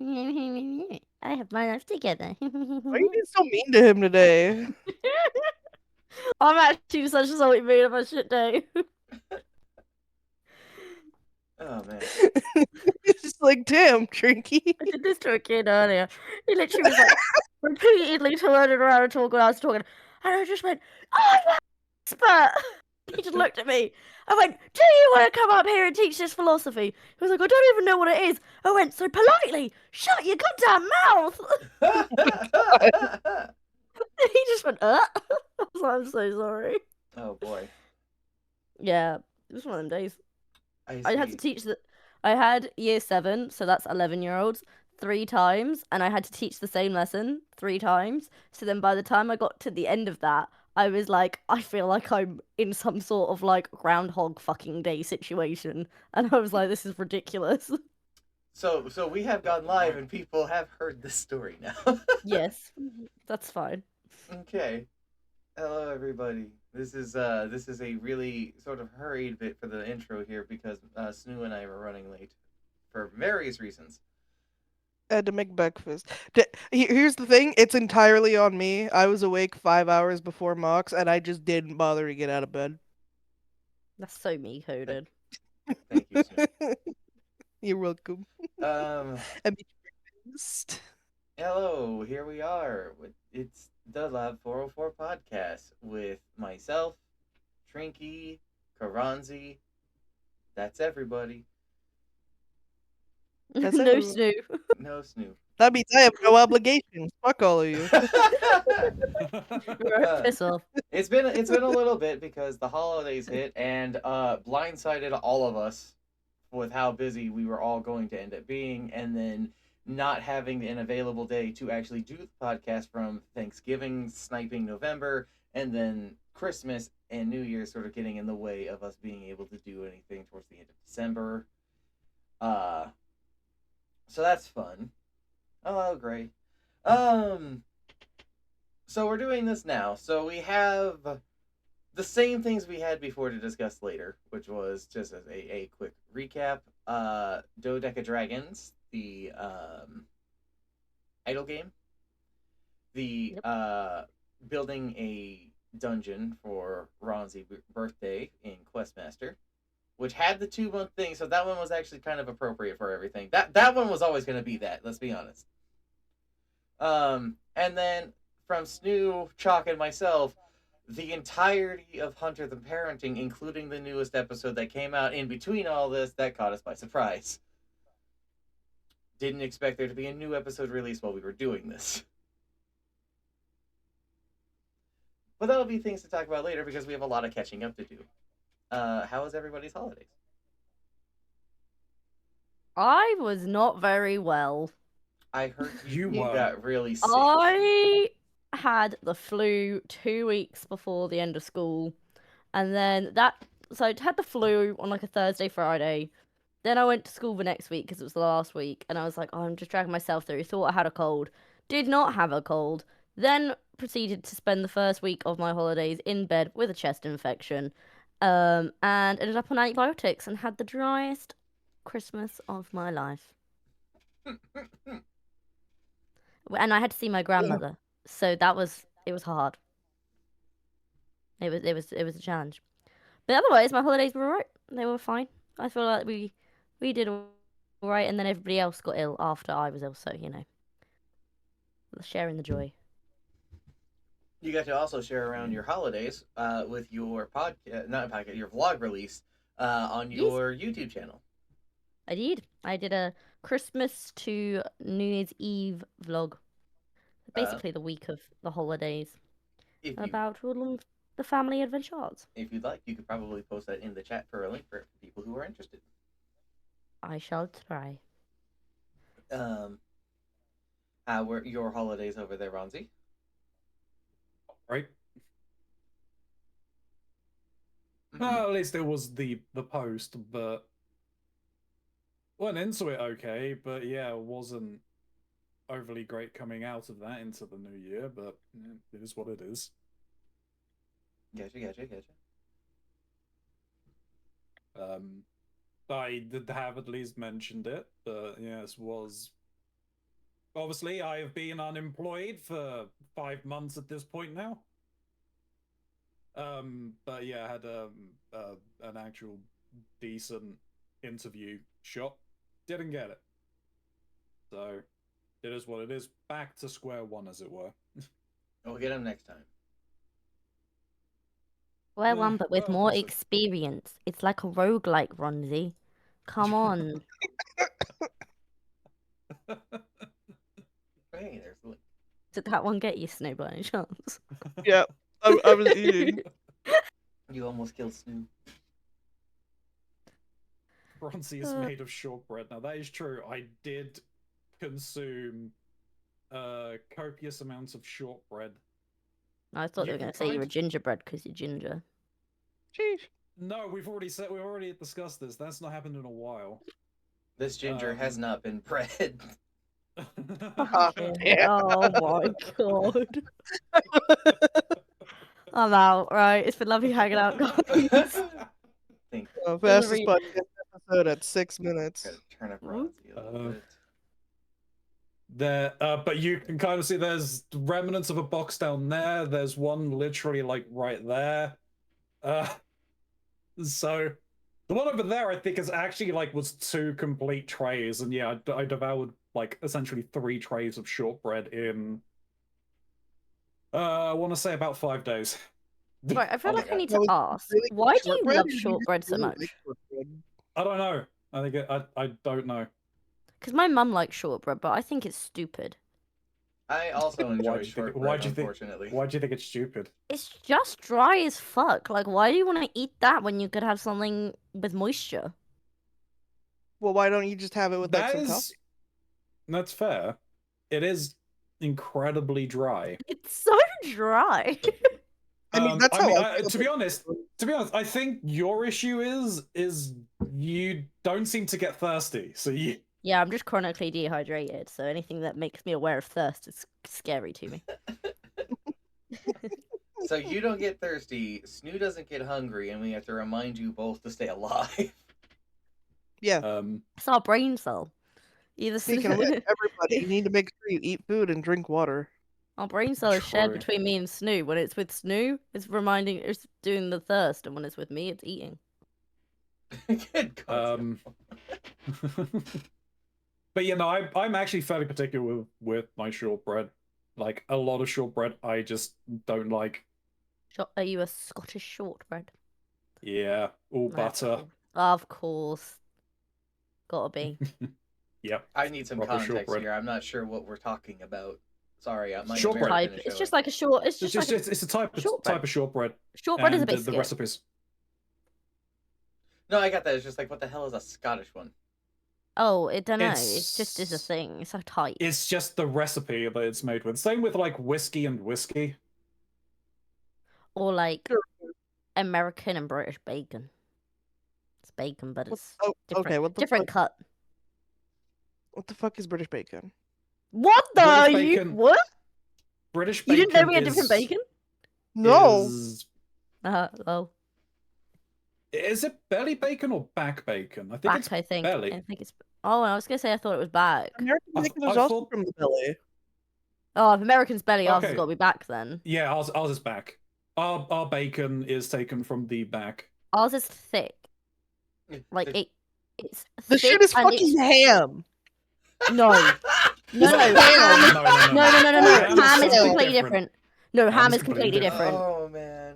I have my life together. Why are you being so mean to him today? I'm actually such a salty mood of a shit day. Oh man. It's just like, damn, Trinky. I did this to a kid earlier. He literally was like repeatedly turning around and talking when I was talking. And I just went, I'm an expert. He just looked at me. I went, do you want to come up here and teach this philosophy? He was like, I don't even know what it is. I went, so politely, shut your goddamn mouth. He just went, I was like, I'm so sorry. Oh boy. Yeah, it was one of them days. I had to see. teach that. I had year 7, so that's 11-year-olds, 3 times, and I had to teach the same lesson 3 times. So then by the time I got to the end of that, I was like, I feel like I'm in some sort of like Groundhog fucking Day situation. And I was like, this is ridiculous. So we have gone live and people have heard this story now. Yes, that's fine. Okay. Hello everybody. This is a really sort of hurried bit for the intro here because Snoo and I were running late for various reasons. I had to make breakfast. Here's the thing, it's entirely on me. I was awake 5 hours before Mox, and I just didn't bother to get out of bed. That's so me coded. Thank you, Snoo. You're welcome. Um I made breakfast. Hello, here we are. It's the Lab 404 podcast with myself, Trinky, Karanzi. That's everybody. That's No everyone. Snoo. No Snoop. That means I have no obligations. Fuck all of you. Uh, Piss off. it's been a little bit because the holidays hit and blindsided all of us with how busy we were all going to end up being, and then not having an available day to actually do the podcast from Thanksgiving, sniping November, and then Christmas and New Year sort of getting in the way of us being able to do anything towards the end of December. Uh, so that's fun. Oh, great. Um, so we're doing this now. So we have the same things we had before to discuss later, which was just as a quick recap. Dodeca Dragons, the idle game, the Yep. building a dungeon for Ronzi's birthday in Questmaster, which had the 2 month thing, so that one was actually kind of appropriate for everything. That one was always going to be that. Let's be honest. And then from Snoo, Chalk, and myself, the entirety of Hunter the Parenting, including the newest episode that came out in between all this, that caught us by surprise. Didn't expect there to be a new episode released while we were doing this. But that'll be things to talk about later because we have a lot of catching up to do. How was everybody's holidays? I was not very well. I heard You you were. got really sick. I had the flu 2 weeks before the end of school, and then so I had the flu on like a Thursday, Friday. Then I went to school the next week because it was the last week, and I was like, oh, I'm just dragging myself through. Thought I had a cold, did not have a cold. Then proceeded to spend the first week of my holidays in bed with a chest infection, and ended up on antibiotics and had the driest Christmas of my life. And I had to see my grandmother, so it was hard. It was a challenge. But otherwise, my holidays were alright. They were fine. I feel like we did alright, and then everybody else got ill after I was ill. So sharing the joy. You got to also share around your holidays with your not podcast, your vlog release on your YouTube channel. I did. I did a Christmas to New Year's Eve vlog. Basically, the week of the holidays. About all of the family adventures. If you'd like, you could probably post that in the chat for a link for people who are interested. I shall try. How were your holidays over there, Ronzi? Right. At least it was the post, but went into it okay. But yeah, it wasn't overly great coming out of that into the new year. But yeah, it is what it is. Gotcha. I did have at least mentioned it, but yes, was obviously, I have been unemployed for 5 months at this point now. But yeah, I had an actual decent interview shot. Didn't get it. So it is what it is. Back to square one, as it were. We'll get him next time. Square one, but with well, more we'll see. experience. It's like a roguelike, Ronzi. Come on. Hey, there's the link. Did that one get you, Snow, by any chance? Yeah, I was eating. You almost killed Snoop. Bronzy is made of shortbread. Now that is true. I did consume copious amounts of shortbread. I thought they were You going can to say you were kind- gingerbread because you're ginger. Sheesh. No, we've already discussed this. That's not happened in a while. This ginger has not been bred. Damn. Oh my god. I'm out, right? It's been lovely hanging out, guys. Think Fastest re- podcast episode at 6 minutes. gotta turn up Bronzy a little bit. There, but you can kind of see there's remnants of a box down there. There's one literally like right there. So the one over there, I think, is actually like was 2 complete trays, and yeah, I devoured like essentially 3 trays of shortbread in. I want to say about 5 days. Right, I feel Oh my like I God. need That to was ask, really good why do you shortbread, love or you just shortbread so really much? like shortbread? I don't know. I think I don't know. Because my mum likes shortbread, but I think it's stupid. I also enjoy Why'd you think- shortbread, why'd you think- unfortunately. Why do you think it's stupid? It's just dry as fuck. Like, why do you want to eat that when you could have something with moisture? Well, why don't you just have it with like some coffee? That's fair. It is incredibly dry. It's so dry. I mean, that's how I feel to be honest, I think your issue is you don't seem to get thirsty. So you Yeah, I'm just chronically dehydrated, so anything that makes me aware of thirst is scary to me. So you don't get thirsty, Snoo doesn't get hungry, and we have to remind you both to stay alive. Yeah. It's our brain cell. Either Speaking of which, everybody, you need to make sure you eat food and drink water. our brain cell is shared True. between me and Snoo. When it's with Snoo, it's doing the thirst, and when it's with me, it's eating. Good God. But you know, I'm actually fairly particular with my shortbread. Like a lot of shortbread, I just don't like. Are you a Scottish shortbread? Yeah, all That's butter. cool. Of course. Gotta be. Yep. I need some Proper context shortbread. here. I'm not sure what we're talking about. Sorry, my Shortbread. American Type. is It's just showing. like a short. It's It's just like it's a type shortbread. of shortbread. Shortbread is a and the biscuit. recipes. No, I got that. It's just like, what the hell is a Scottish one? Oh, I don't know. It's just is a It's- thing. It's a type. It's just the recipe that it's made with. Same with like whiskey and whiskey. Or like Sure. American and British bacon. It's bacon, but it's Oh, different. okay. What the different fuck? cut. What the fuck is British bacon? What the? British You bacon- what? British You bacon didn't know we had different is- bacon? No. Oh, Is it belly bacon or back bacon? I think back. it's I think. belly. I think it's. Oh, I was gonna say I thought it was back. American I- bacon I is also thought- from the belly. Oh, if American's belly, ours has Okay. got to be back then. Yeah, ours is back. Our bacon is taken from the back. Ours is thick. Like it's The thick shit is and fucking ham. No, no, Is no, it ham is No. no. Ham is something completely different. No, ham is completely different. Oh man.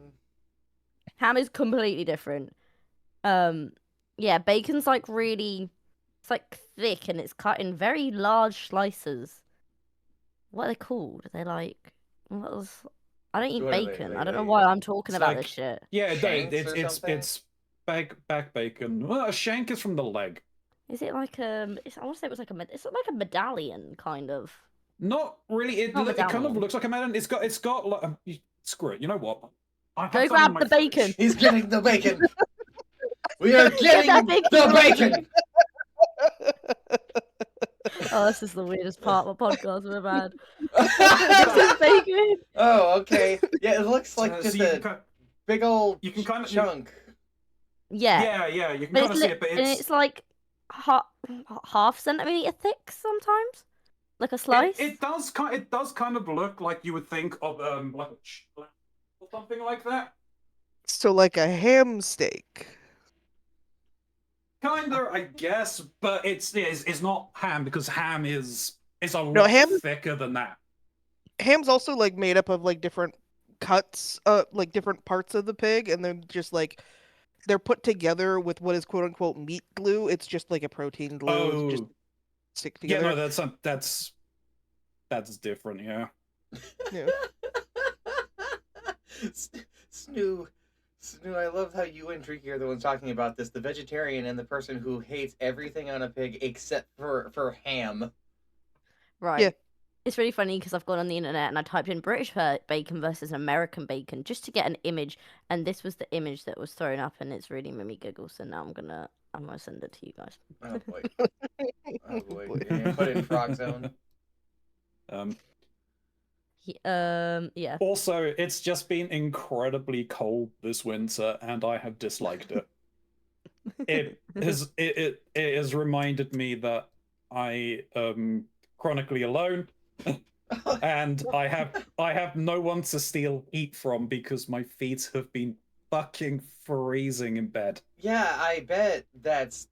Ham is completely different. Yeah, bacon's like really, it's like thick and it's cut in very large slices. What are they called? They're like, what was? I don't eat What are they? bacon. They- I don't know they- why I'm talking It's about like- this shit. Yeah, Shanks or it's something? back bacon. Well, a shank is from the leg. Is it like I want to say it was like it's like a medallion kind of. Not really. It Not kind of medallion. looks like a melon. It's got like screw it. You know what? I have Go some in grab my the fridge. bacon. He's getting the bacon. We are Get getting that bacon. the bacon. Oh, this is the weirdest part of my podcast. We're bad. This is bacon. Oh, okay. Yeah, it looks like So just you a can big old you can kind of chunk. Yeah, yeah. You can but kind of see it's, it, but and it's like half centimeter thick sometimes. Like a slice? It does kind of look like you would think of like a chip or something like that. So like a ham steak. Kinda, I guess, but it's not ham because ham is a No, lot thicker than that. Ham's also like made up of like different cuts, like different parts of the pig, and then just like they're put together with what is quote unquote meat glue. It's just like a protein glue. It's just Oh, stick yeah, together. no, that's different, yeah. Yeah. Snoo, I love how you and Tricky are the ones talking about this. The vegetarian and the person who hates everything on a pig except for ham. Right. Yeah. It's really funny because I've gone on the internet and I typed in British bacon versus American bacon just to get an image, and this was the image that was thrown up, and it's really made me giggle. So now I'm gonna send it to you guys. Oh boy. Oh boy. You're gonna put it in frog zone. Yeah. Also, it's just been incredibly cold this winter, and I have disliked it. It has reminded me that I am chronically alone, and I have no one to steal heat from because my feet have been fucking freezing in bed. Yeah, I bet that's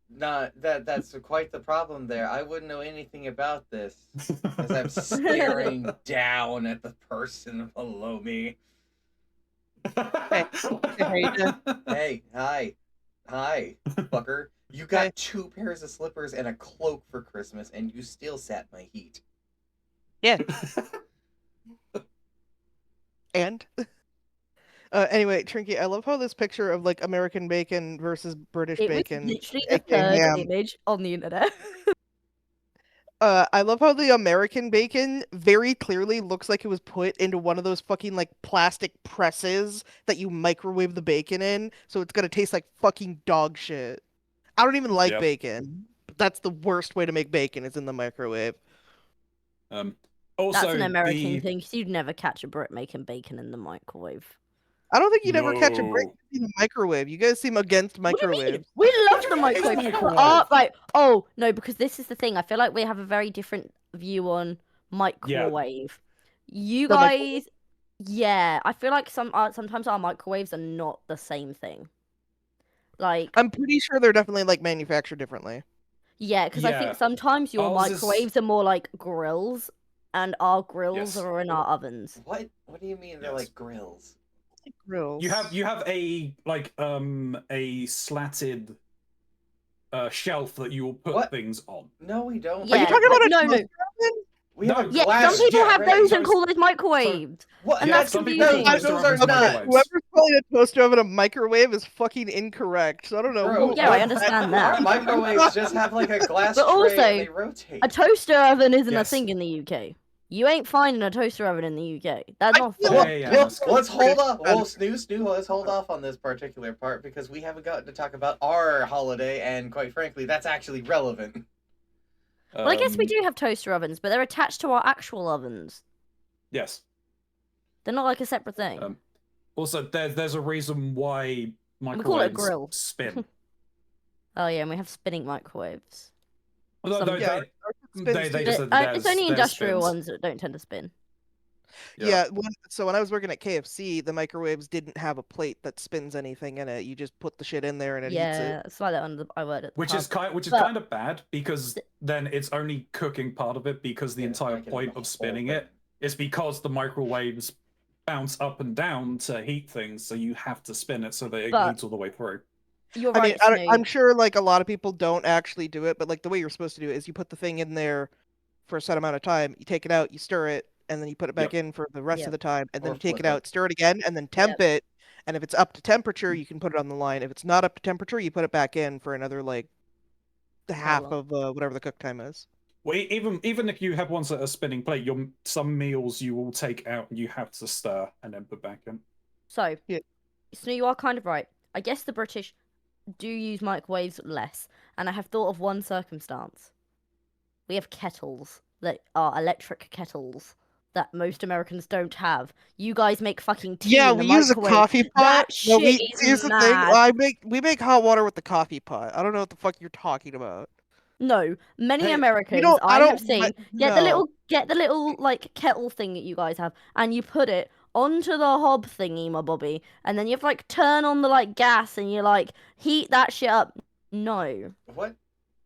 quite the problem there. I wouldn't know anything about this as I'm staring down at the person below me. Hey, hi, fucker. You got 2 pairs of slippers and a cloak for Christmas, and you still sat my heat. Yeah. And anyway, Trinky, I love how this picture of like American bacon versus British It was bacon, literally the aka third ham. image on the internet. I love how the American bacon very clearly looks like it was put into one of those fucking like plastic presses that you microwave the bacon in, so it's gonna taste like fucking dog shit. I don't even like Yep. bacon. But that's the worst way to make bacon is in the microwave. Also, That's an American thing because you'd never catch a Brit making bacon in the microwave. I don't think you'd ever catch a Brit No. in the microwave. You guys seem against What do you mean? microwaves. We love the It's microwave. microwave. Right. Oh no, because this is the thing. I feel like we have a very different view on microwave. You The guys, yeah. I feel like sometimes our microwaves are not the same thing. Like, I'm pretty sure they're definitely like manufactured differently. yeah, because I Yeah. think sometimes your Ours is- microwaves are more like grills, and our grills Yes. are in our ovens. What do you mean they're Yes. like grills? Grills. You have a like a slatted shelf that you will put What? things on. No, we don't. Are you Yeah, talking about a no. toaster oven? We have a No. Yeah, glass some people jet, have right? those and Toast- call those microwaves. What? And Yeah, that's some people confusing. call those toaster are ovens not. microwaves. Whoever's calling a toaster oven a microwave is fucking incorrect. So I don't know. Bro, Yeah, I understand that. Our microwaves just have like a glass But tray also, and they rotate. A toaster oven isn't Yes. a thing in the UK. You ain't finding a toaster oven in the UK. That's not feel fair. like- Yeah, Well, that's let's hold off. British- Well, snoo. Let's hold off on this particular part because we haven't gotten to talk about our holiday, and quite frankly, that's actually relevant. Well, I guess we do have toaster ovens, but they're attached to our actual ovens. Yes. They're not like a separate thing. Also, there's a reason why call it a microwaves grill. spin. Oh yeah, and we have spinning microwaves. Although Some- Yeah, they just said It's only there's industrial spins. ones that don't tend to spin. Yeah, so when I was working at KFC, the microwaves didn't have a plate that spins anything in it. You just put the shit in there and it heats it. Yeah, it's like that I worked at the Which pub. is But- kind of bad because then it's only cooking part of it because the Yeah, it's entire not getting point the of whole spinning thing. it is because the microwaves bounce up and down to heat things, so you have to spin it so that it But- heats all the way through. You're I mean, right, Snoop. I'm sure like a lot of people don't actually do it, but like the way you're supposed to do it is you put the thing in there for a set amount of time, you take it out, you stir it, and then you put it back in for the rest Yep. of the time, and then Or you take flip it it. out, stir it again, and then temp it. And if it's up to temperature, you can put it on the line. If it's not up to temperature, you put it back in for another like the half long? of whatever the cook time is. Well, even if you have ones that are spinning plate, some meals you will take out and you have to stir and then put back in. So, Yeah. Snoop, you are kind of right. I guess the British do use microwaves less, and I have thought of one circumstance. We have kettles that are electric kettles that most Americans don't have. You guys make fucking tea Yeah, in the we use a microwave. coffee pot. That No, shit is here's the thing. mad. We make hot water with the coffee pot. I don't know what the fuck you're talking about. No, many Hey, Americans don't- I I have don't seen want- get the little like kettle thing that you guys have, and you put it onto the hob thingy, my bobby, and then you have to like turn on the like gas, and you like heat that shit up. No, What?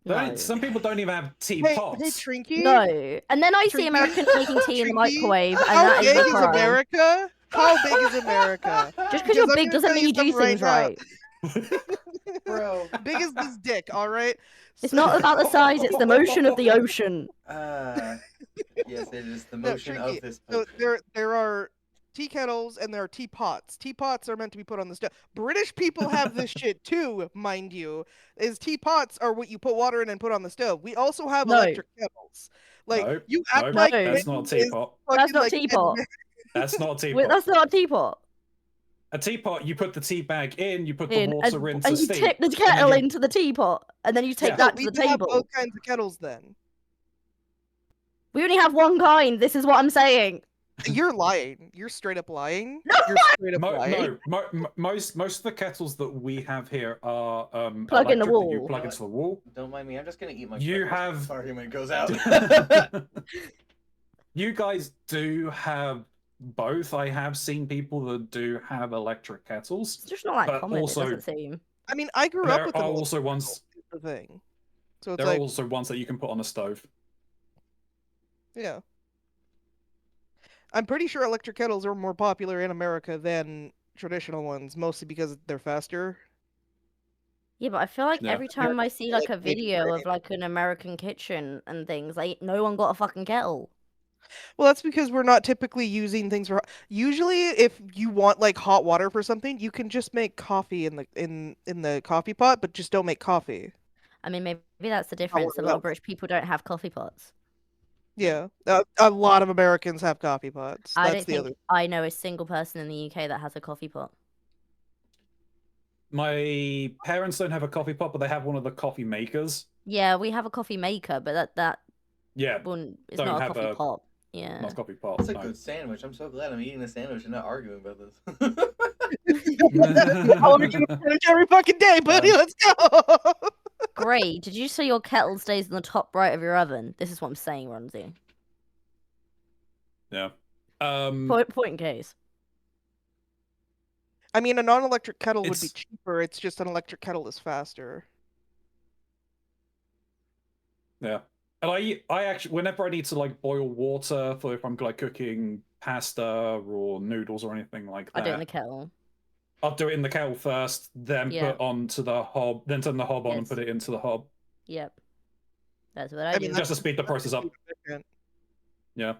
no, Some people don't even have Hey, hey, teapots. Trinky. no. And then I see Trinky? Americans making tea in the Trinky? microwave, and How that is the big is pro. America? How big is America? Just because Because you're I'm big gonna doesn't tell mean you do something things now. right. Bro. Big as this dick, all right? It's not about the size; it's the motion of the ocean. Yes, it is the No, motion Trinky. of this So poop. there are tea kettles and there are teapots. Teapots are meant to be put on the stove. British people have this shit too, mind you. Is teapots are what you put water in and put on the stove. We also have No. electric kettles. Like Nope, you act nope, like No. that's not a Britain is teapot. That's fucking not like teapot. That's not a Wait, teapot. that's not a teapot. A teapot, you put the tea bag in, you put the In water in to and you steam. tip the kettle you- into the teapot, and then you take Yeah. So that to we the have table. both kinds of kettles then. We only have one kind. This is what I'm saying. You're lying. You're straight up lying. No, You're straight up lying. Most of the kettles that we have here are Plug in the electric that you wall. plug into the wall. Don't mind me. I'm just gonna eat my. You breakfast have- before this argument goes out. You guys do have both. I have seen people that do have electric kettles. It's just not that But common. also- It doesn't seem. I mean, I grew There up with are an also electric ones. kettle, is the thing. So it's There like, are also ones that you can put on a stove. yeah. I'm pretty sure electric kettles are more popular in America than traditional ones, mostly because they're faster. Yeah, but I feel like Yeah. every time I see like a Like, maybe video of right. like an American kitchen and things, like no one got a fucking kettle. Well, that's because we're not typically using things for. Usually, if you want like hot water for something, you can just make coffee in the coffee pot, but just don't make coffee. I mean, maybe that's the difference. A lot of British people don't have coffee pots. Yeah, a lot of Americans have coffee pots. I That's don't the think other. I know a single person in the UK that has a coffee pot. My parents don't have a coffee pot, but they have one of the coffee makers. Yeah, we have a coffee maker, but that Yeah, one is don't not a have coffee a- pot. Yeah. not coffee pot. That's a no. good sandwich. I'm so glad I'm eating a sandwich and not arguing about this. I want to get a sandwich every fucking day, buddy. Let's go. Great. Did you say your kettle stays in the top right of your oven? This is what I'm saying, Ronzi. Yeah. Point in case. I mean, a non-electric kettle would be It's- cheaper. It's just an electric kettle is faster. Yeah. And I actually, whenever I need to like boil water for if I'm like cooking pasta or noodles or anything like I that, do it in the kettle. I'll do it in the kettle first, then Yeah. put onto the hob, then turn the hob on and Yes. put it into the hob. Yep. That's what I I do. mean, Just to speed the process up. efficient. Yeah.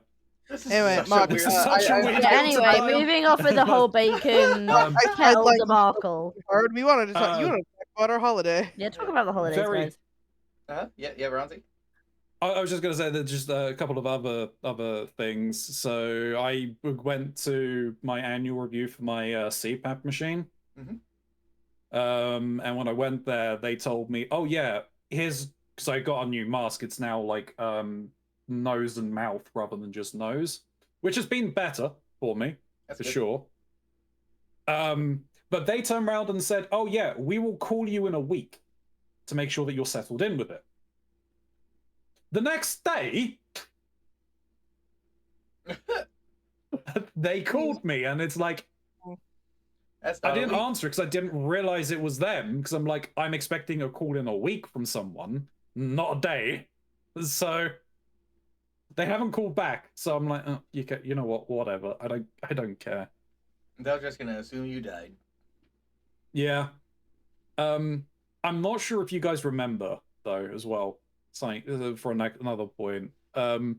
This is Anyway, such Mark, a weird. such a weird- Yeah, I- anyway, I- moving off of the whole bacon Um, kettle like- debacle. Hard. We wanted to talk. You Uh, wanted to talk about our holiday. Yeah, talk about the holidays, Very- guys. Yeah, Ronzi. I was just gonna say that just a couple of other things. So I went to my annual review for my CPAP machine. Mhm. And when I went there, they told me, "Oh yeah, here's," because I got a new mask. It's now like nose and mouth rather than just nose, which has been better for me That's for good. sure. But they turned around and said, "Oh yeah, we will call you in a week to make sure that you're settled in with it." The next day, they called me, and it's like, That's I not a didn't week. answer because I didn't realize it was them, because I'm like, I'm expecting a call in a week from someone, not a day. So they haven't called back. So I'm like, oh, you know what, whatever. I don't care. They're just gonna assume you died. Yeah. I'm not sure if you guys remember though as well. Something for another point. Do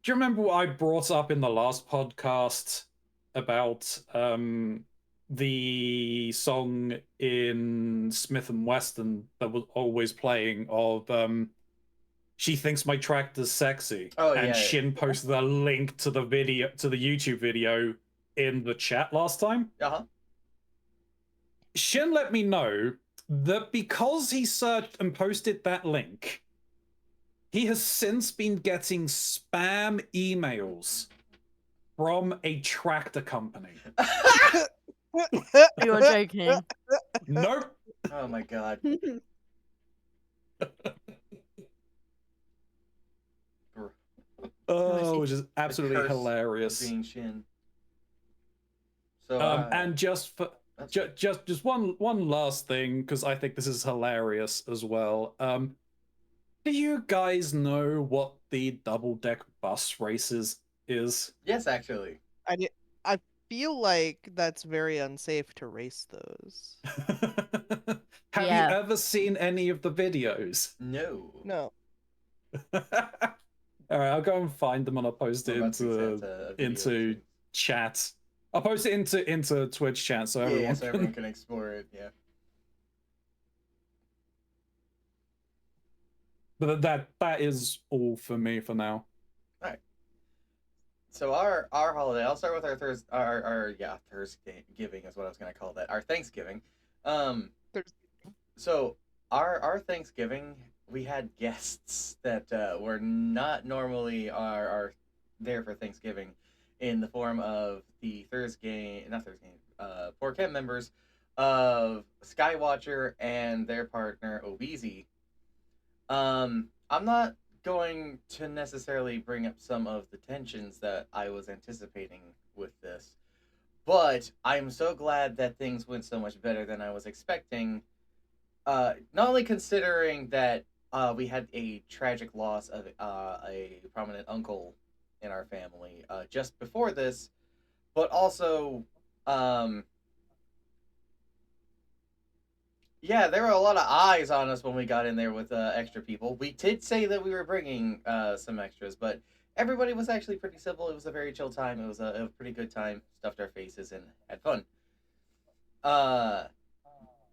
you remember what I brought up in the last podcast about the song in Smith and Weston that was always playing of "She Thinks My Tractor's Sexy"? Oh, and yeah. Shin posted a link to the video, to the YouTube video, in the chat last time. Uh-huh. Shin let me know that because he searched and posted that link, he has since been getting spam emails from a tractor company. You're joking. Nope. Oh my god. Oh, which is The absolutely curse hilarious. of being Shin. So And just for just one last thing, because I think this is hilarious as well. Do you guys know what the double deck bus races is? yes, actually. I di- I feel like that's very unsafe to race those. Have you Yeah. ever seen any of the videos? No. No. All right, I'll go and find them and I'll post We're it about to be sent a video into soon. chat. I'll post it into Twitch chat so everyone so can. everyone can explore it. Yeah. But that is all for me for now. All right. So our holiday. I'll start with our Thursgiving is what I was gonna call that. Our Thanksgiving. Um. There's So our Thanksgiving, we had guests that were not normally are there for Thanksgiving, in the form of the Thursday, not Thursday, 4Chem members of Skywatcher and their partner Obeezy. I'm not going to necessarily bring up some of the tensions that I was anticipating with this, but I'm so glad that things went so much better than I was expecting. Not only considering that we had a tragic loss of a prominent uncle in our family just before this, but also, um, yeah, there were a lot of eyes on us when we got in there with extra people. We did say that we were bringing some extras, but everybody was actually pretty civil. It was a very chill time. It was a pretty good time. Stuffed our faces and had fun. Uh,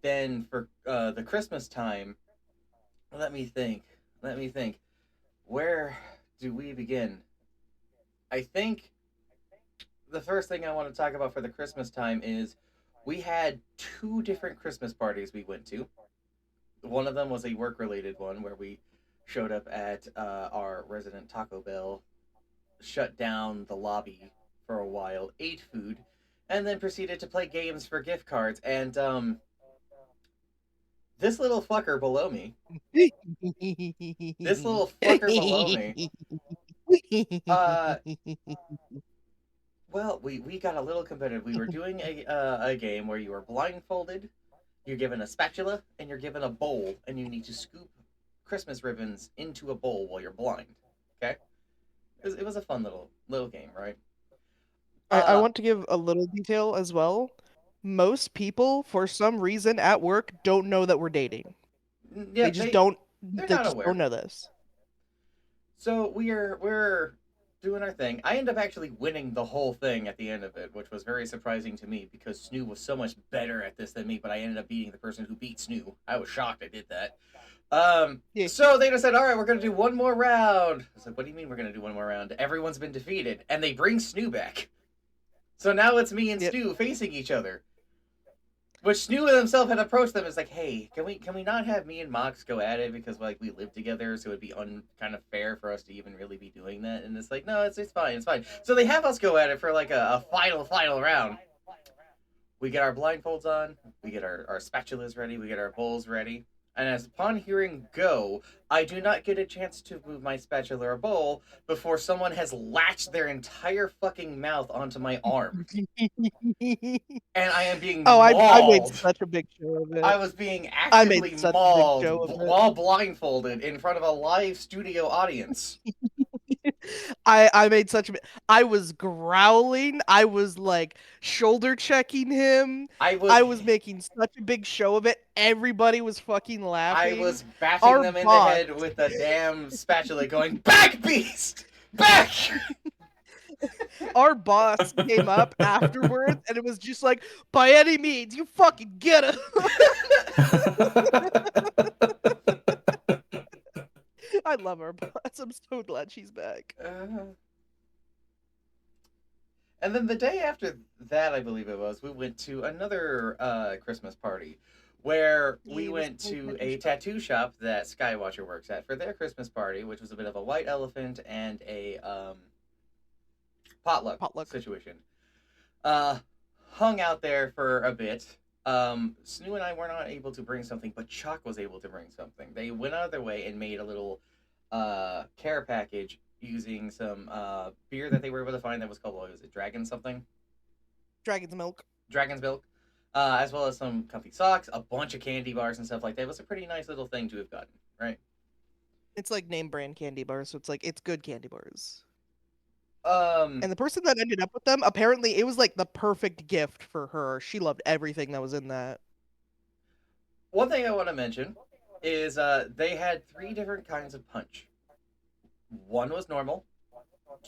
then for the Christmas time, let me think. Let me think. Where do we begin? I think the first thing I want to talk about for the Christmas time is we had two different Christmas parties we went to. One of them was a work related one where we showed up at our resident Taco Bell, shut down the lobby for a while, ate food, and then proceeded to play games for gift cards. And this little fucker below me, this little fucker below me, uh, well, we got a little competitive. We were doing a game where you were blindfolded, you're given a spatula, and you're given a bowl, and you need to scoop Christmas ribbons into a bowl while you're blind. Okay, it was a fun little game, right? I Uh, want to give a little detail as well. Most people, for some reason at work, don't know that we're dating. yeah, they're They not just don't aware. know this. So we're doing our thing. I end up actually winning the whole thing at the end of it, which was very surprising to me because Snoo was so much better at this than me. But I ended up beating the person who beat Snoo. I was shocked I did that. Yeah. So they just said, "All right, we're gonna do one more round." I was like, "What do you mean we're gonna do one more round? Everyone's been defeated," and they bring Snoo back. So now it's me and Yep. Snoo facing each other. Which Snoo himself had approached them as like, "Hey, can we not have me and Mox go at it because like we live together, so it'd be kind of fair for us to even really be doing that." And it's like, "No, it's fine, it's fine." So they have us go at it for like a final round. We get our blindfolds on, we get our spatulas ready, we get our bowls ready. And as upon hearing go, I do not get a chance to move my spatula or bowl before someone has latched their entire fucking mouth onto my arm. And I am being Oh, I made mauled. such a big show of I it. was being I made actively such a big mauled show of it. while blindfolded in front of a live studio audience. I made such a I was growling. I was like shoulder checking him. I was I was making such a big show of it. Everybody was fucking I laughing. was bashing Our them in the boss, head with a damn spatula, going, "Back, beast! Back!" our boss came up afterwards and it was just like, by any means, you fucking get him. I love our boss. I'm so glad she's back. And then the day after that, I believe it was, we went to another Christmas party where we Yeah, this went whole to tattoo a shop. tattoo shop that Skywatcher works at for their Christmas party, which was a bit of a white elephant and a potluck Potluck. situation. Uh, Hung out there for a bit. Snoo and I were not able to bring something, but Chuck was able to bring something. They went out of their way and made a little care package using some beer that they were able to find that was called, what was it, Dragon something? Dragon's milk. Dragon's milk. As well as some comfy socks, a bunch of candy bars and stuff like that. It was a pretty nice little thing to have gotten, right? It's like name brand candy bars, so it's like it's good candy bars. Um, And the person that ended up with them, apparently it was like the perfect gift for her. She loved everything that was in that. one thing I want to mention is they had 3 different kinds of punch. One was normal,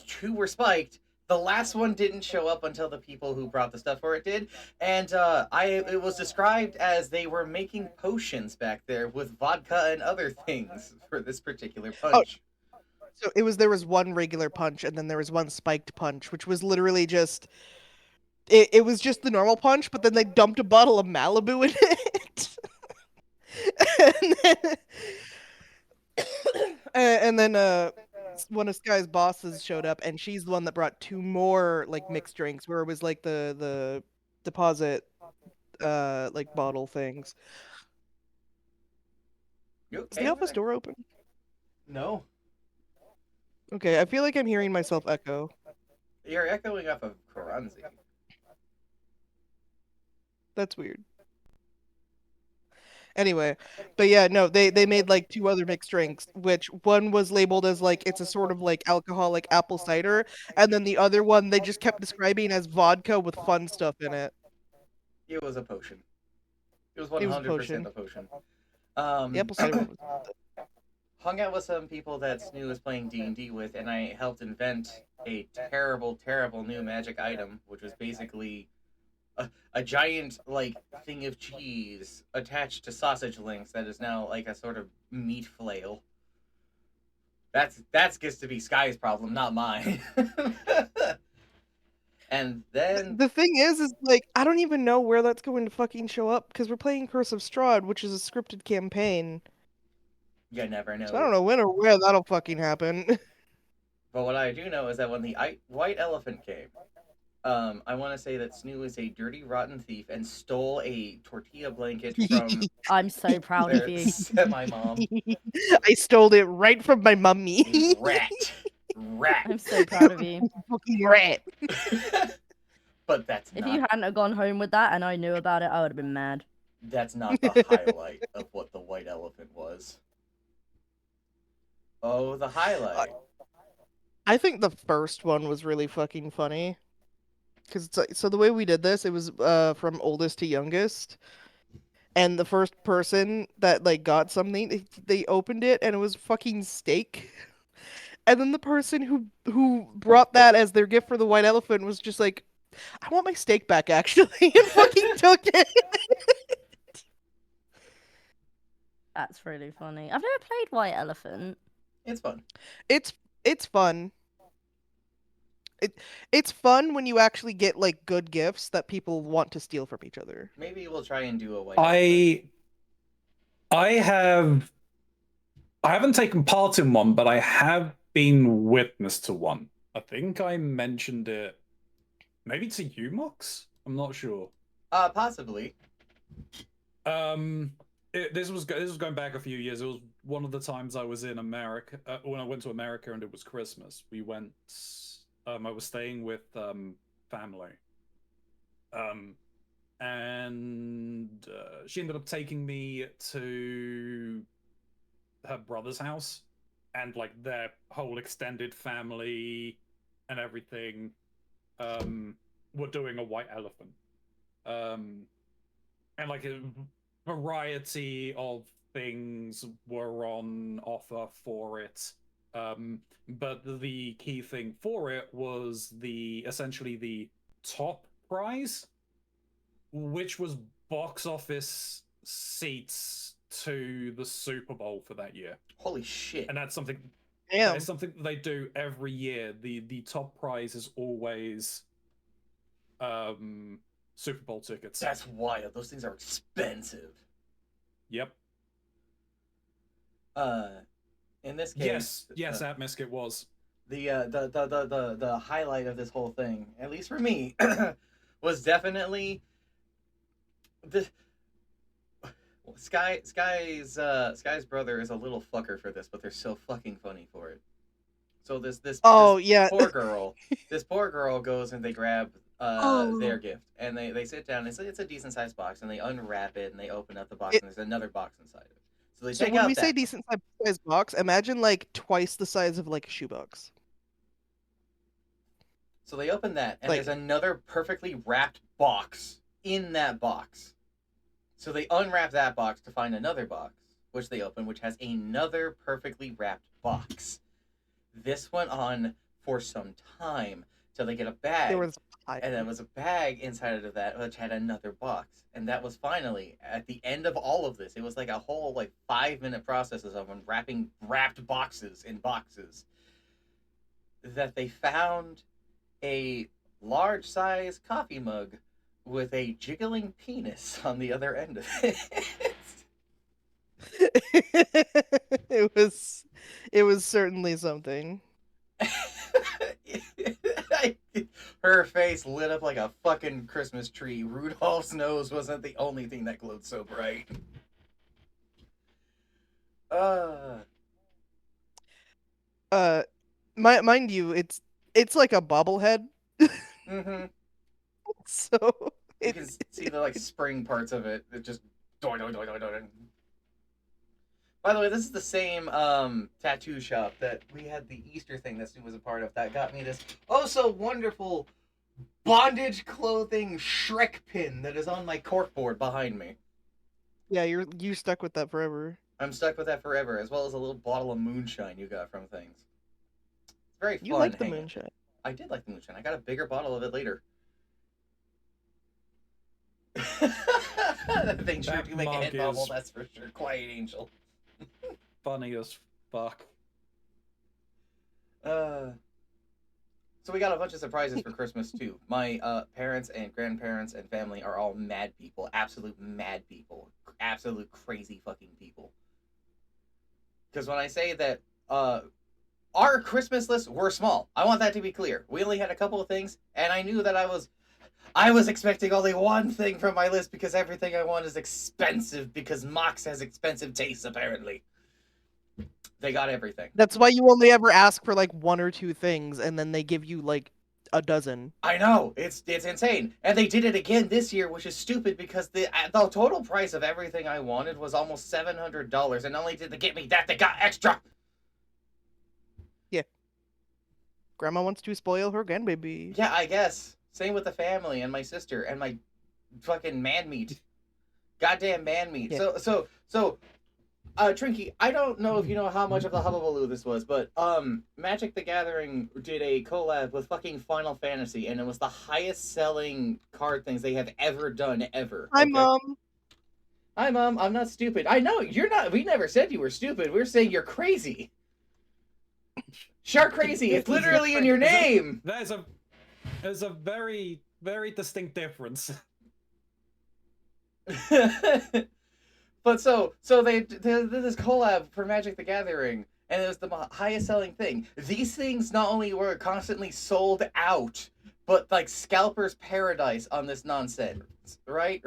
2 were spiked. The last one didn't show up until the people who brought the stuff for it did, and it was described as they were making potions back there with vodka and other things for this particular punch. So there was one regular punch and then there was one spiked punch, which was literally just it was just the normal punch, but then they dumped a bottle of Malibu in it. and then one of Sky's bosses showed up and she's the one that brought 2 more like mixed drinks where it was like the deposit like bottle things. You Is okay the over office there? door open? No, Okay, I feel like I'm hearing myself echo. you're echoing off of Koranzi. That's weird. Anyway, but yeah, no, they made like 2 other mixed drinks, which one was labeled as like it's a sort of like alcoholic apple cider, and then the other one they just kept describing as vodka with fun stuff in it. It was a potion. It was It was a 100% potion. a potion. The apple cider one was Hung out with some people that Snoo was playing D&D with, and I helped invent a terrible, terrible new magic item, which was basically a giant like thing of cheese attached to sausage links that is now like a sort of meat flail. That's gets to be Sky's problem, not mine. And then The thing is like I don't even know where that's going to fucking show up because we're playing Curse of Strahd, which is a scripted campaign. you never So I don't know. know when or where that'll fucking happen. But what I do know is that when the white elephant came, I want to say that Snoo is a dirty, rotten thief and stole a tortilla blanket from I'm so proud of their you. semi-mom. I stole it right from my mummy. Rat. I'm so proud of you. Fucking rat. But that's If not you hadn't have gone home with that and I knew about it, I would have been mad. that's not the highlight of what the white elephant was. Oh, the highlight. I think the first one was really fucking funny. Cause it's like, so the way we did this, it was from oldest to youngest, and the first person that like got something, they opened it and it was fucking steak, and then the person who brought that as their gift for the white elephant was just like, I want my steak back actually, and fucking took it. That's really funny. I've never played White Elephant. It's fun. It's fun. It's fun when you actually get like good gifts that people want to steal from each other. Maybe we'll try and do a white elephant. I haven't taken part in one, but I have been witness to one. I think I mentioned it maybe to you, Mox? I'm not sure. Possibly. This was going back a few years. It was one of the times I was in America when I went to America and it was Christmas. We went. I was staying with family. And she ended up taking me to her brother's house, and like their whole extended family and everything were doing a white elephant. And like a variety of things were on offer for it. But the key thing for it was essentially the top prize, which was box office seats to the Super Bowl for that year. Holy shit. And that's something Damn. that is something that they do every year. The top prize is always Super Bowl tickets. That's wild. Those things are expensive. Yep. In this case, yes, Atmisk it was. The highlight of this whole thing, at least for me, was definitely the Sky's brother is a little fucker for this, but they're so fucking funny for it. So this Oh yeah. this poor girl goes and they grab Oh. their gift and they sit down. It's a decent sized box and they unwrap it and they open up the box It, and there's another box inside of it. So they so take when we out say that. decent size box, imagine like twice the size of like a shoebox. So they open that and Like there's another perfectly wrapped box in that box. So they unwrap that box to find another box, which they open, which has another perfectly wrapped box. This went on for some time till they get a bag. there was And there was a bag inside of that which had another box. And that was finally at the end of all of this. It was like a whole like 5-minute process of unwrapping wrapped boxes in boxes. That they found a large size coffee mug with a jiggling penis on the other end of it. it was certainly something. Her face lit up like a fucking Christmas tree. Rudolph's nose wasn't the only thing that glowed so bright. Mind you, it's like a bobblehead. Mm-hmm. So You can see the like spring parts of it. It just doing, doing, doing, doing, doing. By the way, this is the same tattoo shop that we had the Easter thing that Stu was a part of that got me this oh so wonderful bondage clothing Shrek pin that is on my corkboard behind me. yeah, you stuck with that forever. I'm stuck with that forever, as well as a little bottle of moonshine you got from things. It's very fun. You like the hanging. moonshine. I did like the moonshine. I got a bigger bottle of it later. That thing sure That do make a mug head bubble, is- that's for sure. Quiet Angel. Funny as fuck. So we got a bunch of surprises for Christmas too. My parents and grandparents and family are all mad people, absolute mad people, absolute crazy fucking people. Because when I say that our Christmas lists were small, I want that to be clear. We only had a couple of things, and I knew that I was expecting only one thing from my list because everything I want is expensive because Mox has expensive tastes apparently. They got everything. That's why you only ever ask for like one or two things, and then they give you like a dozen. I know, it's insane, and they did it again this year, which is stupid because the total price of everything I wanted was almost $700, and not only did they get me that, they got extra. Yeah, Grandma wants to spoil her grandbaby. Yeah, I guess. Same with the family and my sister and my fucking man meat. Goddamn man meat. Yeah. So, Trinky, I don't know if you know how much of the hubbubaloo this was, but Magic the Gathering did a collab with fucking Final Fantasy, and it was the highest selling card things they have ever done ever. Hi, okay? Mom. Hi, Mom. I'm not stupid. I know you're not. We never said you were stupid. We're saying you're crazy. Shark crazy. It's literally in your name. There's a very, very distinct difference. But so they did this collab for Magic the Gathering, and it was the highest selling thing. These things not only were constantly sold out, but like scalper's paradise on this nonsense. Right?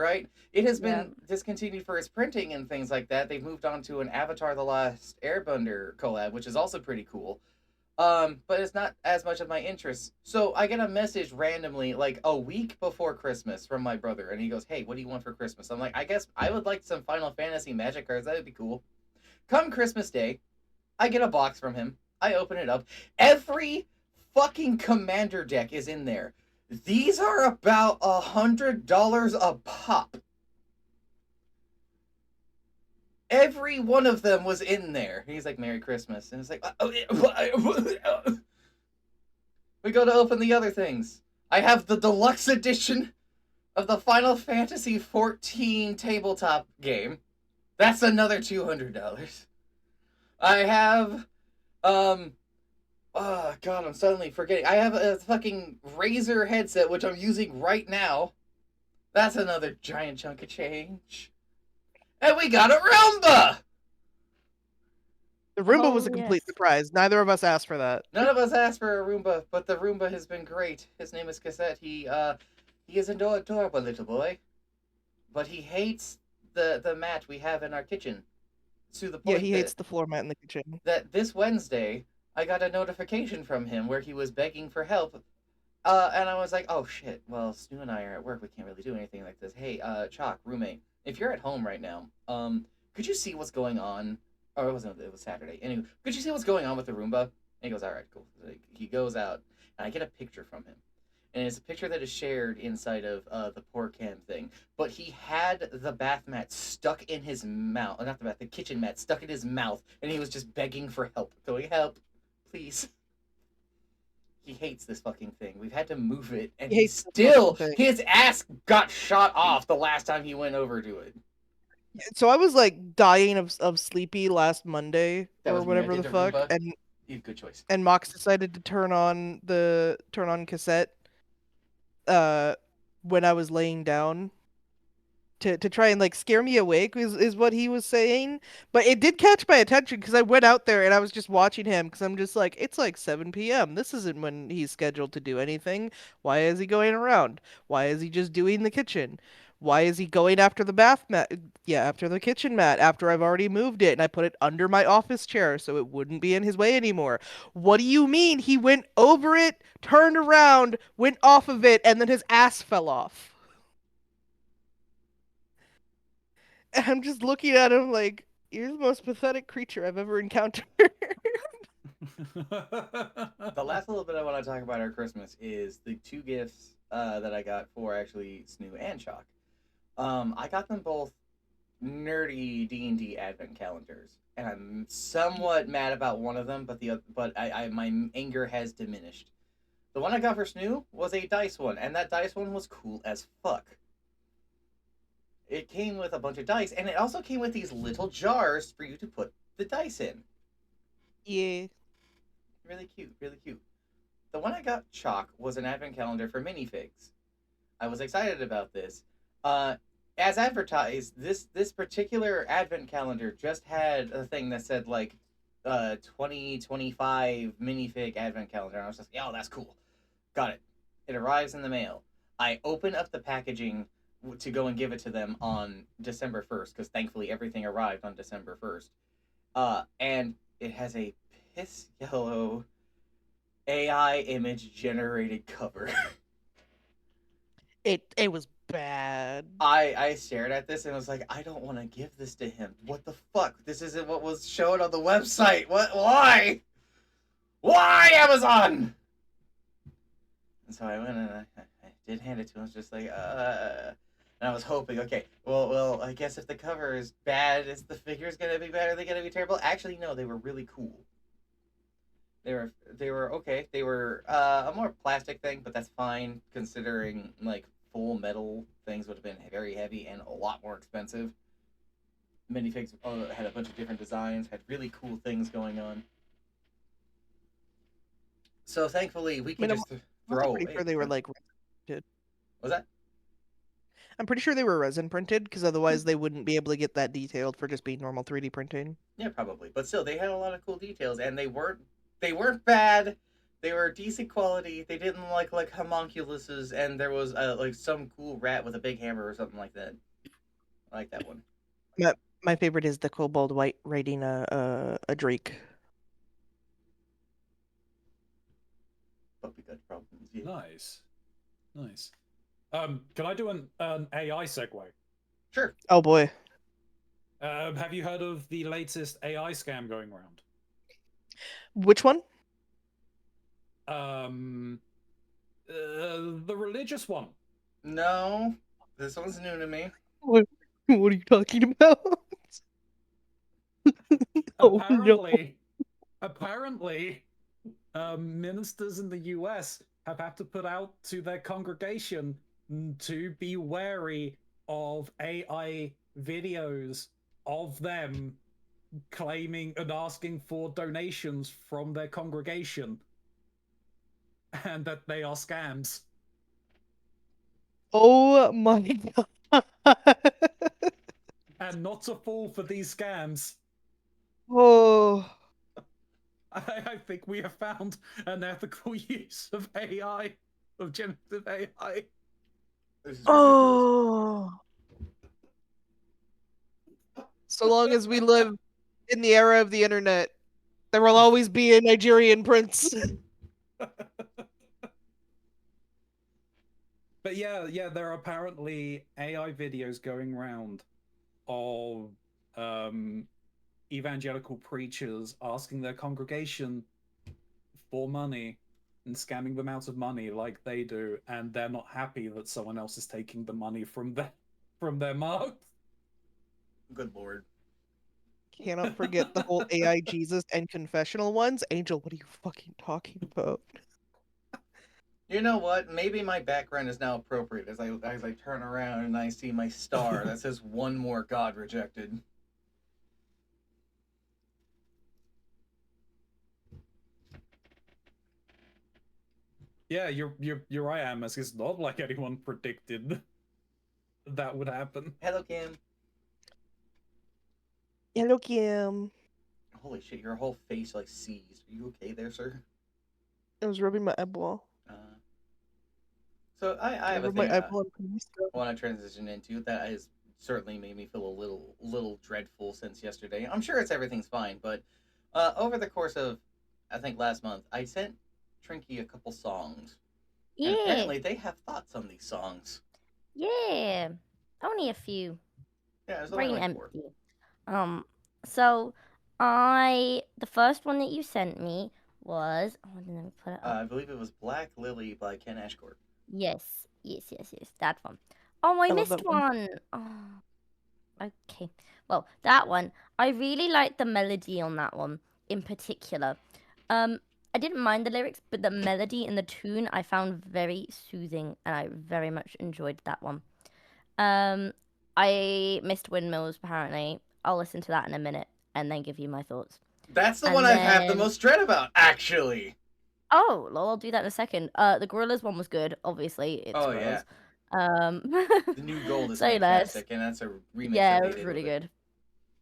It has been discontinued for its printing and things like that. They've moved on to an Avatar: The Last Airbender collab, which is also pretty cool. But it's not as much of my interest. So I get a message randomly, like a week before Christmas, from my brother, and he goes, "Hey, what do you want for Christmas?" I'm like, "I guess I would like some Final Fantasy Magic cards. That would be cool." Come Christmas Day, I get a box from him. I open it up. Every fucking commander deck is in there. These are about $100 a pop. Every one of them was in there. He's like, "Merry Christmas." And it's like, we go to open the other things. I have the deluxe edition of the Final Fantasy XIV tabletop game. That's another $200. I have, oh god, I'm suddenly forgetting. I have a fucking Razer headset, which I'm using right now. That's another giant chunk of change. And we got a Roomba! The Roomba Oh, was a complete yes. surprise. Neither of us asked for that. None of us asked for a Roomba, but the Roomba has been great. His name is Cassette. He is an adorable little boy. But he hates the mat we have in our kitchen. To the point Yeah, he hates the floor mat in the kitchen. that this Wednesday, I got a notification from him where he was begging for help. And I was like, oh shit. Well, Stu and I are at work. We can't really do anything like this. Hey, Chalk, roommate, if you're at home right now, could you see what's going on? Or it wasn't. It was Saturday. Anyway, could you see what's going on with the Roomba? And he goes, all right, cool. Like, he goes out, and I get a picture from him, and it's a picture that is shared inside of the poor cam thing. But he had the bath mat stuck in his mouth, not the bath, the kitchen mat stuck in his mouth, and he was just begging for help, going, help, please. He hates this fucking thing. We've had to move it, and He he hates this still fucking thing. his ass got shot off the last time he went over to it. So I was like dying of sleepy last Monday That or was when I whatever did the the fuck, Roomba. Good choice. and Mox decided to turn on cassette when I was laying down to try and like scare me awake is what he was saying. But it did catch my attention because I went out there and I was just watching him because I'm just like, it's like 7 p.m. This isn't when he's scheduled to do anything. Why is he going around? Why is he just doing the kitchen? Why is he going after the bath mat? Yeah, after the kitchen mat, after I've already moved it and I put it under my office chair so it wouldn't be in his way anymore. What do you mean he went over it, turned around, went off of it, and then his ass fell off? And I'm just looking at him like, you're the most pathetic creature I've ever encountered. The last little bit I want to talk about our Christmas is the two gifts that I got for actually Snoo and Chalk. I got them both nerdy D&D advent calendars, and I'm somewhat mad about one of them, but my anger has diminished. The one I got for Snoo was a dice one, and that dice one was cool as fuck. It came with a bunch of dice, and it also came with these little jars for you to put the dice in. Yeah. Really cute, really cute. The one I got Chalk was an advent calendar for minifigs. I was excited about this. As advertised, this particular advent calendar just had a thing that said like 2025 minifig advent calendar. And I was just, oh, that's cool. Got it. It arrives in the mail. I open up the packaging to go and give it to them on December 1st, because thankfully everything arrived on December 1st. And it has a piss yellow AI image generated cover. It was bad. I stared at this and was like, I don't want to give this to him. What the fuck? This isn't what was shown on the website. What? Why? Why, Amazon? And so I went and I did hand it to him. I was just like, and I was hoping, okay, well, I guess if the cover is bad, is the figure's gonna be bad? Are they gonna be terrible? Actually, no, they were really cool. They were okay. They were a more plastic thing, but that's fine considering like full metal things would have been very heavy and a lot more expensive. Minifigs had a bunch of different designs, had really cool things going on. So thankfully, we can just throw I'm pretty sure they were like printed. Was that? I'm pretty sure they were resin printed because otherwise they wouldn't be able to get that detailed for just being normal 3D printing. Yeah, probably. But still, they had a lot of cool details, and they weren't bad. They were decent quality. They didn't like homunculuses, and there was like some cool rat with a big hammer or something like that. I like that one. My favorite is the Kobold White riding a Drake. Puppy got problems. Yeah. Nice. Nice. Can I do an AI segue? Sure. Oh boy. Have you heard of the latest AI scam going around? Which one? The religious one. No, this one's new to me. What are you talking about? Oh, no. Apparently, ministers in the US have had to put out to their congregation to be wary of AI videos of them claiming and asking for donations from their congregation, and that they are scams. Oh my god. And not to fall for these scams. Oh. I think we have found an ethical use of AI, of generative AI. Oh. So long as we live in the era of the internet, There will always be a Nigerian prince. But yeah, there are apparently AI videos going around of evangelical preachers asking their congregation for money and scamming them out of money like they do, and they're not happy that someone else is taking the money from their marks. Good lord. Cannot forget the whole AI Jesus and confessional ones. Angel, what are you fucking talking about? You know what? Maybe my background is now appropriate as I turn around and I see my star that says one more God rejected. Yeah, you're right, Amos. It's not like anyone predicted that would happen. Hello, Kim. Hello, Kim. Holy shit, your whole face like seized. Are you okay there, sir? I was rubbing my eyeball. So I have a rubbed my thing eyeball and I want to transition into that has certainly made me feel a little dreadful since yesterday. I'm sure everything's fine, but over the course of I think last month, I sent Trinky a couple songs, and Yeah, apparently they have thoughts on these songs. yeah. Only a few. Yeah, there's only Brain like 4. empty. So the first one that you sent me was, oh, let me put it up. I believe it was Black Lily by Ken Ashcourt. Yes, that one. Oh, I I love missed that one. one. Oh, okay. Well, that one, I really liked the melody on that one in particular. I didn't mind the lyrics, but the melody and the tune I found very soothing, and I very much enjoyed that one. I missed Windmills apparently. I'll listen to that in a minute and then give you my thoughts. That's the And one I have the then- most dread about, actually. Oh, lol, I'll do that in a second. The Gorillas one was good, obviously. It's Oh, Gorillas. The New Gold is Say less. fantastic, and that's a remix Yeah, that it they was did really with it. good.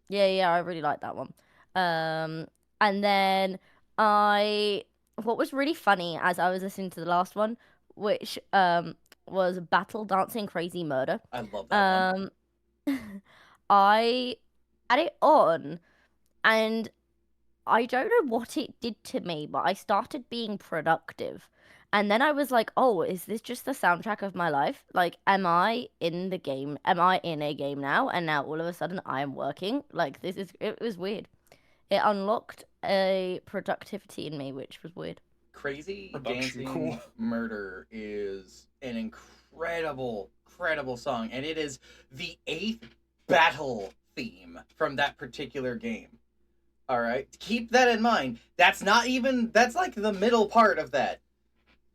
Yeah, I really liked that one. And then what was really funny as I was listening to the last one, which was Battle Dancing Crazy Murder. I love that one. I had it on, and I don't know what it did to me, but I started being productive. And then I was like, oh, is this just the soundtrack of my life? Like, am I in the game? Am I in a game now? And now all of a sudden I am working? Like, it was weird. It unlocked a productivity in me, which was weird. Crazy Production Dancing cool. Murder is an incredible song, and it is the 8th battle theme from that particular game. All right, keep that in mind. That's like the middle part of that.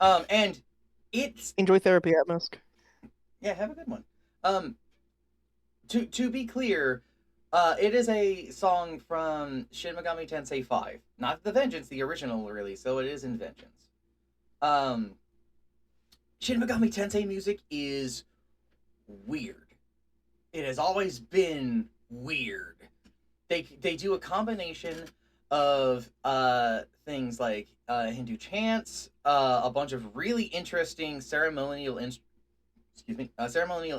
And it's Enjoy therapy at Musk. yeah, have a good one. To be clear, it is a song from Shin Megami Tensei 5, not the Vengeance, the original release. So it is in Vengeance. Shin Megami Tensei music is weird. It has always been weird. They do a combination of things like Hindu chants, a bunch of really interesting ceremonial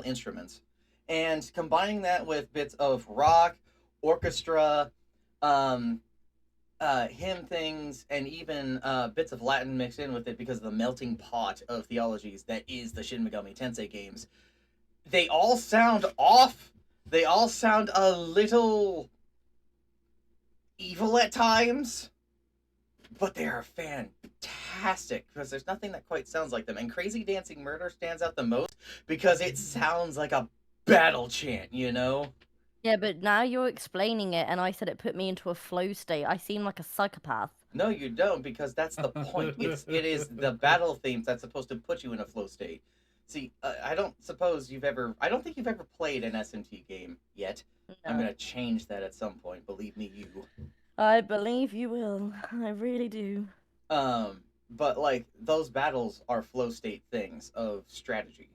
instruments, and combining that with bits of rock, orchestra, hymn things, and even bits of Latin mixed in with it because of the melting pot of theologies that is the Shin Megami Tensei games. They all sound off. They all sound a little evil at times, but they are fantastic because there's nothing that quite sounds like them. And Crazy Dancing Murder stands out the most because it sounds like a battle chant, you know? Yeah, but now you're explaining it, and I said it put me into a flow state. I seem like a psychopath. No, you don't, because that's the point. It is the battle themes that's supposed to put you in a flow state. See, I don't think you've ever played an SMT game yet. I'm No. gonna change that at some point. Believe me, you. I believe you will. I really do. But like those battles are flow state things of strategy.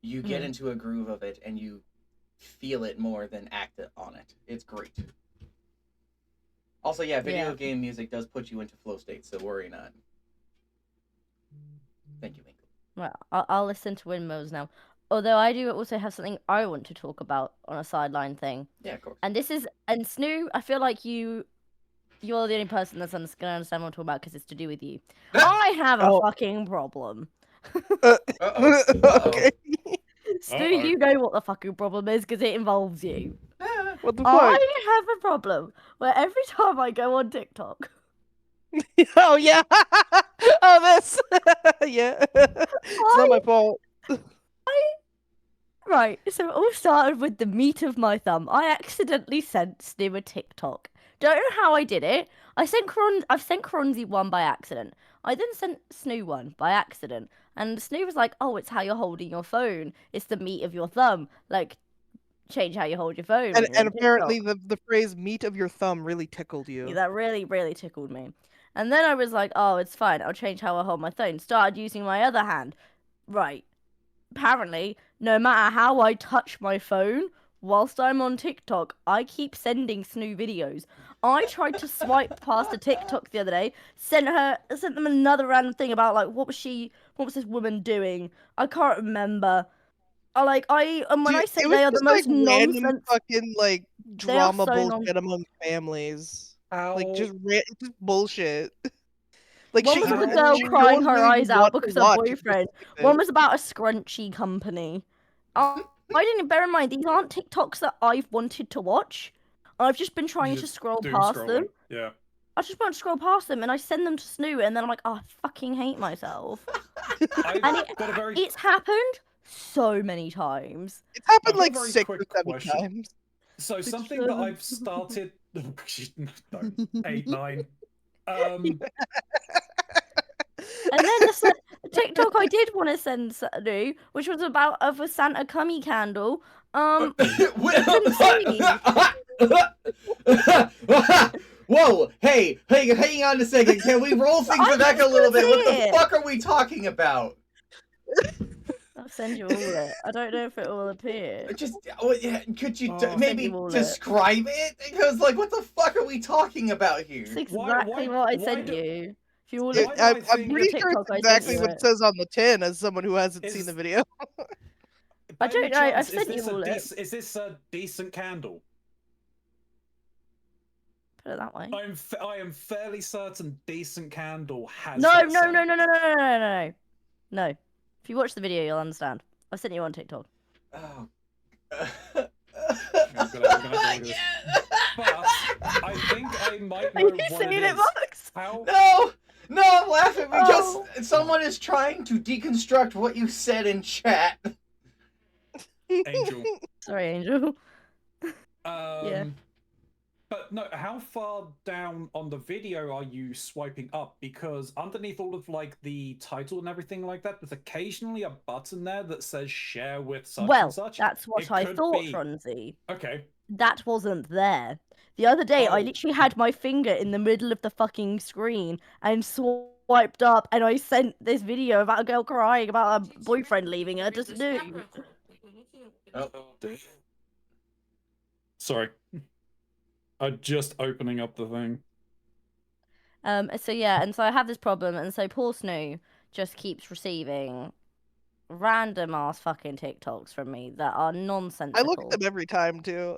You get into a groove of it and you feel it more than act on it. It's great. Also, yeah, video game music does put you into flow state, so worry not. Thank you, Winkle. Well, I'll listen to Windmills now. Although I do also have something I want to talk about on a sideline thing. Yeah, of course. And Snoo, I feel like you you're the only person that's gonna understand what I'm talking about because it's to do with you. I have a Oh. fucking problem. Uh-oh. Okay. Stu, Uh-oh. you know what the fucking problem is because it involves you. What the fuck? I have a problem where every time I go on TikTok, Oh yeah. Oh this. Yeah. It's not my fault. right, so it all started with the meat of my thumb. I accidentally sent Stu a TikTok. Don't know how I did it. I've sent Cronzy one by accident. I then sent Snoo one by accident. And Snoo was like, oh, it's how you're holding your phone. It's the meat of your thumb. Like, change how you hold your phone when And you're on apparently TikTok. the phrase "meat of your thumb" really tickled Yeah, you. that really, really tickled me. And then I was like, oh, it's fine. I'll change how I hold my phone. Started using my other hand. Right. Apparently, no matter how I touch my phone whilst I'm on TikTok, I keep sending Snoo videos. I tried to swipe past a TikTok the other day, sent them another random thing about like what was this woman doing? I can't remember. And when Dude, I say it was they are the just like most random nonsense, fucking like they are drama so non. bullshit among families. Like How? just bullshit. Like One shit was you of a would girl How? shit no crying one her really eyes would out want to because her watch if it was boyfriend. like One this. was about a scrunchie company. I didn't bear in mind these aren't TikToks that I've wanted to watch. I've just been You trying to just scroll doom past them. scrolling. Yeah. I just want to scroll past them and I send them to Snoo and then I'm like, oh, I fucking hate myself. I've And got a very it's happened so many times. It's happened I've got a like very 6 or quick 7 question. times. So Six, something that 7. I've started no, 8, 9. Um And then the TikTok I did want to send Snoo, which was about a Santa Cummy candle. Couldn't see. Whoa! Hey, hang on a second. Can we roll things I back a just little bit? couldn't What see the it. fuck are we talking about? I'll send you all it. I don't know if it will appear. Just could you Oh. Send maybe you all it. describe it? Because like, what the fuck are we talking about here? It's exactly what I sent you. If you all Yeah, look do I at I'm think- the pretty sure TikTok, it's I sent exactly you what it it. says on the tin as someone who hasn't seen Is- the video. by don't any know, I've chance, sent you all it. is this a decent candle? Put it that way. I am fairly certain decent candle has No, that no, scent. no, no, no, no, no, no, no. No. If you watch the video, you'll understand. I sent you on TikTok. Oh. I'm gonna have to look at this. But I think I might Are know you what seeing it it, is. Max? How? No, I'm laughing because Oh. someone is trying to deconstruct what you said in chat. Angel. Sorry, Angel. Yeah. But no, how far down on the video are you swiping up? Because underneath all of like the title and everything like that, there's occasionally a button there that says share with such Well, and such. that's what It I could thought, be- Franzi. Okay. That wasn't there. The other day, I Oh. literally had my finger in the middle of the fucking screen and swiped up, and I sent this video about a girl crying about her boyfriend leaving her to Snoo. Oh. Sorry. I'm just opening up the thing. So yeah, and so I have this problem, and so poor Snoo just keeps receiving random ass fucking TikToks from me that are I nonsensical. look at them every time too.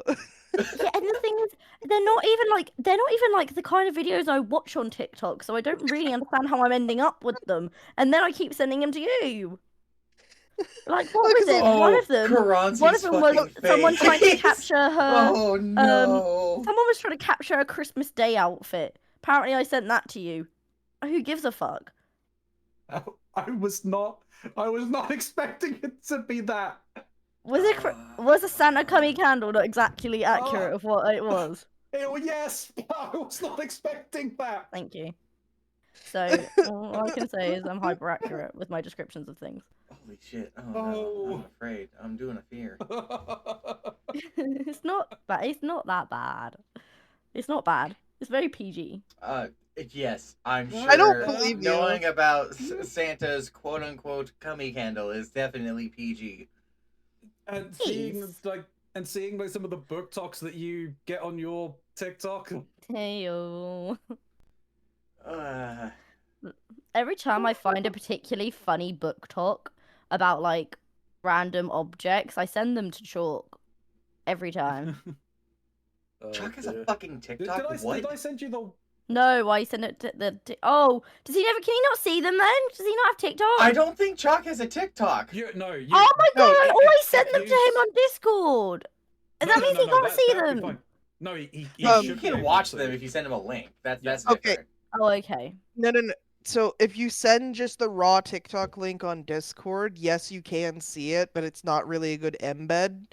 Yeah, and the thing is, they're not even like the kind of videos I watch on TikTok, so I don't really understand how I'm ending up with them. And then I keep sending them to you. Like, what Look, was it? Oh, One of them Karanzi's was fucking someone trying to face. capture her. Oh no. Someone was trying to capture a Christmas Day outfit. Apparently, I sent that to you. Who gives a fuck? I was not expecting it to be that. Was a Santa Cummy candle not exactly accurate of what it was? Yes, but I was not expecting that. Thank you. So all I can say is I'm hyper accurate with my descriptions of things. Holy shit. Oh no. I'm afraid. I'm doing a fear. It's not bad. It's not that bad. It's not bad. It's very PG. Yes, I'm sure. I don't believe you. Knowing about Santa's quote unquote cummy candle is definitely PG. And Yes. seeing like some of the book talks that you get on your TikTok. Heyo. Uh, Every time I find a particularly funny book talk about like random objects, I send them to Chalk. Every time. Chuck has a dear. fucking TikTok. Did I send you the No, why you send it to Oh, does he never? Can he not see them then? Does he not have TikTok? I don't think Chalk has a TikTok. You no, you. Oh my No, god! I always send if them to you him on Discord. No, That no, means no, he no. can't see That'd be them. fine. No, he Um, He should be can able watch to. them if you send him a link. That's Yeah. Okay. different. Oh, okay. No. So if you send just the raw TikTok link on Discord, yes, you can see it, but it's not really a good embed.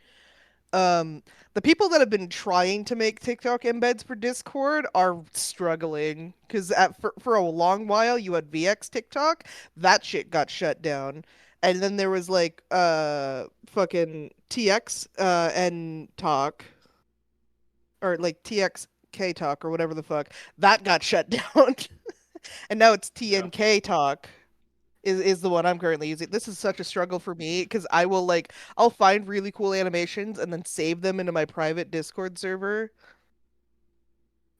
The people that have been trying to make TikTok embeds for Discord are struggling because for a long while you had VX TikTok, that shit got shut down, and then there was like fucking TX and Talk or like TXK Talk or whatever the fuck that got shut down, and now it's TNK Talk is the one I'm currently using. This is such a struggle for me because I'll find really cool animations and then save them into my private Discord server.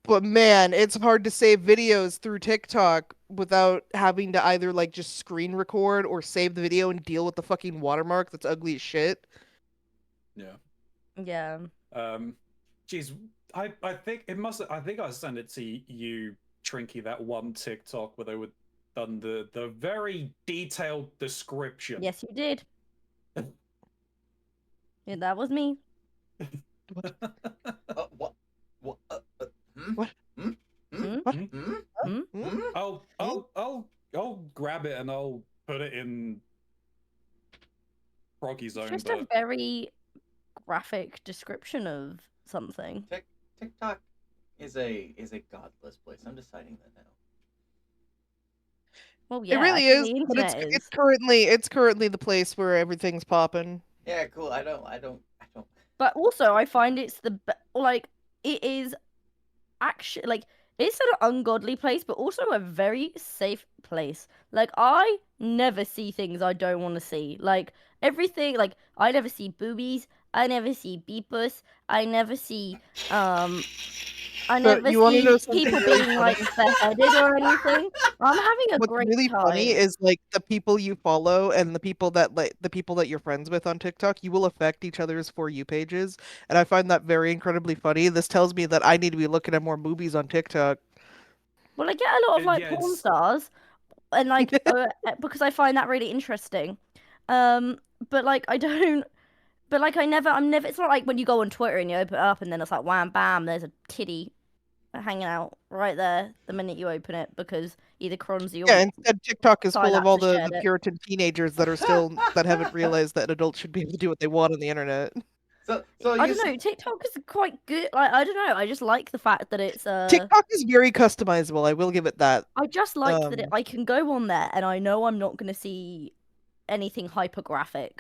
But man, it's hard to save videos through TikTok without having to either like just screen record or save the video and deal with the fucking watermark that's ugly as shit. Yeah. Yeah. Geez, I think it must. I think I sent it to you, Trinky, that one TikTok where they were done the very detailed description. Yes, you did. Yeah, that was me. What? What? What? Hmm? Hmm? What? Hmm? Hmm? Hmm? I'll grab it and I'll put it in Froggy Zone. Just But a very graphic description of something. TikTok is a godless place. I'm deciding that now. Well, yeah, It really I think is, the but internet is. it's currently the place where everything's popping. Yeah, cool. I don't. But also, I find it's like it is actually like it's an ungodly place, but also a very safe place. Like I never see things I don't want to see. Like everything, like I never see boobies. I never see beepers. I never see I So never you want to know see something people really being like funny? beheaded or anything. I'm having a What's great really funny time. is like the people you follow and the people that you're friends with on TikTok, you will affect each other's For You pages, and I find that very incredibly funny. This tells me that I need to be looking at more movies on TikTok. Well, I get a lot of like yeah, porn it's stars, and like because I find that really interesting. Um, but like I don't. But like I'm never. It's not like when you go on Twitter and you open it up and then it's like wham bam, there's a titty hanging out right there the minute you open it because either Cronzy Yeah, or instead TikTok is full of all Silax has shared the it. Puritan teenagers that are still that haven't realized that adults should be able to do what they want on the internet. So I you don't know. TikTok is quite good. Like I don't know. I just like the fact that it's TikTok is very customizable, I will give it that. I just like that Um, I can go on there and I know I'm not going to see anything hypergraphic.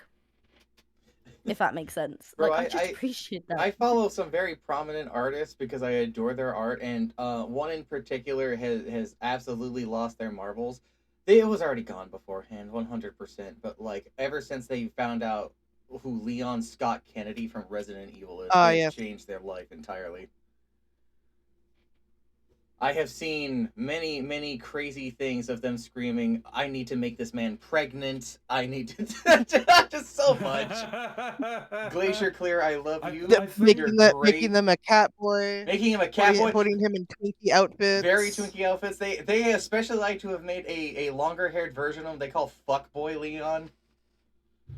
If that makes sense. Bro, Like I just appreciate that. I follow some very prominent artists because I adore their art, and one in particular has absolutely lost their marbles. It was already gone beforehand, 100%. But like ever since they found out who Leon Scott Kennedy from Resident Evil is, they've yes. changed their life entirely. I have seen many, many crazy things of them screaming, "I need to make this man pregnant. I need to..." just so much. Glacier Clear, I love you. I think You're great. Making them a cat boy, Making him a cat boy. putting him in Twinkie outfits. Very Twinkie outfits. They especially like to have made a longer haired version of them. They call Fuckboy Leon.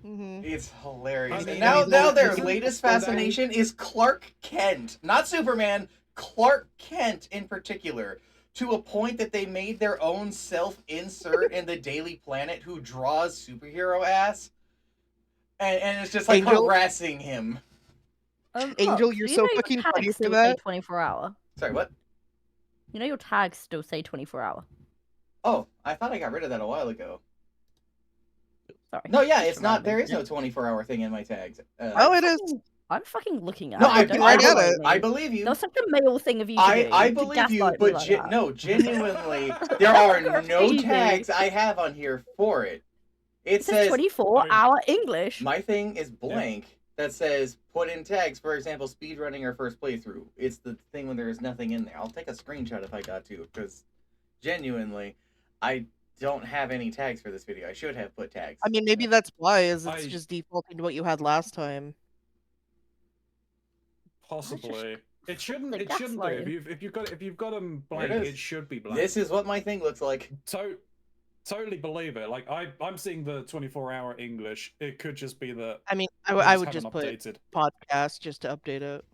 Mm-hmm. It's hilarious. I mean, And now their isn't latest that- fascination is Clark Kent, not Superman. Clark Kent in particular, to a point that they made their own self-insert in the Daily Planet who draws superhero ass, and it's just like Angel? harassing him. Angel, look, you're you so know your fucking tags funny for still that. say 24-hour. Sorry, what? You know your tags still say 24-hour. Oh, I thought I got rid of that a while ago. Sorry. No, yeah, Just it's not. There reminded is no 24-hour thing in my tags. Oh, it is. I'm fucking looking at No, it. I, Don't right at gaslight it. me. I believe you. That was such a male thing of you to do. I to believe you, gaslight me but like that. no, genuinely, there are no Crazy. tags I have on here for it. It It says says 24-hour English. my thing is blank that says put in tags, for example, speedrunning or first playthrough. It's the thing when there is nothing in there. I'll take a screenshot if I got to, because genuinely, I don't have any tags for this video. I should have put tags. I mean, maybe that's why is it's I- just defaulting to what you had last time. Possibly. It shouldn't. The It shouldn't do. gaslighting. If you've got them There blank, it it is. should be blank. This is what my thing looks like. Totally believe it. Like I'm seeing the 24-hour English. It could just be that I mean, they I would haven't just put updated. podcast just to update it.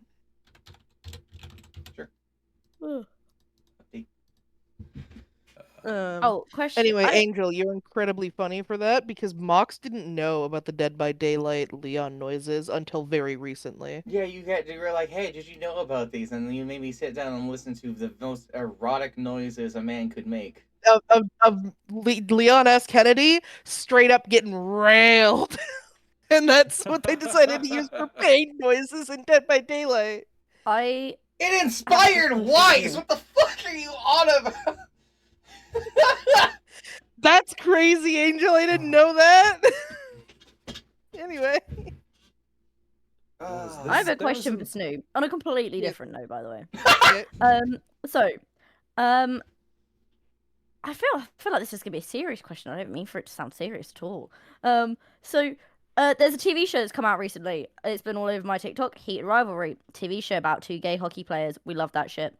Sure. Ugh. Um, Oh, question. Anyway, I- Angel, you're incredibly funny for that because Mox didn't know about the Dead by Daylight Leon noises until very recently. Yeah, you were like, hey, did you know about these? And you made me sit down and listen to the most erotic noises a man could make. Of Leon S. Kennedy straight up getting railed. And that's what they decided to use for pain noises in Dead by Daylight. It inspired Weiss! What the fuck are you on about? That's crazy, Angel. I didn't know that. Anyway. I have a There was question for Snoop on a completely Yeah. different note, by the way. Yeah. So, I feel like this is gonna be a serious question. I don't mean for it to sound serious at all. There's a TV show that's come out recently. It's been all over my TikTok. Heated Rivalry TV show about two gay hockey players. We love that shit.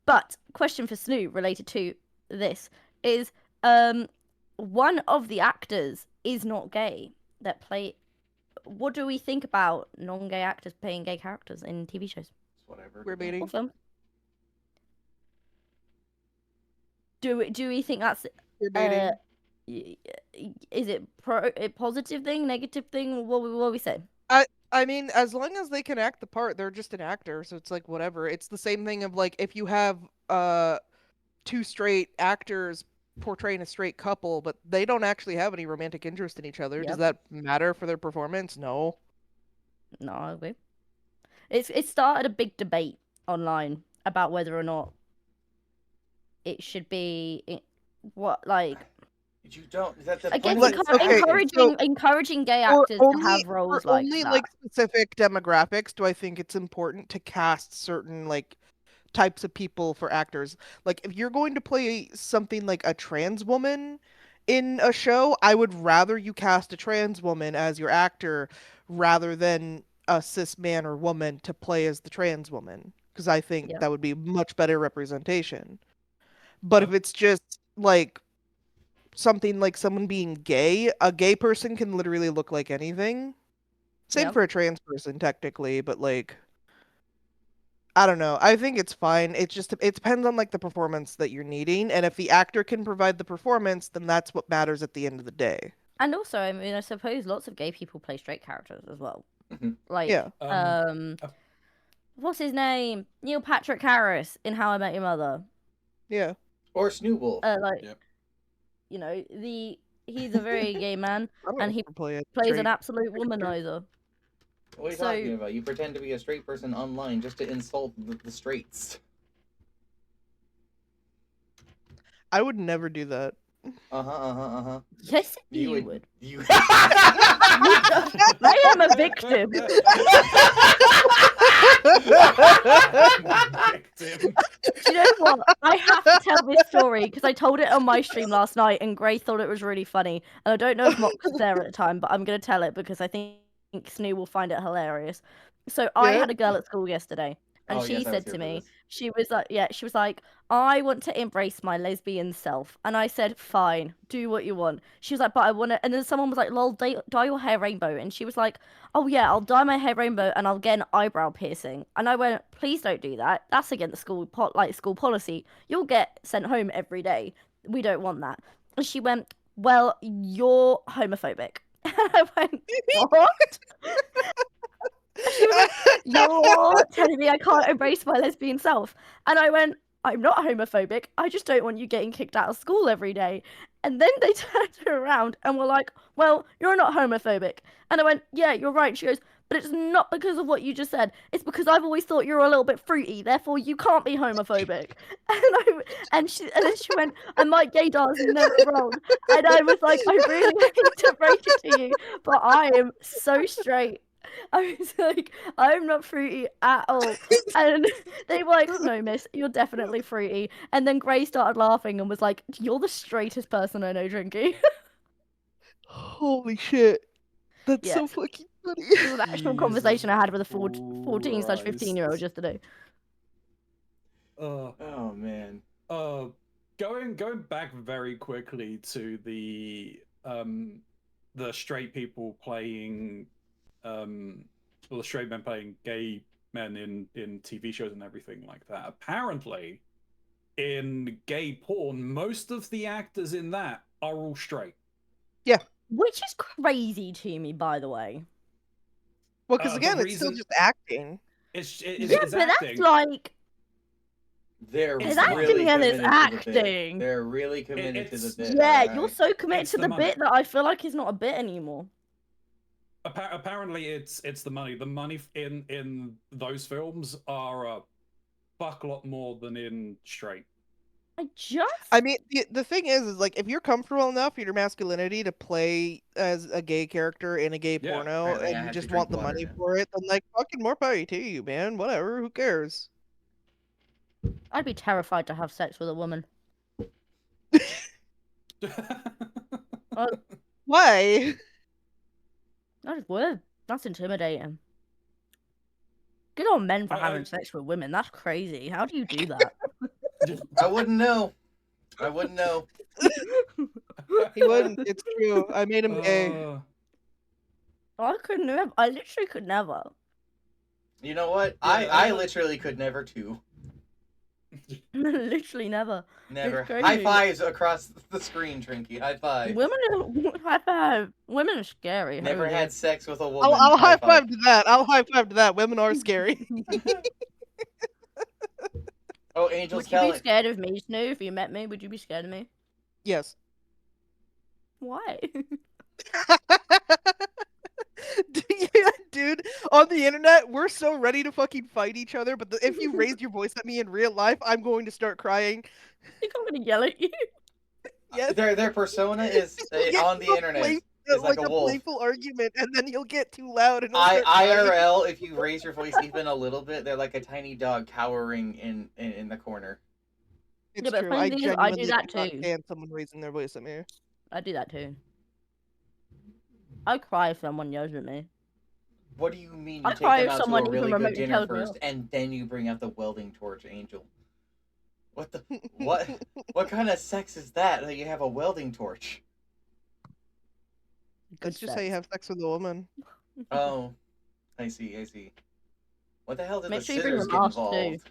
But question for Snoop related to this is, one of the actors is not gay that play. What do we think about non-gay actors playing gay characters in TV shows Whatever. We're baiting. or films? Do we think that's We're baiting. is it a positive thing, negative thing? What we say? I mean, as long as they can act the part, they're just an actor, so it's like whatever. It's the same thing of like if you have two straight actors portraying a straight couple, but they don't actually have any romantic interest in each other. Yep. Does that matter for their performance? No. No, I agree. It started a big debate online about whether or not it should be what like You don't. That's the I guess point of okay, encouraging gay For actors to have roles for like only that. like specific demographics do I think it's important to cast certain like types of people for actors. Like if you're going to play something like a trans woman in a show, I would rather you cast a trans woman as your actor rather than a cis man or woman to play as the trans woman because I think Yeah. that would be much better representation. But if it's just like something like someone being gay, a gay person can literally look like anything. Same Yep. for a trans person technically, but like I don't know. I think it's fine. It depends on like the performance that you're needing, and if the actor can provide the performance, then that's what matters at the end of the day. And also, I mean, I suppose lots of gay people play straight characters as well. Mhm. Like, Yeah. what's his name? Neil Patrick Harris in How I Met Your Mother. Yeah. Or Snoop. Yep. You know, he's a very gay man, I don't and he ever play it plays an straight. absolute womanizer. What are you So- talking about? You pretend to be a straight person online just to insult the straights. I would never do that. Yes, You you would. would. You. I am a victim. Victim. Do you know what? I have to tell this story because I told it on my stream last night, and Gray thought it was really funny. And I don't know if Mox was there at the time, but I'm gonna tell it because I think Snoo will find it hilarious. So I Yeah? had a girl at school yesterday, and Oh, she yes, I was said here to for me, this. she was like, I want to embrace my lesbian self. And I said, fine, do what you want. She was like, but I want to. And then someone was like, lol, dye your hair rainbow. And she was like, oh yeah, I'll dye my hair rainbow and I'll get an eyebrow piercing. And I went, please don't do that. That's against school school policy. You'll get sent home every day. We don't want that. And she went, well, you're homophobic. And I went, what? She was like, you're telling me I can't embrace my lesbian self. And I went, I'm not homophobic. I just don't want you getting kicked out of school every day. And then they turned her around and were like, well, you're not homophobic. And I went, yeah, you're right. She goes, but it's not because of what you just said. It's because I've always thought you're a little bit fruity. Therefore, you can't be homophobic. And then she went, and my gaydar is never wrong. And I was like, I really hate to break it to you, but I am so straight. I was like, I'm not fruity at all. And they were like, no, miss, you're definitely fruity. And then Gray started laughing and was like, you're the straightest person I know drinking. Holy shit. That's Yeah. so fucking This is an actual conversation I had with a 14/15 Christ. year old yesterday. Oh man. Going back very quickly to the straight people playing well, the straight men playing gay men in TV shows and everything like that. Apparently, in gay porn, most of the actors in that are all straight. Which is crazy to me, by the way. Well, because The again, it's still reason- just acting. It's Yeah, it's but acting. that's like They're It's really acting and it's committed to the bit. acting. They're really committed to the It's- bit. yeah, alright. you're so committed It's to the the money. bit that I feel like it's not a bit anymore. Apparently, it's the money. The money in those films are a fuck lot more than in straight. I mean, the thing is like if you're comfortable enough in your masculinity to play as a gay character in a gay Yeah, porno, apparently I and you have to just drink want the water money now. for it, then like fucking more power to you, man. Whatever, who cares? I'd be terrified to have sex with a woman. Why? I just would. That's intimidating. Good on men for I- having sex with women. That's crazy. How do you do that? I wouldn't know. I wouldn't know. He wouldn't. It's true. I made him gay. I could never. I literally could never. You know what? Yeah, I literally could never too. Literally never. Never. crazy. High fives across the screen, Trinky. High five. Women are high five. Women are scary. Never holy. had sex with a woman. I'll high five to that. I'll high five to that. Women are scary. Oh, Angel's Would you be telling. scared of me, Snoo? If you met me, would you be scared of me? Yes. Why? Dude, on the internet, we're so ready to fucking fight each other, but if you raised your voice at me in real life, I'm going to start crying. I think I'm gonna yell at you. Yes. Their persona is Yeah, on the internet. Is like a wolf. playful argument, and then you'll get too loud and I'll start crying. IRL, if you raise your voice even a little bit, they're like a tiny dog cowering in the corner. It's Yeah, but true. funny I thing is, I do genuinely that cannot too. stand someone raising their voice at me. I do that too. I cry if someone yells at me. What do you mean I you take cry them if out to someone a even really good remotely dinner tells me first, off. and then you bring out the welding torch, Angel? What the what kind of sex is that you have a welding torch? That's Good just how you sex. have sex with a woman. Oh, I see. What the hell did Make the sure you bring scissors the get mask, too. involved?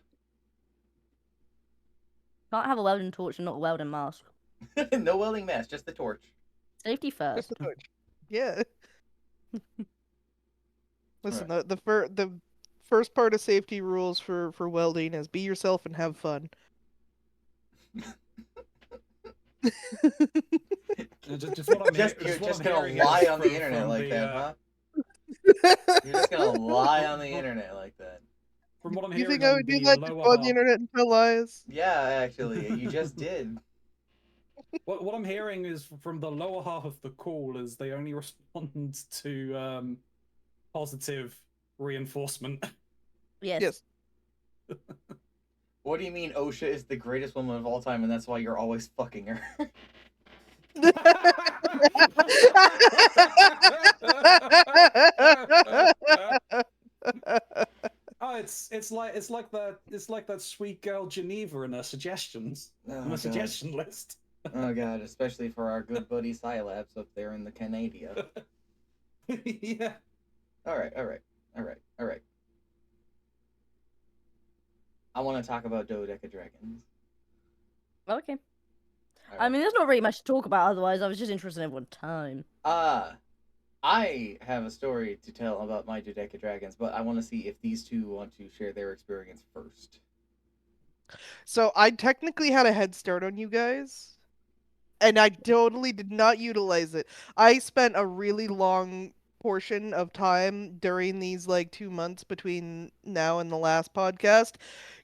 Can't have a welding torch and not a welding mask. No welding mask, just the torch. Safety Just first. the torch. Yeah. Listen, Right. the first part of safety rules for welding is be yourself and have fun. Just what I'm Just hear- you're what just I'm gonna hearing lie is on the internet from like the, that, huh? You're just gonna lie on the internet like that. From what I'm You hearing think I on would do the that? Just lower go on the half. internet and tell lies? Yeah, actually, you just did. What I'm hearing is from the lower half of the call is they only respond to positive reinforcement. Yes. Yes. What do you mean OSHA is the greatest woman of all time and that's why you're always fucking her? Oh, it's like that sweet girl Geneva and her suggestions Oh, on the God. suggestion list. Oh god, especially for our good buddy Scilabs up there in the Canada. Yeah. Alright. I want to talk about Dodeca Dragons. Okay. All I right. mean, there's not really much to talk about otherwise. I was just interested in everyone's time. I have a story to tell about my Dodeca Dragons, but I want to see if these two want to share their experience first. So I technically had a head start on you guys, and I totally did not utilize it. I spent a really long portion of time during these like 2 months between now and the last podcast,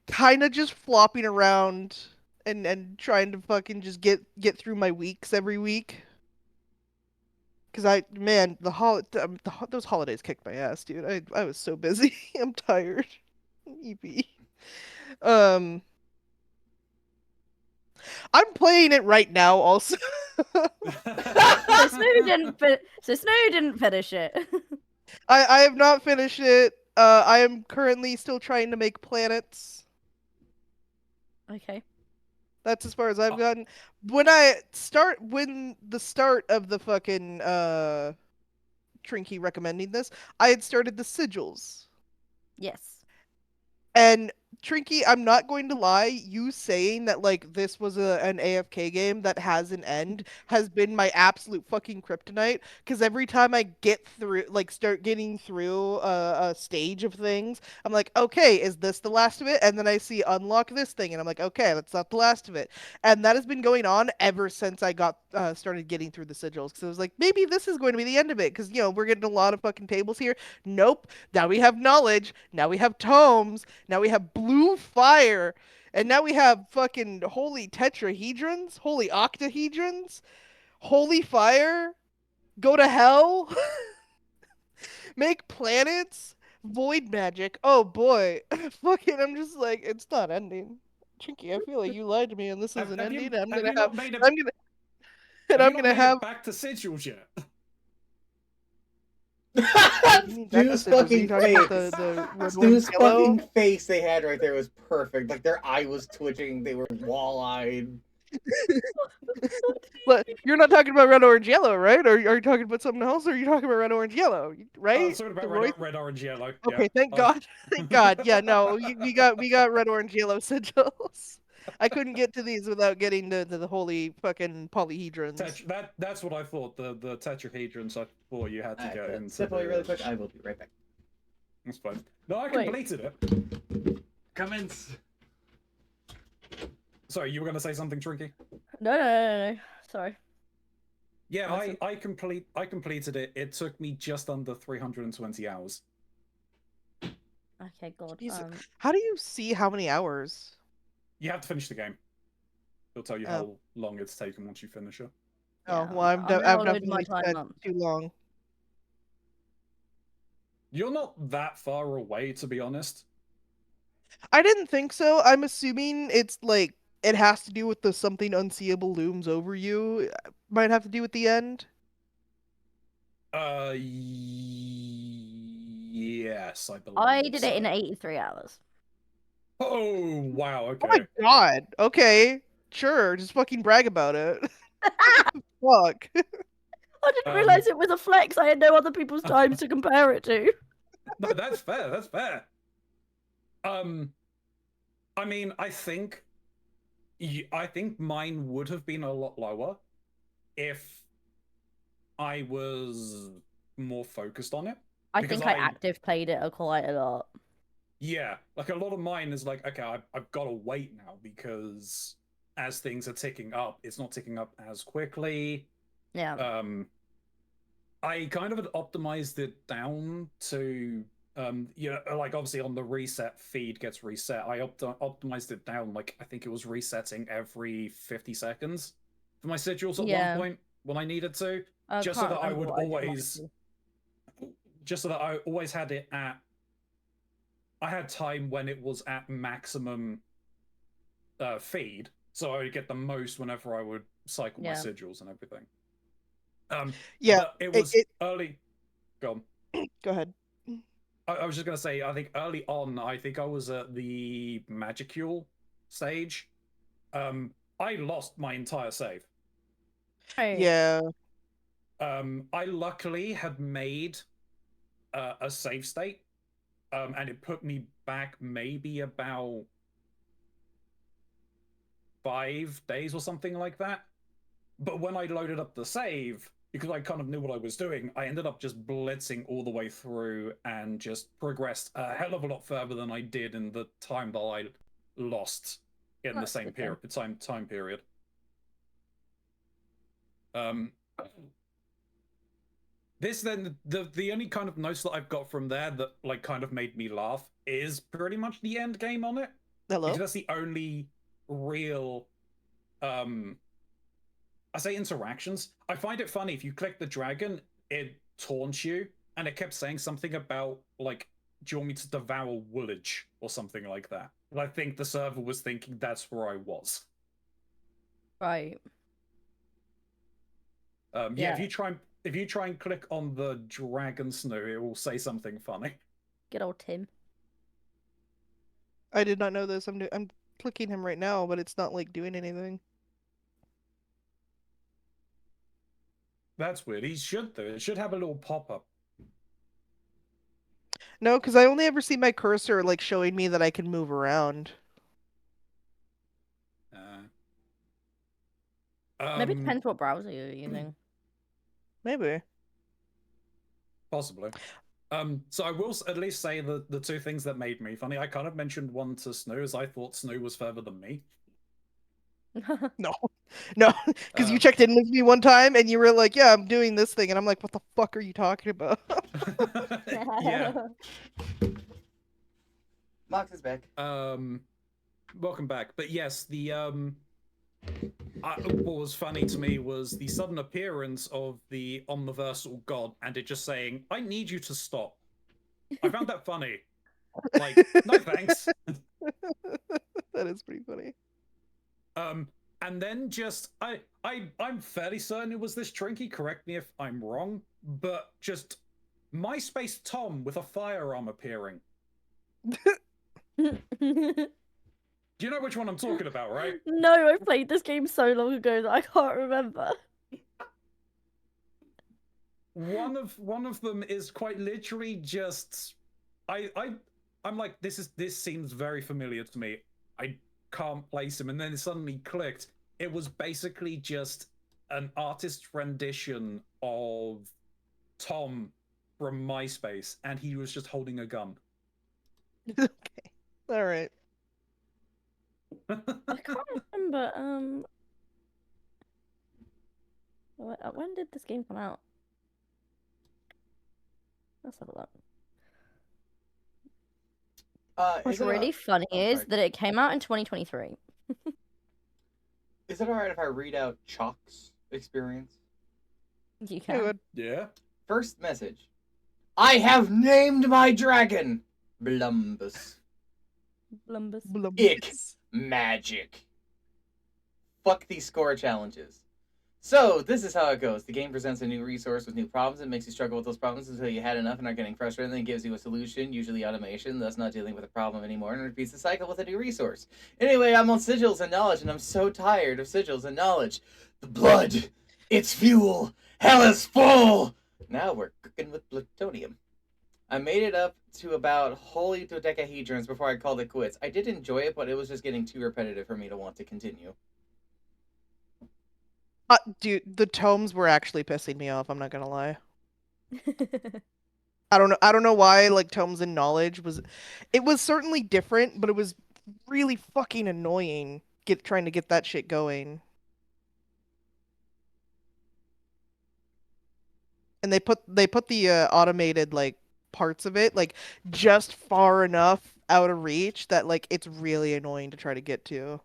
kind of just flopping around and trying to fucking just get through my weeks every week. Cause those holidays kicked my ass, dude. I was so busy. I'm tired. EP. I'm playing it right now also. So Snoo didn't finish it. I have not finished it. I am currently still trying to make planets. Okay. That's as far as I've Oh. gotten. When the start of the fucking Trinky recommending this, I had started the sigils. Yes. And Trinky, I'm not going to lie, you saying that like this was an AFK game that has an end has been my absolute fucking kryptonite. Because every time I get through, like start getting through a stage of things, I'm like, okay, is this the last of it? And then I see unlock this thing, and I'm like, okay, that's not the last of it. And that has been going on ever since I got started getting through the sigils. Because I was like, maybe this is going to be the end of it. Because we're getting a lot of fucking tables here. Nope. Now we have knowledge. Now we have tomes. Now we have blue fire. And now we have fucking holy tetrahedrons, holy octahedrons, holy fire, go to hell, make planets, void magic. Oh boy. Fucking, I'm just like, it's not ending. Chinky, I feel like you lied to me and this isn't Have you ending. have you not made it? I'm gonna, and Have you I'm not gonna made have. it back to sigils yet? What do you mean back to Stu's sigils? Are you fucking talking about face. the red, orange, Stu's yellow? fucking face they had right there was perfect. Like their eye was twitching. They were wall-eyed. But you're not talking about red, orange, yellow, right? Or are you talking about something else? Or are you talking about red, orange, yellow? Right? Sort The about Roy. red, orange, yellow. Yeah. Okay, thank God. Thank God. Yeah, no, we got red, orange, yellow sigils. I couldn't get to these without getting to the holy fucking polyhedrons. That's what I thought. The tetrahedrons. I thought you had to Alright, get cool. into. Step away really quick. I will be right back. That's fine. No, I Wait. completed it. Comments. Sorry, you were gonna say something, Trinky? No. Sorry. Yeah, Awesome. I completed it. It took me just under 320 hours. Okay, God. Jesus. How do you see how many hours? You have to finish the game. It'll tell you Oh. how long it's taken once you finish it. Oh, Yeah, well, I've downloaded my definitely time spent up. too long. You're not that far away, to be honest. I didn't think so. I'm assuming it's like it has to do with the something unseeable looms over you. Might have to do with the end. Yes, I believe I did so. it in 83 hours. Oh, wow, Oh my okay. God. Okay. Sure. Just fucking brag about it. Fuck. I didn't realize it was a flex. I had no other people's times to compare it to. No, that's fair, that's fair. I mean, I think mine would have been a lot lower if I was more focused on it. I Because think I active played it quite a lot. Yeah, like a lot of mine is like, okay, I've got to wait now because as things are ticking up, it's not ticking up as quickly. Yeah. I kind of had optimized it down to, like obviously on the reset feed gets reset. I optimized it down, like I think it was resetting every 50 seconds for my sigils at one point when I needed to, just so that I would always, just so that I always had it at. I had time when it was at maximum feed, so I would get the most whenever I would cycle my sigils and everything. Yeah, but it was early. Go on. Go ahead. I was just gonna say, I think early on, I think I was at the Magicule stage. I lost my entire save. Yeah. I luckily had made a save state. And it put me back maybe about 5 days or something like that. But when I loaded up the save, because I kind of knew what I was doing, I ended up just blitzing all the way through and just progressed a hell of a lot further than I did in the time that I lost in the same period, time period. This then the only kind of notes that I've got from there that like kind of made me laugh is pretty much the end game on it. Hello? Because that's the only real I say interactions. I find it funny if you click the dragon, it taunts you, and it kept saying something about like, do you want me to devour Woolwich or something like that? And I think the server was thinking that's where I was. Right. Yeah, if you try and if you try and click on the dragon Snoo, it will say something funny. Good old Tim. I did not know this. I'm clicking him right now, but it's not like doing anything. That's weird. He should though. It should have a little pop up. No, because I only ever see my cursor like showing me that I can move around. Maybe it depends what browser you're using. Maybe. Possibly. So I will at least say the two things that made me funny. I kind of mentioned one to Snoo, as I thought Snoo was further than me. No, no, because you Um, checked in with me one time and you were like, "Yeah, I'm doing this thing," and I'm like, "What the fuck are you talking about?" yeah. Mox is back. Welcome back. But yes, the what was funny to me was the sudden appearance of the omniversal god, and it just saying, "I need you to stop." I found that funny. Like, no thanks. That is pretty funny. And then just I'm fairly certain it was this Trinky. Correct me if I'm wrong, but just MySpace Tom with a firearm appearing. Do you know which one I'm talking about, right? No, I played this game so long ago that I can't remember. One of them is quite literally just I'm like, this seems very familiar to me. I can't place him, and then it suddenly clicked. It was basically just an artist's rendition of Tom from MySpace, and he was just holding a gun. Okay, all right. I can't remember. When did this game come out? Let's have a look. What's really funny is that it came out in 2023. Is it alright if I read out Chalk's experience? You can. Good. Yeah. First message. I have named my dragon Blumbus. Blumbus. Ick. Magic. Fuck these score challenges. So, this is how it goes. The game presents a new resource with new problems and makes you struggle with those problems until you had enough and are getting frustrated, then gives you a solution, usually automation, thus not dealing with a problem anymore, and repeats the cycle with a new resource. Anyway, I'm on sigils and knowledge, and I'm so tired of sigils and knowledge. The blood! It's fuel! Hell is full! Now we're cooking with plutonium. I made it up to about holy dodecahedrons before I called it quits. I did enjoy it, but it was just getting too repetitive for me to want to continue. Dude, the tomes were actually pissing me off. I'm not gonna lie. I don't know why. Like tomes and knowledge it was certainly different, but it was really fucking annoying. Trying to get that shit going. And they put the automated like parts of it like just far enough out of reach that like it's really annoying to try to get to.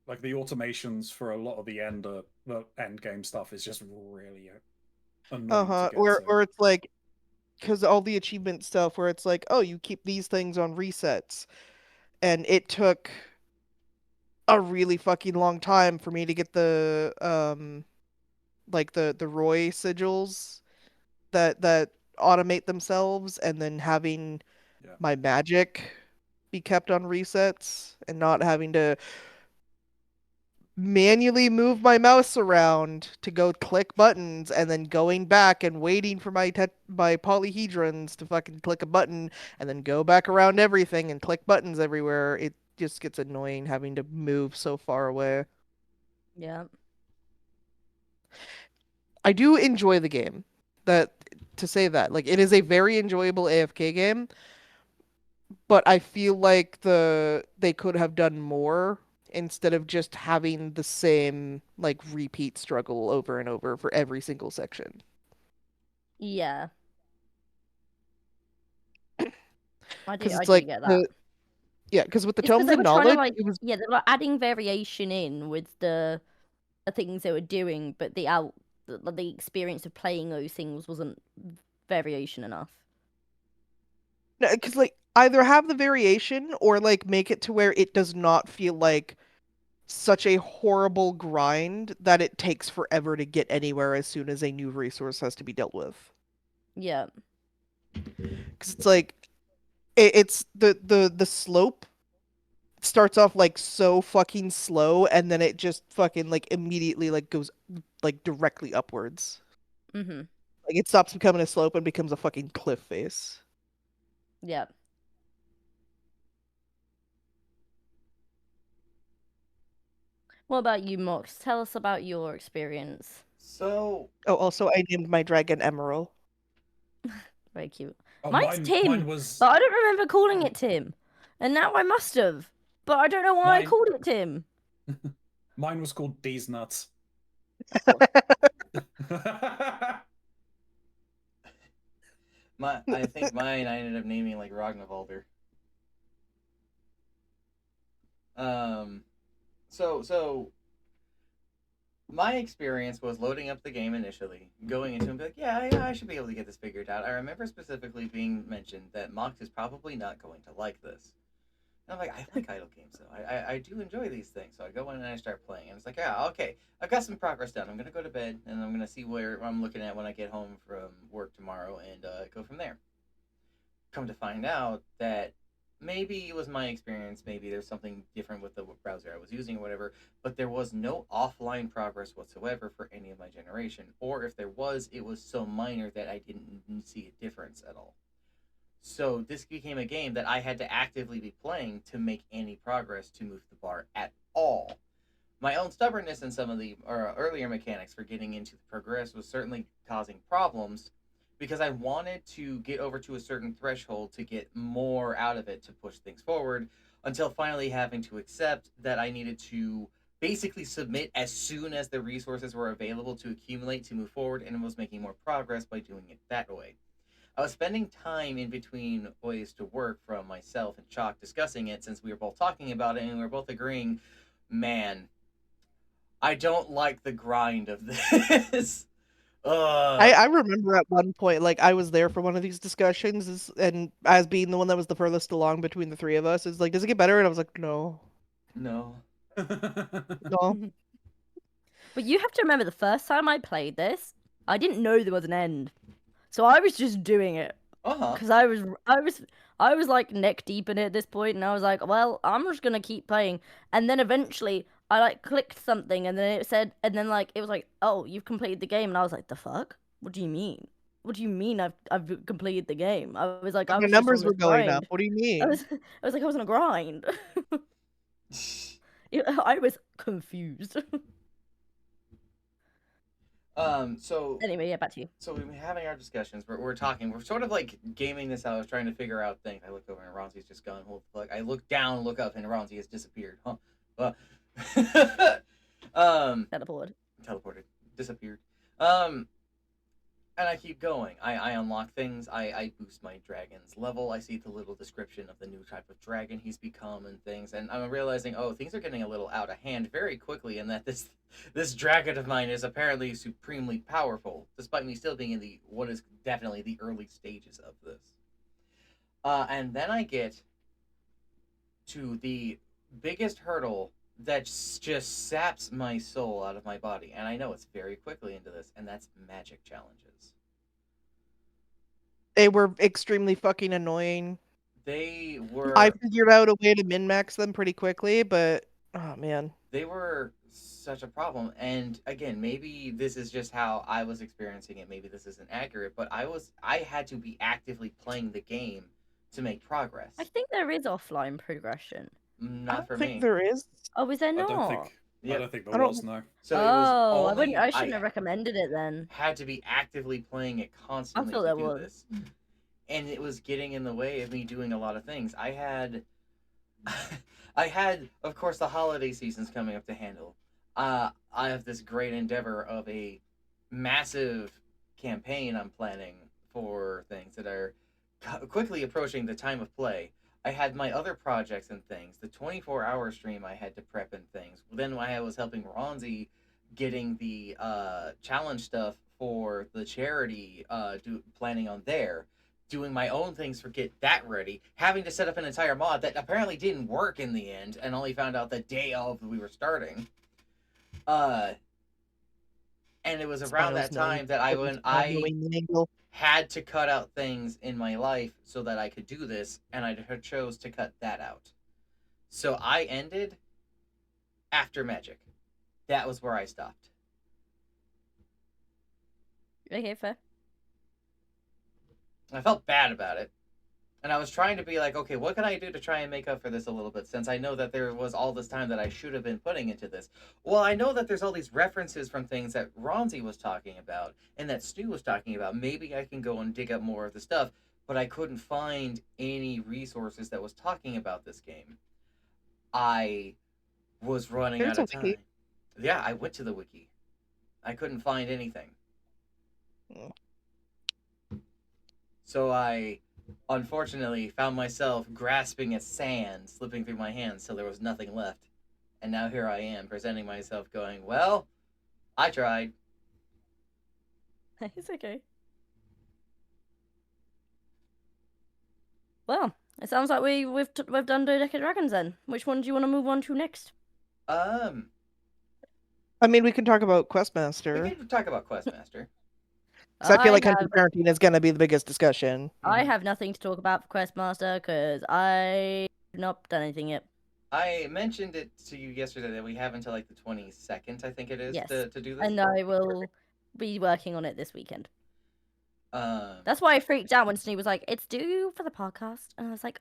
Like the automations for a lot of the end game stuff is just really annoying to get to. Or it's like because all the achievement stuff where it's like, oh, you keep these things on resets, and it took a really fucking long time for me to get the like the Roy sigils that automate themselves, and then having my magic be kept on resets and not having to manually move my mouse around to go click buttons and then going back and waiting for my polyhedrons to fucking click a button and then go back around everything and click buttons everywhere. It just gets annoying having to move so far away. Yeah. I do enjoy the game. To say that, like, it is a very enjoyable AFK game, but I feel like they could have done more instead of just having the same like repeat struggle over and over for every single section. Yeah. I do Like get that. Yeah, because with the It's 'cause tomes they of were trying to, knowledge, like, it was they were adding variation in with the things they were doing, but the experience of playing those things wasn't variation enough. because like either have the variation or like make it to where it does not feel like such a horrible grind that it takes forever to get anywhere as soon as a new resource has to be dealt with. Yeah. Because it's like it's the slope starts off like so fucking slow, and then it just fucking like immediately like goes like directly upwards. Mm-hmm. Like it stops becoming a slope and becomes a fucking cliff face. Yeah. What about you, Mox? Tell us about your experience. So, Oh, also I named my dragon Emerald. Very cute. Oh, Mine's mine Tim, was but I don't remember calling it Tim. And now I must have. But I don't know why I Mine- called it Tim. mine was called D's nuts. Of course. I think mine I ended up naming like Ragnarvalder. Um, so my experience was loading up the game initially, going into it and be like, yeah, I should be able to get this figured out. I remember specifically being mentioned that Mox is probably not going to like this. And I'm like, I like idle games though. I do enjoy these things. So I go in and I start playing, and it's like, yeah, okay, I've got some progress done. I'm gonna go to bed, and I'm gonna see where I'm looking at when I get home from work tomorrow, and go from there. Come to find out that maybe it was my experience, maybe there's something different with the browser I was using or whatever, but there was no offline progress whatsoever for any of my generation. Or if there was, it was so minor that I didn't see a difference at all. So this became a game that I had to actively be playing to make any progress to move the bar at all. My own stubbornness and some of the earlier mechanics for getting into the progress was certainly causing problems because I wanted to get over to a certain threshold to get more out of it to push things forward until finally having to accept that I needed to basically submit as soon as the resources were available to accumulate to move forward and was making more progress by doing it that way. I was spending time in between ways to work from myself and Chalk discussing it since we were both talking about it and we were both agreeing, man, I don't like the grind of this. I remember at one point, like I was there for one of these discussions, and as being the one that was the furthest along between the three of us, is like, does it get better? And I was like, no, No. no. But you have to remember the first time I played this, I didn't know there was an end. So I was just doing it. Uh-huh. Because I was like neck deep in it at this point, and I was like, well, I'm just gonna keep playing. And then eventually I like clicked something, and then it said, and then like it was like, oh, you've completed the game, and I was like, the fuck? What do you mean? What do you mean I've completed the game? I was like, But I my was just on numbers were this going up. grind. What do you I mean? was I was like I was on a grind. I was confused. So Anyway, yeah, back to you. so we've been having our discussions. We're talking. We're sort of like gaming this out. I was trying to figure out things. I look over and Ronzi's just gone. Hold the fuck. I look down, look up, and Ronzi has disappeared. Huh. Teleport. Teleported. Disappeared. Um, and I keep going. I unlock things. I boost my dragon's level. I see the little description of the new type of dragon he's become and things. And I'm realizing, oh, things are getting a little out of hand very quickly, and that this dragon of mine is apparently supremely powerful, despite me still being in the what is definitely the early stages of this. And then I get to the biggest hurdle that just saps my soul out of my body, and I know it's very quickly into this, and that's magic challenges. They were extremely fucking annoying. They I were figured out a way to min-max them pretty quickly, but oh man. they were such a problem. And again, maybe this is just how I was experiencing it. Maybe this isn't accurate, but I had to be actively playing the game to make progress. I think there is offline progression. I Not don't for think me. there is. Oh, is there I don't not? think I Yep. don't think there I don't- was no. So it was Oh, I only wouldn't. I shouldn't have recommended it then. had to be actively playing it constantly thought to there do was. this. And it was getting in the way of me doing a lot of things. I had I had, of course, the holiday seasons coming up to handle. I have this great endeavor of a massive campaign I'm planning for things that are quickly approaching the time of play. I had my other projects and things, the 24-hour stream I had to prep and things. Then I was helping Ronzi getting the challenge stuff for the charity, planning on there. doing my own things for get that ready, having to set up an entire mod that apparently didn't work in the end, and only found out the day of we were starting. And it was around Smiles that time that knowing I the angle. had to cut out things in my life so that I could do this, and I chose to cut that out. So I ended after Magic. That was where I stopped. Okay, fair. I felt bad about it. And I was trying to be like, okay, what can I do to try and make up for this a little bit, since I know that there was all this time that I should have been putting into this. Well, I know that there's all these references from things that Ronzi was talking about and that Stu was talking about. Maybe I can go and dig up more of the stuff, but I couldn't find any resources that was talking about this game. I was running There's out of a wiki. time. Yeah, I went to the wiki. I couldn't find anything. Hmm. So I unfortunately found myself grasping at sand slipping through my hands till there was nothing left. And now here I am presenting myself going, well, I tried. It's okay. Well, it sounds like we've done Dodeca Dragons then. Which one do you want to move on to next? I mean, we can talk about We Questmaster. can talk about Questmaster. Because I feel like have, Hunting Parenting is going to be the biggest discussion. I have nothing to talk about for Questmaster because I've not done anything yet. I mentioned it to you yesterday that we have until like the 22nd, I think it is, Yes. to do this. And I will be working on it this weekend. Um, That's why I freaked out when Snee was like, "It's due for the podcast," and I was like,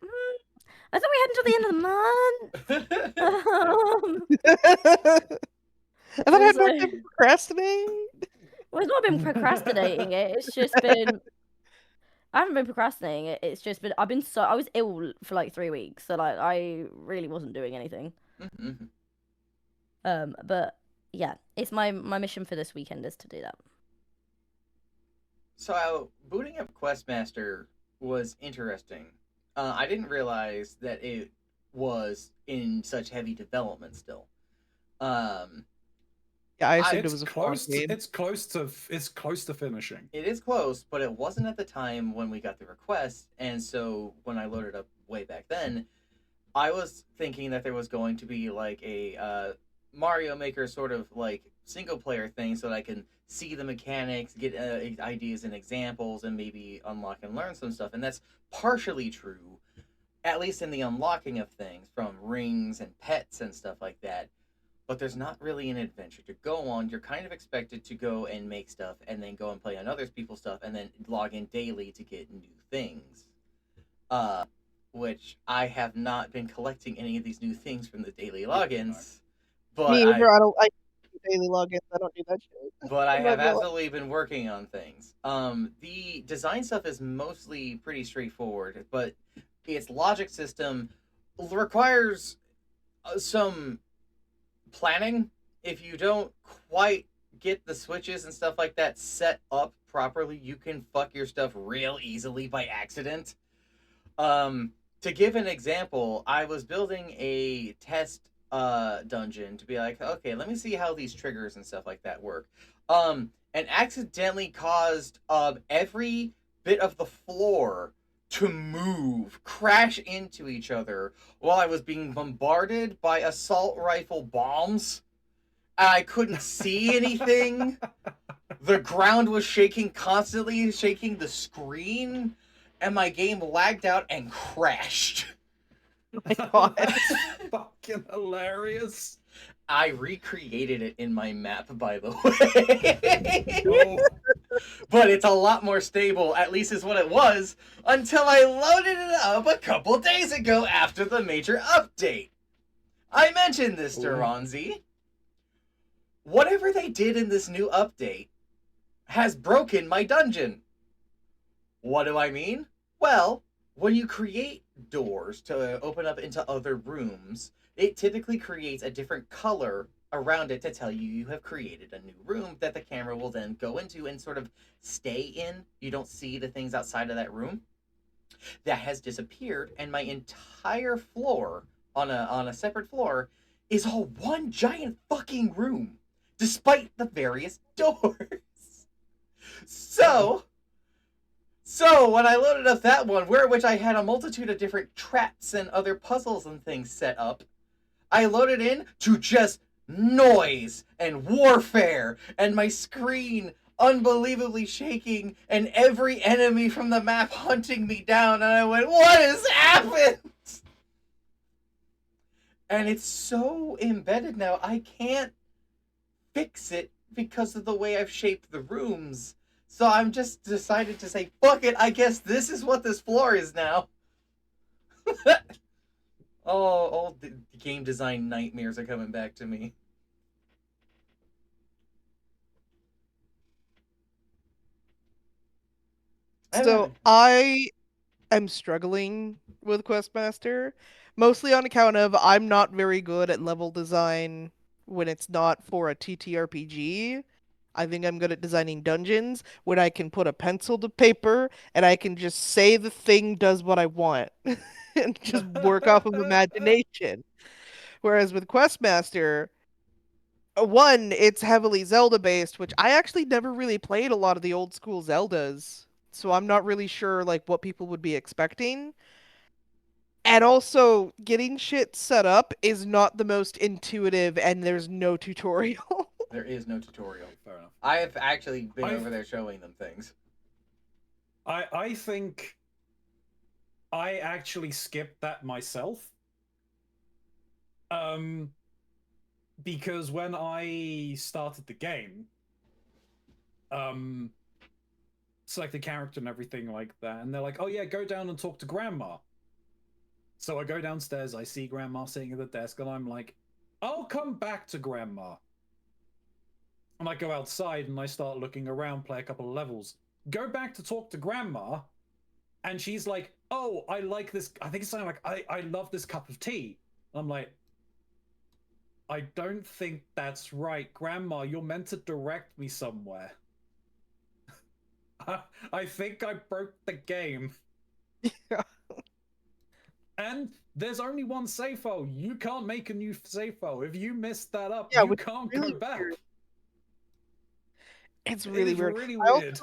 "I thought we had until the end of the month." I thought I had more So- time to procrastinate. Well, it's not been procrastinating it. It's just been. I haven't been procrastinating it. It's just been. I was ill for like 3 weeks, so like I really wasn't doing anything. mhm. But yeah, it's my mission for this weekend is to do that. So booting up Questmaster was interesting. I didn't realize that it was in such heavy development still. Yeah, I assumed it It's was a close. phone game. It's close to finishing. It is close, but it wasn't at the time when we got the request, and so when I loaded up way back then, I was thinking that there was going to be like a Mario Maker sort of like single player thing, so that I can see the mechanics, get ideas and examples, and maybe unlock and learn some stuff. And that's partially true, at least in the unlocking of things, from rings and pets and stuff like that. But there's not really an adventure to go on. You're kind of expected to go and make stuff, and then go and play on other people's stuff, and then log in daily to get new things. Which I have not been collecting any of these new things from the daily logins. But Me either. I do daily logins. I don't do that shit. But I I'm not have gonna lie. absolutely been working on things. The design stuff is mostly pretty straightforward, but its logic system requires some planning. If you don't quite get the switches and stuff like that set up properly, you can fuck your stuff real easily by accident. To give an example, I was building a test dungeon to be like, okay, let me see how these triggers and stuff like that work. And accidentally caused every bit of the floor to move, crash into each other while I was being bombarded by assault rifle bombs. I couldn't see anything. The ground was shaking constantly, shaking the screen, and my game lagged out and crashed. My God. That's fucking hilarious. I recreated it in my map, by the way. Oh, But it's a lot more stable, at least is what it was, until I loaded it up a couple days ago after the major update. I mentioned this to Ooh. Ronzi. Whatever they did in this new update has broken my dungeon. What do I mean? Well, when you create doors to open up into other rooms, it typically creates a different color around it to tell you you have created a new room that the camera will then go into and sort of stay in. You don't see the things outside of that room. That has disappeared, and my entire floor on a separate floor is all one giant fucking room, despite the various doors. So So when I loaded up that one, which I had a multitude of different traps and other puzzles and things set up, I loaded in to just noise and warfare and my screen unbelievably shaking and every enemy from the map hunting me down, and I went, what has happened? And it's so embedded now, I can't fix it because of the way I've shaped the rooms. So I'm just decided to say, fuck it, I guess this is what this floor is now. Oh, all the game design nightmares are coming back to me. So I am struggling with Questmaster, mostly on account of I'm not very good at level design when it's not for a TTRPG. I think I'm good at designing dungeons when I can put a pencil to paper and I can just say the thing does what I want and just work off of imagination. Whereas with Questmaster, one, it's heavily Zelda based, which I actually never really played a lot of the old school Zeldas. So I'm not really sure like what people would be expecting. And also, getting shit set up is not the most intuitive, and there's no tutorial. There is no tutorial. Fair enough. I have actually been over there showing them things. I think I actually skipped that myself. Because when I started the game, select the character and everything like that, and they're like, oh yeah, go down and talk to Grandma. So I go downstairs, I see Grandma sitting at the desk, and I'm like, I'll come back to Grandma. And I go outside and I start looking around, play a couple of levels, go back to talk to Grandma, and she's like, oh, I like this. I think it's something like, I love this cup of tea. And I'm like, I don't think that's right. Grandma, you're meant to direct me somewhere. I think I broke the game. Yeah. And there's only one save file. You can't make a new save file. If you messed that up, Yeah, you which can't really go back. weird. It's It really is weird. really I weird.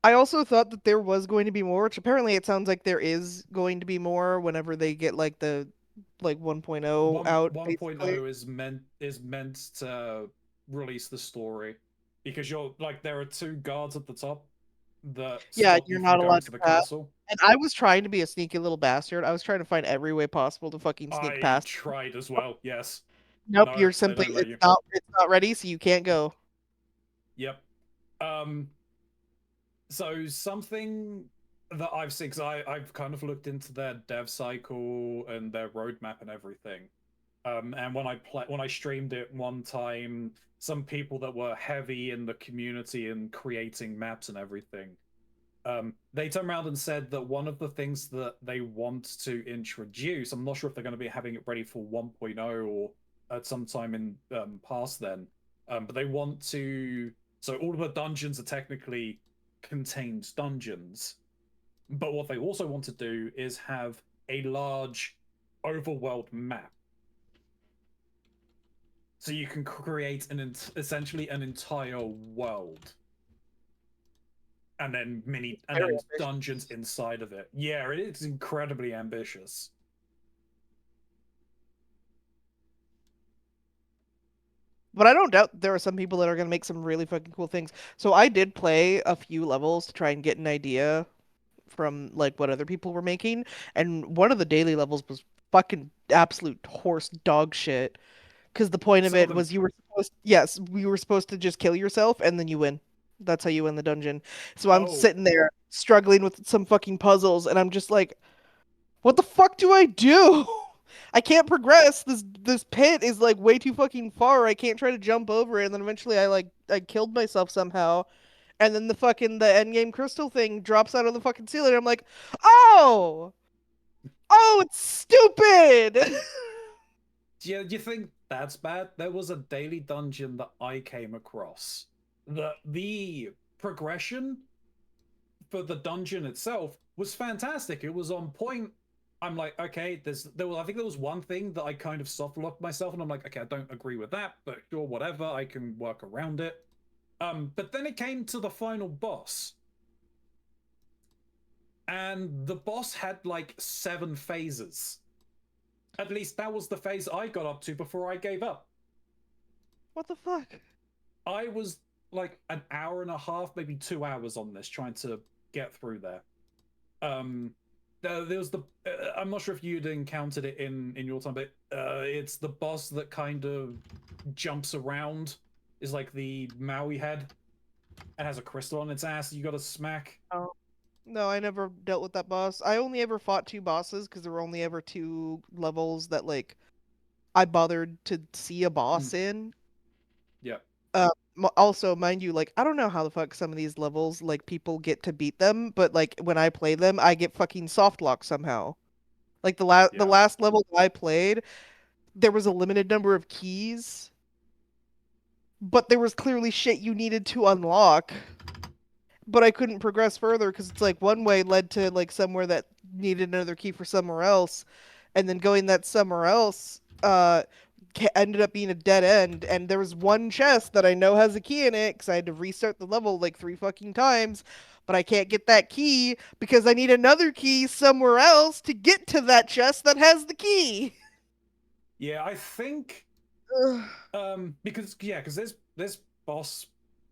I also thought that there was going to be more, which apparently it sounds like there is going to be more whenever they get like the like 1.0 out, basically. 1.0 is meant to release the story because you're like there are two guards at the top that Yeah, stop you're you not from going allowed to to the pass. castle. And I was trying to be a sneaky little bastard. I was trying to find every way possible to fucking sneak I past. tried as well. Yes. Nope, No, you're they simply don't let you. it's not ready, so you can't go. Yep. So something that I've seen, because I've kind of looked into their dev cycle and their roadmap and everything. And when I streamed it one time, some people that were heavy in the community and creating maps and everything, they turned around and said that one of the things that they want to introduce, I'm not sure if they're going to be having it ready for 1.0 or at some time in past then, but they want to. So all of the dungeons are technically contained dungeons, but what they also want to do is have a large overworld map. So you can create essentially an entire world, and then dungeons inside of it. Yeah, it's incredibly ambitious. But I don't doubt there are some people that are going to make some really fucking cool things. So I did play a few levels to try and get an idea from like what other people were making, and one of the daily levels was fucking absolute horse dog shit. Because the point of Some of it them. was we were supposed to just kill yourself and then you win. That's how you win the dungeon. So I'm Oh, sitting there struggling with some fucking puzzles, and I'm just like, what the fuck do I do? I can't progress. This pit is like way too fucking far. I can't try to jump over it, and then eventually I killed myself somehow. And then the end game crystal thing drops out of the fucking ceiling. I'm like, "Oh! Oh, it's stupid." do you think that's bad? There was a daily dungeon that I came across. The progression for the dungeon itself was fantastic. It was on point. I'm like, okay, I think there was one thing that I kind of soft locked myself, and I'm like, okay, I don't agree with that, but sure, whatever, I can work around it. But then it came to the final boss, and the boss had like 7 phases. At least that was the phase I got up to before I gave up. What the fuck? I was like an hour and a half, maybe 2 hours on this trying to get through there. There was the I'm not sure if you'd encountered it in your time, but it's the boss that kind of jumps around, is like the Maui head, and has a crystal on its ass you gotta smack. Oh. No, I never dealt with that boss. I only ever fought 2 bosses because there were only ever 2 levels that like I bothered to see a boss in. Yeah. Also, mind you, like I don't know how the fuck some of these levels like people get to beat them, but like when I play them, I get fucking soft locked somehow. Like the Yeah. last level that I played, there was a limited number of keys, but there was clearly shit you needed to unlock. But I couldn't progress further because it's like one way led to like somewhere that needed another key for somewhere else, and then going that somewhere else ended up being a dead end. And there was one chest that I know has a key in it because I had to restart the level like 3 fucking times, but I can't get that key because I need another key somewhere else to get to that chest that has the key. Yeah, I think because this boss,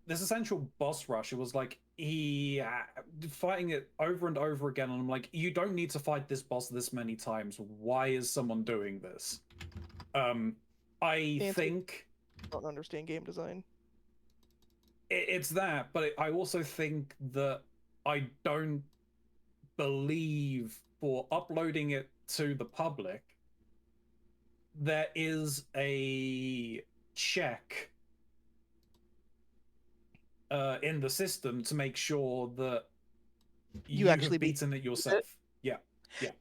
this essential boss rush, it was like he fighting it over and over again, and I'm like, you don't need to fight this boss this many times. Why is someone doing this? I think I don't understand game design. it's that, but I also think that I don't believe for uploading it to the public there is a check in the system to make sure that You actually have beaten it yourself. Yeah.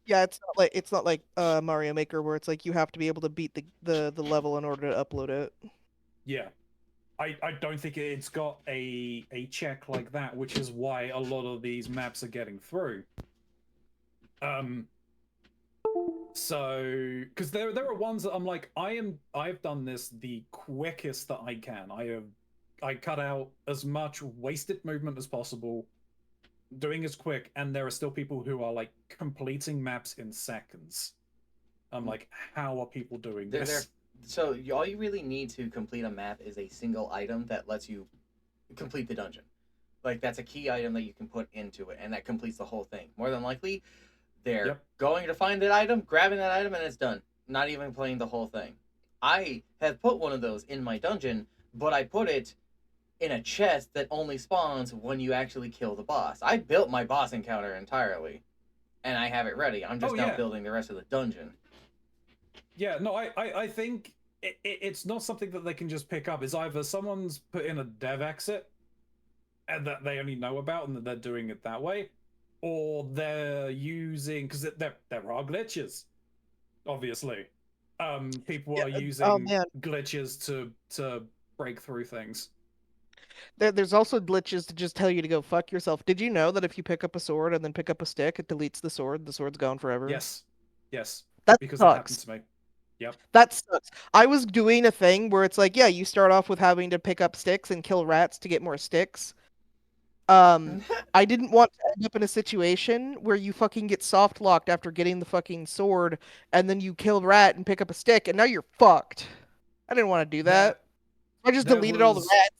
Yeah, it's not like Mario Maker where it's like you have to be able to beat the level in order to upload it. Yeah. I don't think it's got a check like that, which is why a lot of these maps are getting through. So because there are ones that I'm like, I've done this the quickest that I can. I cut out as much wasted movement as possible, doing as quick, and there are still people who are like completing maps in seconds. I'm like, how are people doing this? So all you really need to complete a map is a single item that lets you complete the dungeon. Like that's a key item that you can put into it, and that completes the whole thing. More than likely, they're going to find that item, grabbing that item, and it's done. Not even playing the whole thing. I have put one of those in my dungeon, but I put it in a chest that only spawns when you actually kill the boss. I built my boss encounter entirely, and I have it ready. I'm just now building the rest of the dungeon. Yeah, no, I think it's not something that they can just pick up. It's either someone's put in a dev exit and that they only know about and that they're doing it that way, or they're using, because there are glitches, obviously. People are using glitches to break through things. There's also glitches to just tell you to go fuck yourself. Did you know that if you pick up a sword and then pick up a stick, it deletes the sword? The sword's gone forever. Yes. That because sucks. that happened to me. Yep. That sucks. I was doing a thing where it's like, yeah, you start off with having to pick up sticks and kill rats to get more sticks. I didn't want to end up in a situation where you fucking get soft locked after getting the fucking sword, and then you kill rat and pick up a stick, and now you're fucked. I didn't want to do that. I just deleted all the rats.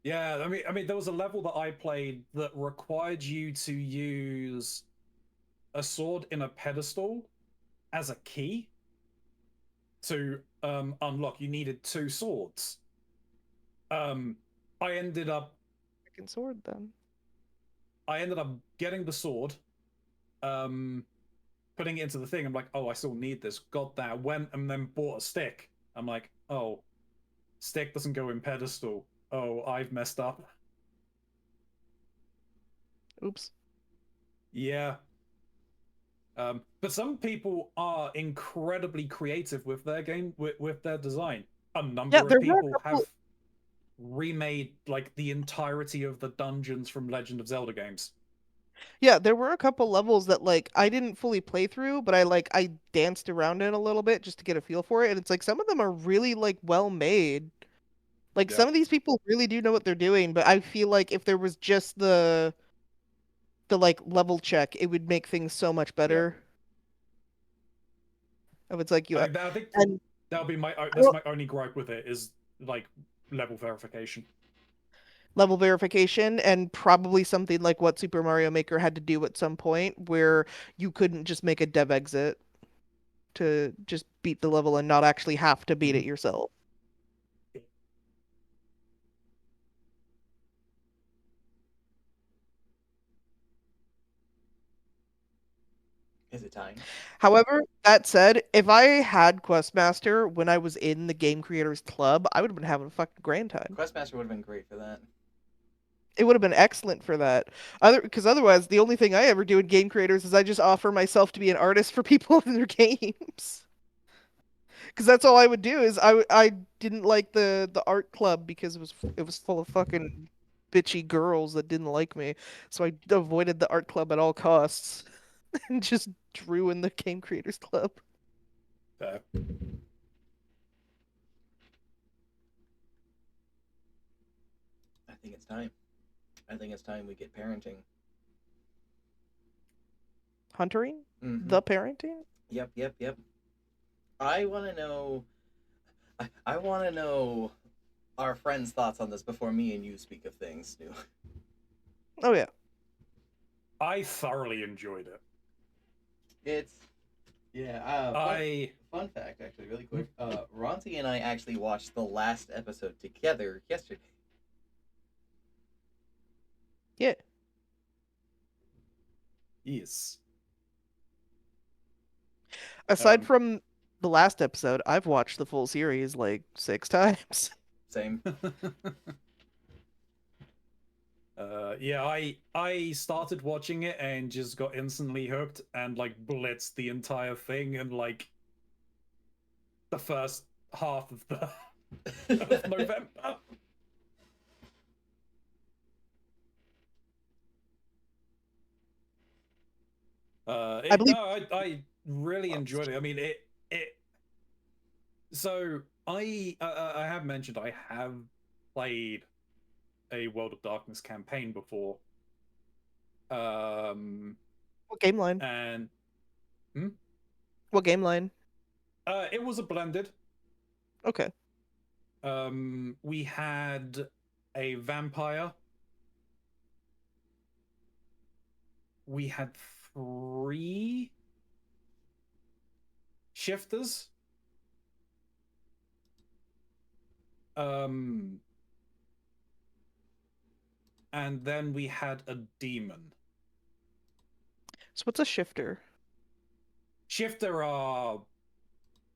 Yeah, I mean, there was a level that I played that required you to use a sword in a pedestal as a key to unlock. You needed 2 swords. I ended up Freaking sword then. I ended up getting the sword, putting it into the thing. I'm like, oh, I still need this. Got that. Went and then bought a stick. I'm like, oh, stick doesn't go in pedestal. Oh, I've messed up. Oops. Yeah. But some people are incredibly creative with their game, with their design. A number of people have remade like the entirety of the dungeons from Legend of Zelda games. Yeah, there were a couple levels that like I didn't fully play through, but I danced around in a little bit just to get a feel for it, and it's like some of them are really like well made. Like some of these people really do know what they're doing, but I feel like if there was just the the like level check, it would make things so much better. If it's like you I think and that'll be I that's don't- my only gripe with it is like level verification. level verification, and probably something like what Super Mario Maker had to do at some point, where you couldn't just make a dev exit to just beat the level and not actually have to beat it yourself. Is it time? However, that said, if I had Questmaster when I was in the Game Creators Club, I would have been having a fucking grand time. Questmaster would have been great for that. It would have been excellent for that. Because otherwise, the only thing I ever do in Game Creators is I just offer myself to be an artist for people in their games. Because that's all I would do is I didn't like the art club because it was full of fucking bitchy girls that didn't like me, so I avoided the art club at all costs and just drew in the Game Creators Club. Fair. I think it's time. I think it's time we get parenting. Huntering? Mhm. The parenting? Yep. I want to know. I want to know our friends' thoughts on this before me and you speak of things. Stu. Oh yeah. I thoroughly enjoyed it. It's yeah. Fun fact, actually, really quick. Ronti and I actually watched the last episode together yesterday. Yeah. Yes. Aside Um, from the last episode, I've watched the full series like 6 times. Same. Yeah, I started watching it and just got instantly hooked and like blitzed the entire thing in like the first half of the of November. I believe. I really enjoyed it. I mean, it. So I have mentioned I have played a World of Darkness campaign before. What game line? And What game line? it was a blended. Okay. We had a vampire. We had 3 shifters. And then we had a demon. So what's a shifter? Shifter are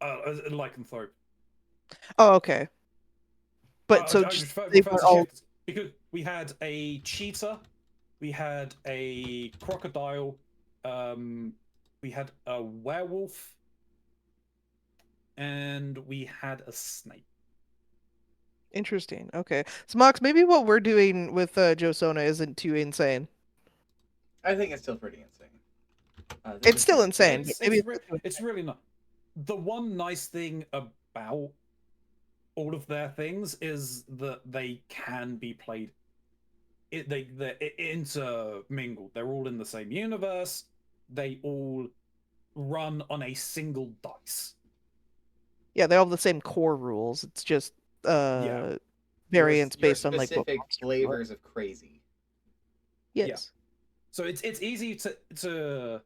lycanthrope. Oh, okay. But I so just just they refer were to all shifters because we had a cheetah, we had a crocodile, we had a werewolf, and we had a snake. interesting. Okay. So Mox, maybe what we're doing with Joe Sona isn't too insane. I think it's still pretty insane. It's still insane, but maybe It's really not. The one nice thing about all of their things is that they can be played. They're intermingled. They're all in the same universe. They all run on a single dice. yeah, they all have the same core rules. It's just Yeah. variants Your based on like what specific monster you are. flavors of crazy. Yes. So it's easy to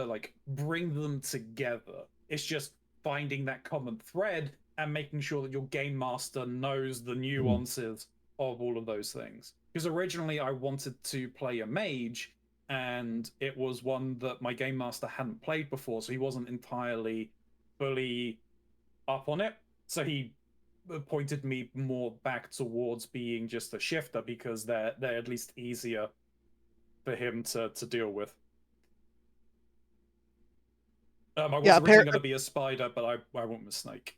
like bring them together. It's just finding that common thread and making sure that your game master knows the nuances of all of those things. Because originally I wanted to play a mage, and it was one that my game master hadn't played before, so he wasn't entirely fully up on it. So he pointed me more back towards being just a shifter because they're at least easier for him to deal with. I was Yeah, originally going to be a spider, but I went with snake.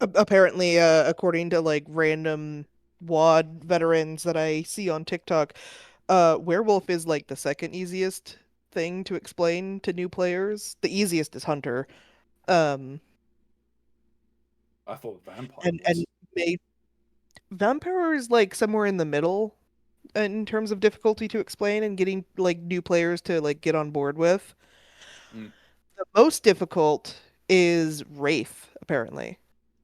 apparently, according to like random WoD veterans that I see on TikTok, werewolf is like the second easiest thing to explain to new players. The easiest is hunter. Um, I thought vampire and was. vampire is like somewhere in the middle. in terms of difficulty to explain and getting like new players to like get on board with. Mm. The most difficult is Wraith, apparently.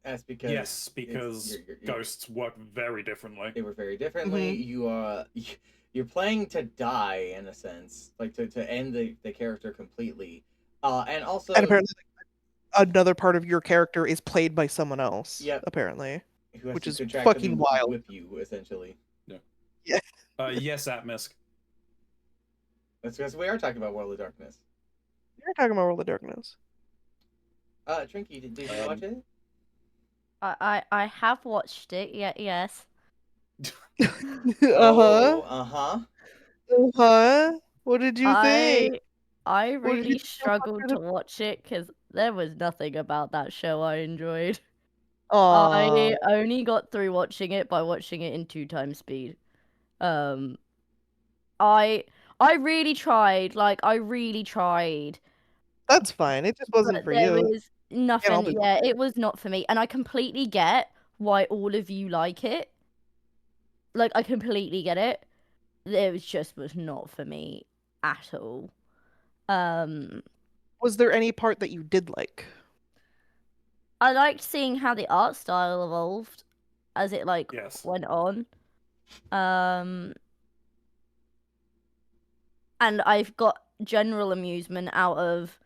That's because Yes, because ghosts work very differently. they work very differently. You you're playing to die in a sense, like to end the character completely. And also And apparently like, another part of your character is played by someone else, Yep. apparently. who has which to is contractually fucking wild. whip you essentially. Yeah. Yes, Atmisk. That's because we are talking about World of Darkness. You're talking about World of Darkness. Trinky, did you watch it? I have watched it. Yeah, yes. Uh-huh. Uh-huh. Uh-huh. What did you think? I What did you really think struggled to watch it because there was nothing about that show I enjoyed. Aw. I only got through watching it by watching it in 2x speed. Um, I I really tried. Like I really tried, That's fine. It just wasn't but for there you. was Can't all nothing. be Yeah, it was not for me, and I completely get why all of you like it. Like I completely get it. It was not for me at all. Um, Was there any part that you did like? I liked seeing how the art style evolved as it like Yes. went on. Um, and I've got general amusement out of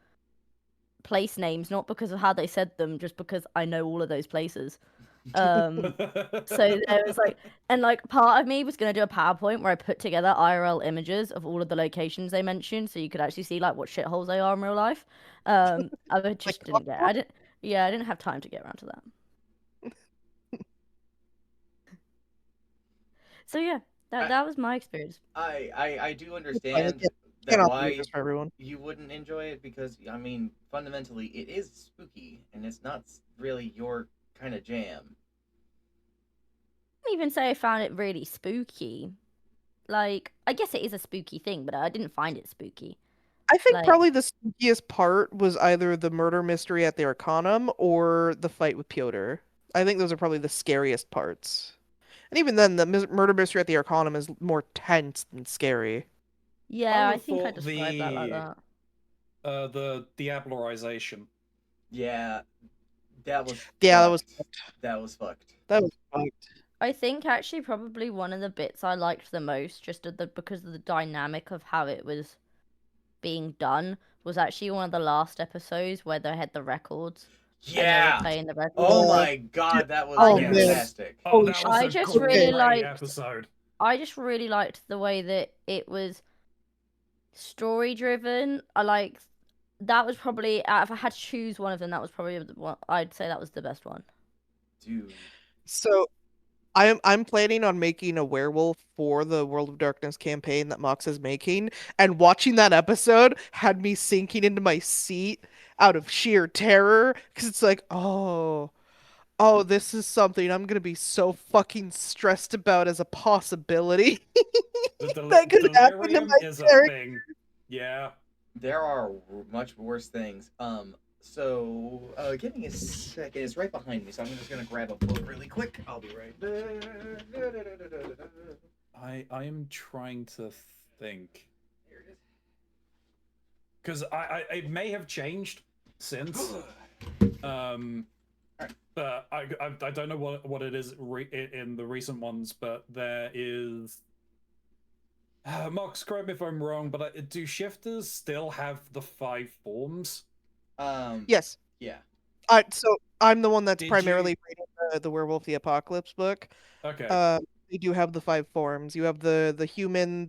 place names, not because of how they said them, just because I know all of those places. So there was like, and like part of me was gonna do a PowerPoint where I put together IRL images of all of the locations they mentioned, so you could actually see like what shitholes they are in real life. I just didn't get. I didn't. Yeah, I didn't have time to get around to that. So yeah, that was my experience. I do It's fine. understand that Can't all be why just for everyone. you wouldn't enjoy it because I mean fundamentally it is spooky and it's not really your kind of jam. I wouldn't even say I found it really spooky. Like, I guess it is a spooky thing, but I didn't find it spooky. I think Like, probably the spookiest part was either the murder mystery at the Arcanum or the fight with Piotr. I think those are probably the scariest parts. And even then, the murder mystery at the Arcanum is more tense than scary. yeah, I I would think I thought described that like that. the diablerization. Yeah, that was Yeah, that was that was fucked. that was fucked. I think actually probably one of the bits I liked the most, just because of the dynamic of how it was being done, was actually one of the last episodes where they had the records. And they Yeah. were playing the records. Oh my god, that was Oh, man. fantastic. Oh, Holy that shit. was I a just great really liked. episode. I just really liked the way that it was story driven. I liked that was probably if I had to choose one of them, that was probably the one I'd say that was the best one. Dude. So I'm planning on making a werewolf for the World of Darkness campaign that Mox is making, and watching that episode had me sinking into my seat out of sheer terror because it's like, oh, this is something I'm gonna be so fucking stressed about as a possibility The that could happen to delirium my is a character. thing. Yeah. There are much worse things. So give me a second. It's right behind me, so I'm just gonna grab a book really quick. I'll be right there. I am trying to think. Here it is. Because it may have changed since. But I don't know what it is in the recent ones, but there is. Mox, correct me if I'm wrong, but do shifters still have the 5 forms? Yes. Yeah. So I'm the one that's Did primarily you- reading the Werewolf the Apocalypse book. Okay. They do have the 5 forms. You have the human,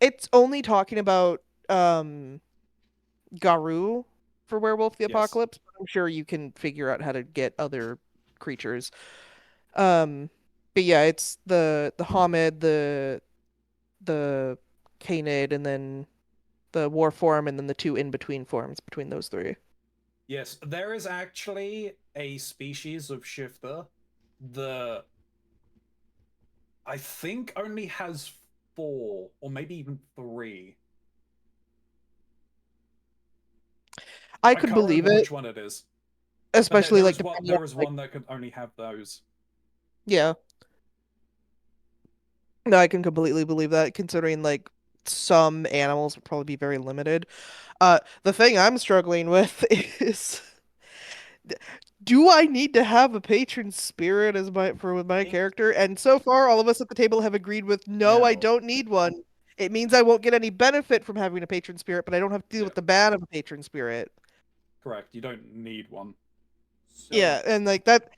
it's only talking about Garu for Werewolf the Yes. Apocalypse, but I'm sure you can figure out how to get other creatures. But yeah, it's the Homid, the Canid, and then the War form, and then the 2 in between forms between those 3. Yes, there is actually a species of shifter that I think only has 4, or maybe even 3. I I could can't believe remember it, which one it is. especially like there depending on is like one that could only have those. yeah. No, I can completely believe that, considering like some animals would probably be very limited. The thing I'm struggling with is, do I need to have a patron spirit as my for with my Think character? And so far, all of us at the table have agreed with no, I no. don't need one. It means I won't get any benefit from having a patron spirit, but I don't have to deal Yeah. with the bad of a patron spirit. Correct. You don't need one. Yeah, So and like that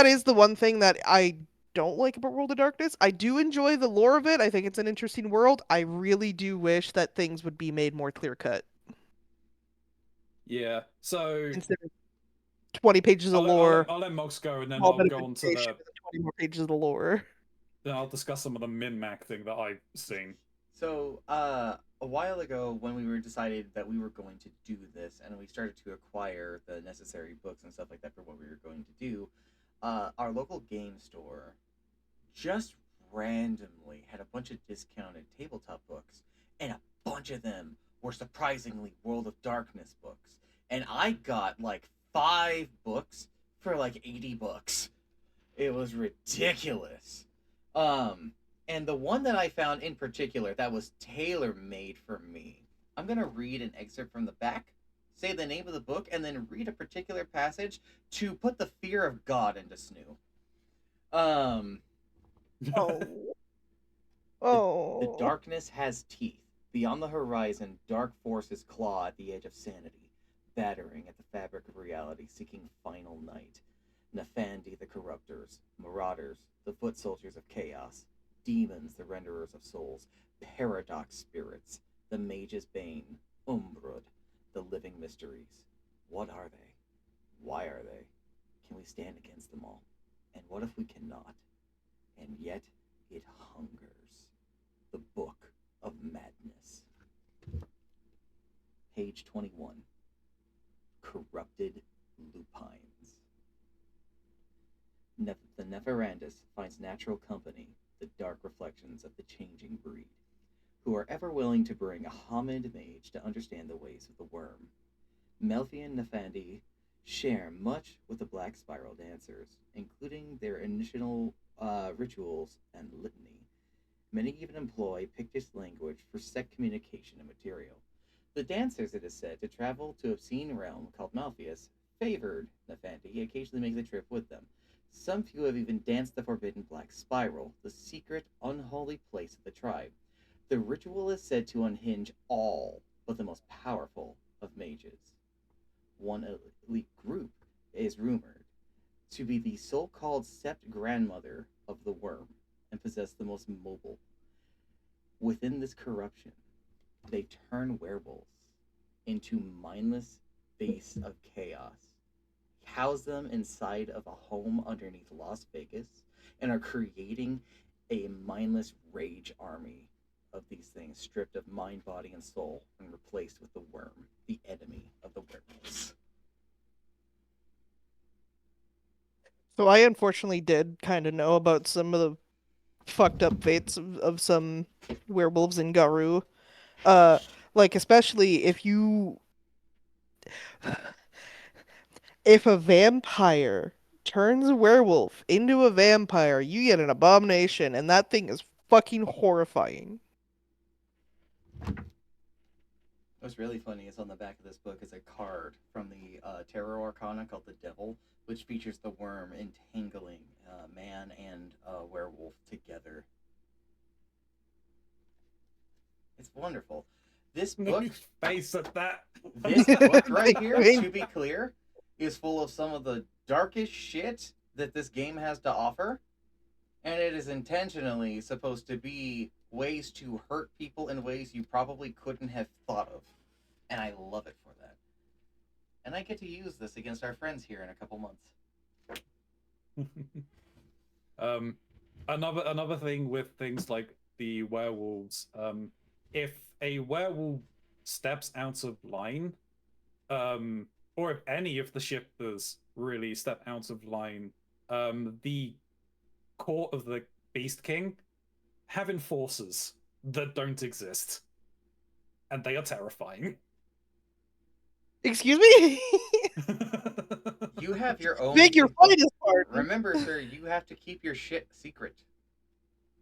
is the one thing that I don't like about World of Darkness. I do enjoy the lore of it. I think it's an interesting world. I really do wish that things would be made more clear cut. Yeah. So Instead of 20 pages of lore, I'll let Mox go, and then small I'll bit of go on to information, and then 20 more pages of the lore. then I'll discuss some of the min-mac thing that I've seen. So, a while ago, when we were decided that we were going to do this, and we started to acquire the necessary books and stuff like that for what we were going to do, our local game store just randomly had a bunch of discounted tabletop books, and a bunch of them were surprisingly World of Darkness books. And I got like 5 books for like $80. It was ridiculous. Um, and the one that I found in particular that was tailor made for me, I'm gonna read an excerpt from the back, say the name of the book, and then read a particular passage to put the fear of God into Snoo. Um, Oh. the, the Oh. darkness has teeth. Beyond the horizon, dark forces claw at the edge of sanity, battering at the fabric of reality, seeking final night. Nefandi the corruptors, marauders, the foot soldiers of chaos, demons the renderers of souls, paradox spirits, the mage's bane, Umbrud, the living mysteries. What are they? Why are they? Can we stand against them all? And what if we cannot? And yet it hungers. The Book of Madness. Page 21. Corrupted lupines. The Neferandus finds natural company, the dark reflections of the changing breed, who are ever willing to bring a Hamid mage to understand the ways of the worm. Melfi and Nefandi share much with the Black Spiral dancers, including their initial rituals and litany. Many even employ Pictish language for sect communication and material. The dancers, it is said, to travel to obscene realm called Malpheus, favored Nefandi occasionally make the trip with them. Some few have even danced the forbidden Black Spiral, the secret, unholy place of the tribe. The ritual is said to unhinge all but the most powerful of mages. One elite group is rumored to be the so-called sept grandmother of the worm and possess the most mobile. Within this corruption, they turn werewolves into mindless beasts of chaos, house them inside of a home underneath Las Vegas, and are creating a mindless rage army of these things, stripped of mind, body, and soul, and replaced with the worm, the enemy of the werewolves. So I unfortunately did kind of know about some of the fucked up fates of some werewolves in Garu. Uh, like especially if a vampire turns a werewolf into a vampire, you get an abomination, and that thing is fucking horrifying. What's really funny is on the back of this book is a card from the Tarot Arcana called the Devil, which features the worm entangling man and werewolf together. It's wonderful. This book, Face at that. this book right here, Wait. to be clear, is full of some of the darkest shit that this game has to offer, and it is intentionally supposed to be ways to hurt people in ways you probably couldn't have thought of. And I love it for that. And I get to use this against our friends here in a couple months. Another thing with things like the werewolves, if a werewolf steps out of line, or if any of the shippers really step out of line, the court of the Beast King have enforcers that don't exist, and they are terrifying. Excuse me? You have your own. Beg your finest pardon. Remember, sir, you have to keep your shit secret.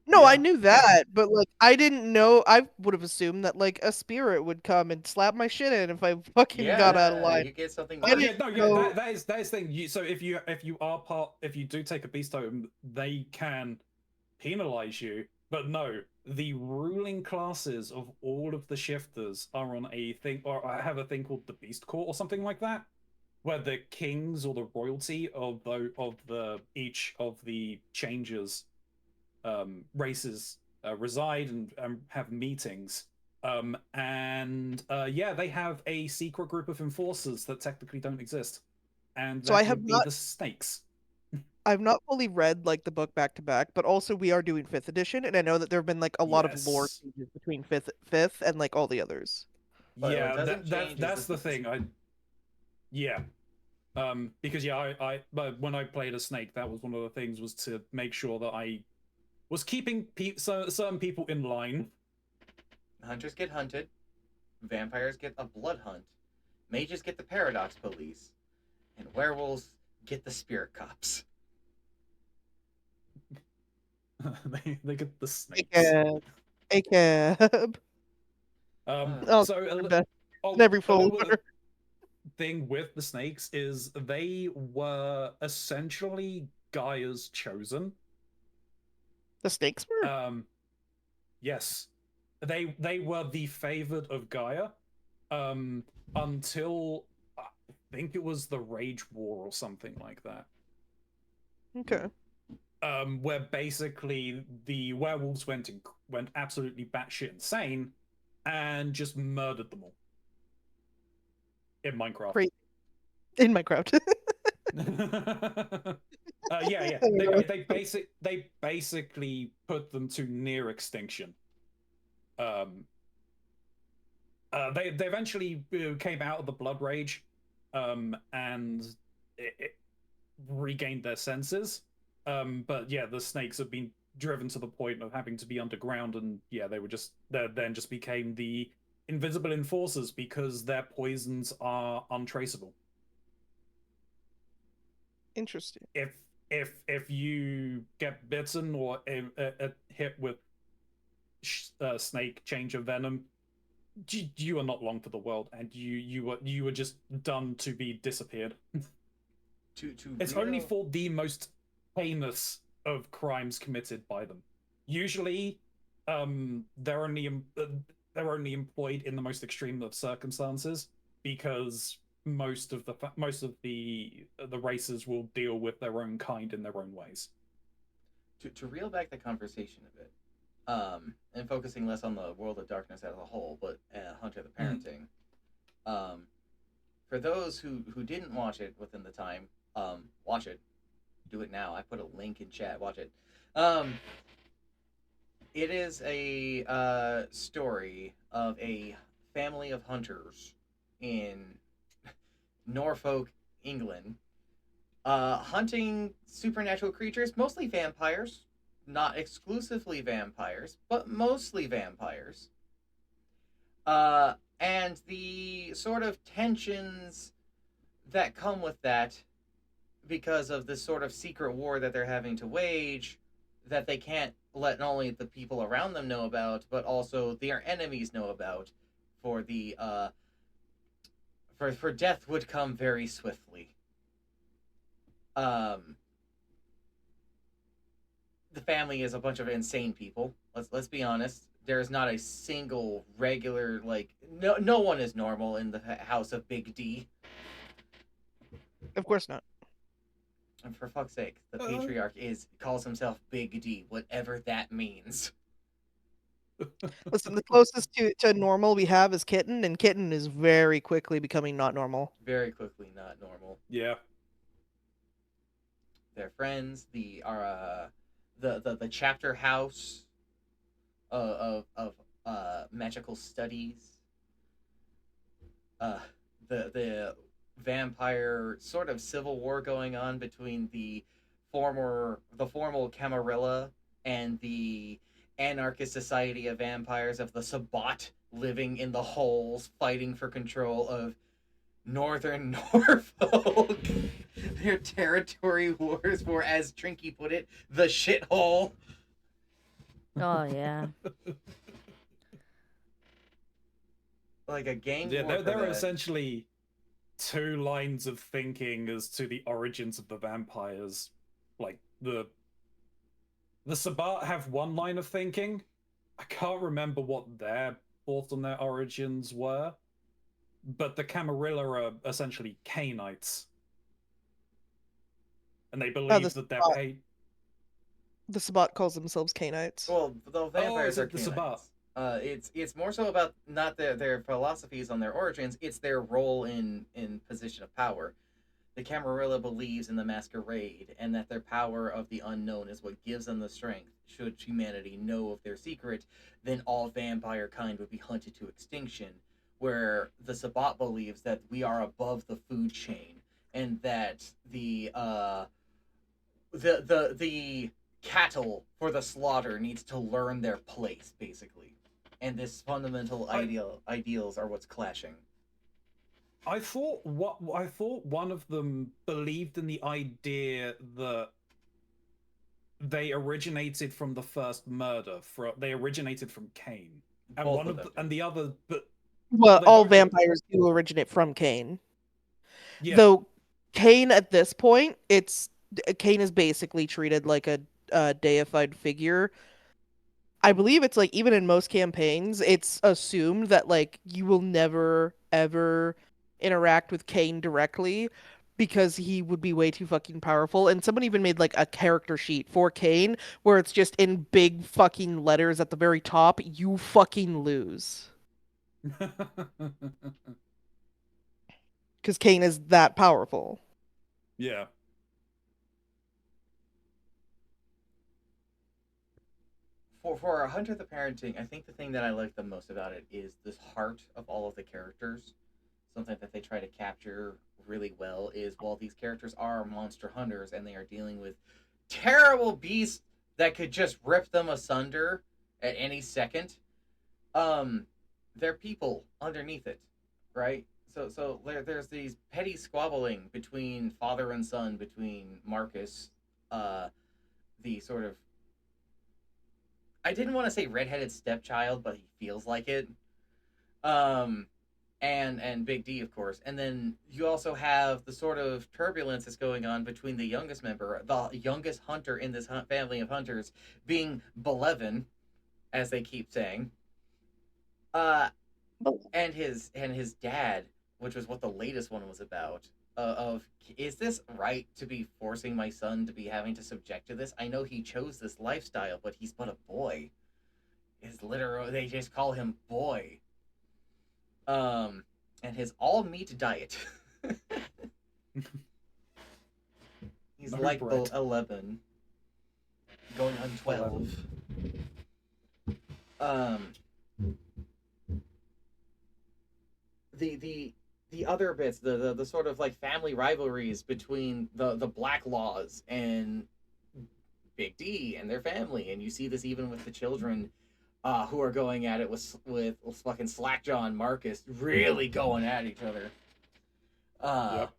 No, I Yeah. knew that, but like I didn't know. I would have assumed that like a spirit would come and slap my shit in if I fucking got out of Yeah, line. you get something I Oh worse. yeah, didn't no, yeah, know. that is thing. So if you do take a beast totem, they can penalize you. But no, the ruling classes of all of the shifters are on a thing, or have a thing called the Beast Court or something like that, where the kings or the royalty of the each of the changers races reside and have meetings. Yeah, they have a secret group of enforcers that technically don't exist, and So I that have would be not. the snakes. I've not fully read like the book back to back, but also we are doing fifth edition, and I know that there have been like a lot of lore Yes. changes between fifth, and like all the others. But what Yeah, doesn't change is that's the the thing. Yeah. Because yeah, but when I played a snake, that was one of the things, was to make sure that I was keeping certain people in line. hunters get hunted, vampires get a blood hunt, mages get the paradox police, and werewolves get the spirit cops. They get the snakes. ACAB. ACAB. Oh, So best in oh, every a little folder. thing with the snakes is they were essentially Gaia's chosen. The snakes were. Yes, they were the favored of Gaia, until I think it was the Rage War or something like that. Okay. Where basically the werewolves went absolutely batshit insane and just murdered them all in Minecraft. Great. In Minecraft. Yeah. They basically put them to near extinction. They eventually came out of the blood rage, and it regained their senses. But yeah, the snakes have been driven to the point of having to be underground, and yeah, they then just became the invisible enforcers because their poisons are untraceable. Interesting. If you get bitten or hit with snake change of venom, you are not long for the world, and you were just done to be disappeared. To It's only for the most heinous of crimes committed by them. Usually, they're only employed in the most extreme of circumstances, because most of the races will deal with their own kind in their own ways. to reel back the conversation a bit, and focusing less on the world of darkness as a whole, but Hunter the Parenting. For those who didn't watch it within the time, watch it. Do it now. I put a link in chat. Watch it. It is a story of a family of hunters in Norfolk, England, hunting supernatural creatures, mostly vampires, not exclusively vampires, but mostly vampires. And the sort of tensions that come with that, because of this sort of secret war that they're having to wage, that they can't let not only the people around them know about, but also their enemies know about, for the for death would come very swiftly. The family is a bunch of insane people. Let's be honest. There's not a single regular, like, no one is normal in the house of Big D. Of course not. And for fuck's sake, the patriarch calls himself Big D, whatever that means. Listen, the closest to normal we have is Kitten, and Kitten is very quickly becoming not normal. Very quickly not normal. Yeah. Their friends, the chapter house of magical studies. The vampire sort of civil war going on between the formal Camarilla and the anarchist society of vampires of the Sabbat, living in the holes, fighting for control of northern Norfolk. Their territory wars were, as Trinky put it, the shithole. Oh yeah. Like a gang Yeah, war for there are that. essentially two lines of thinking as to the origins of the vampires. Like the Sabbat have one line of thinking. I can't remember what their thoughts on their origins were, but the Camarilla are essentially Cainites, and they Oh, believe that their the Sabbat calls themselves Canaanites. Well, the Oh, vampires is are it the Sabbat? Canaanites. It's more so about not their philosophies on their origins. It's their role in position of power. The Camarilla believes in the masquerade and that their power of the unknown is what gives them the strength. Should humanity know of their secret, then all vampire kind would be hunted to extinction. Where the Sabbat believes that we are above the food chain and that the cattle for the slaughter needs to learn their place, basically. And this fundamental ideals are what's clashing. I thought one of them believed in the idea that they originated from the first murder. They originated from Cain, and Both one of of them. and the other, but Well, they all both vampires do originate from Cain. yeah. Though Cain at this point, Cain is basically treated like a deified figure. I believe it's like even in most campaigns, it's assumed that like you will never ever interact with Cain directly because he would be way too fucking powerful. And someone even made like a character sheet for Cain where it's just in big fucking letters at the very top, you fucking lose. Because Cain is that powerful. Yeah. For a Hunter the Parenting, I think the thing that I like the most about it is this heart of all of the characters. Something that they try to capture really well is while these characters are monster hunters and they are dealing with terrible beasts that could just rip them asunder at any second, um, they're people underneath it, right? So there's these petty squabbling between father and son, between Marcus, uh, the sort of, I didn't want to say redheaded stepchild, but he feels like it. Um, and Big D, of course. And then you also have the sort of turbulence that's going on between the youngest member, the youngest hunter in this family of hunters, being Belevin, as they keep saying, uh, and his dad, which was what the latest one was about. Of is this right to be forcing my son to be having to subject to this? I know he chose this lifestyle, but he's but a boy. Is literal. They just call him boy. And his all meat diet. He's No like bread. 11, going on 12. Um, the other bits, the sort of like family rivalries between the Black Laws and Big D and their family, and you see this even with the children who are going at it with fucking Slackjaw and Marcus really going at each other. Yep.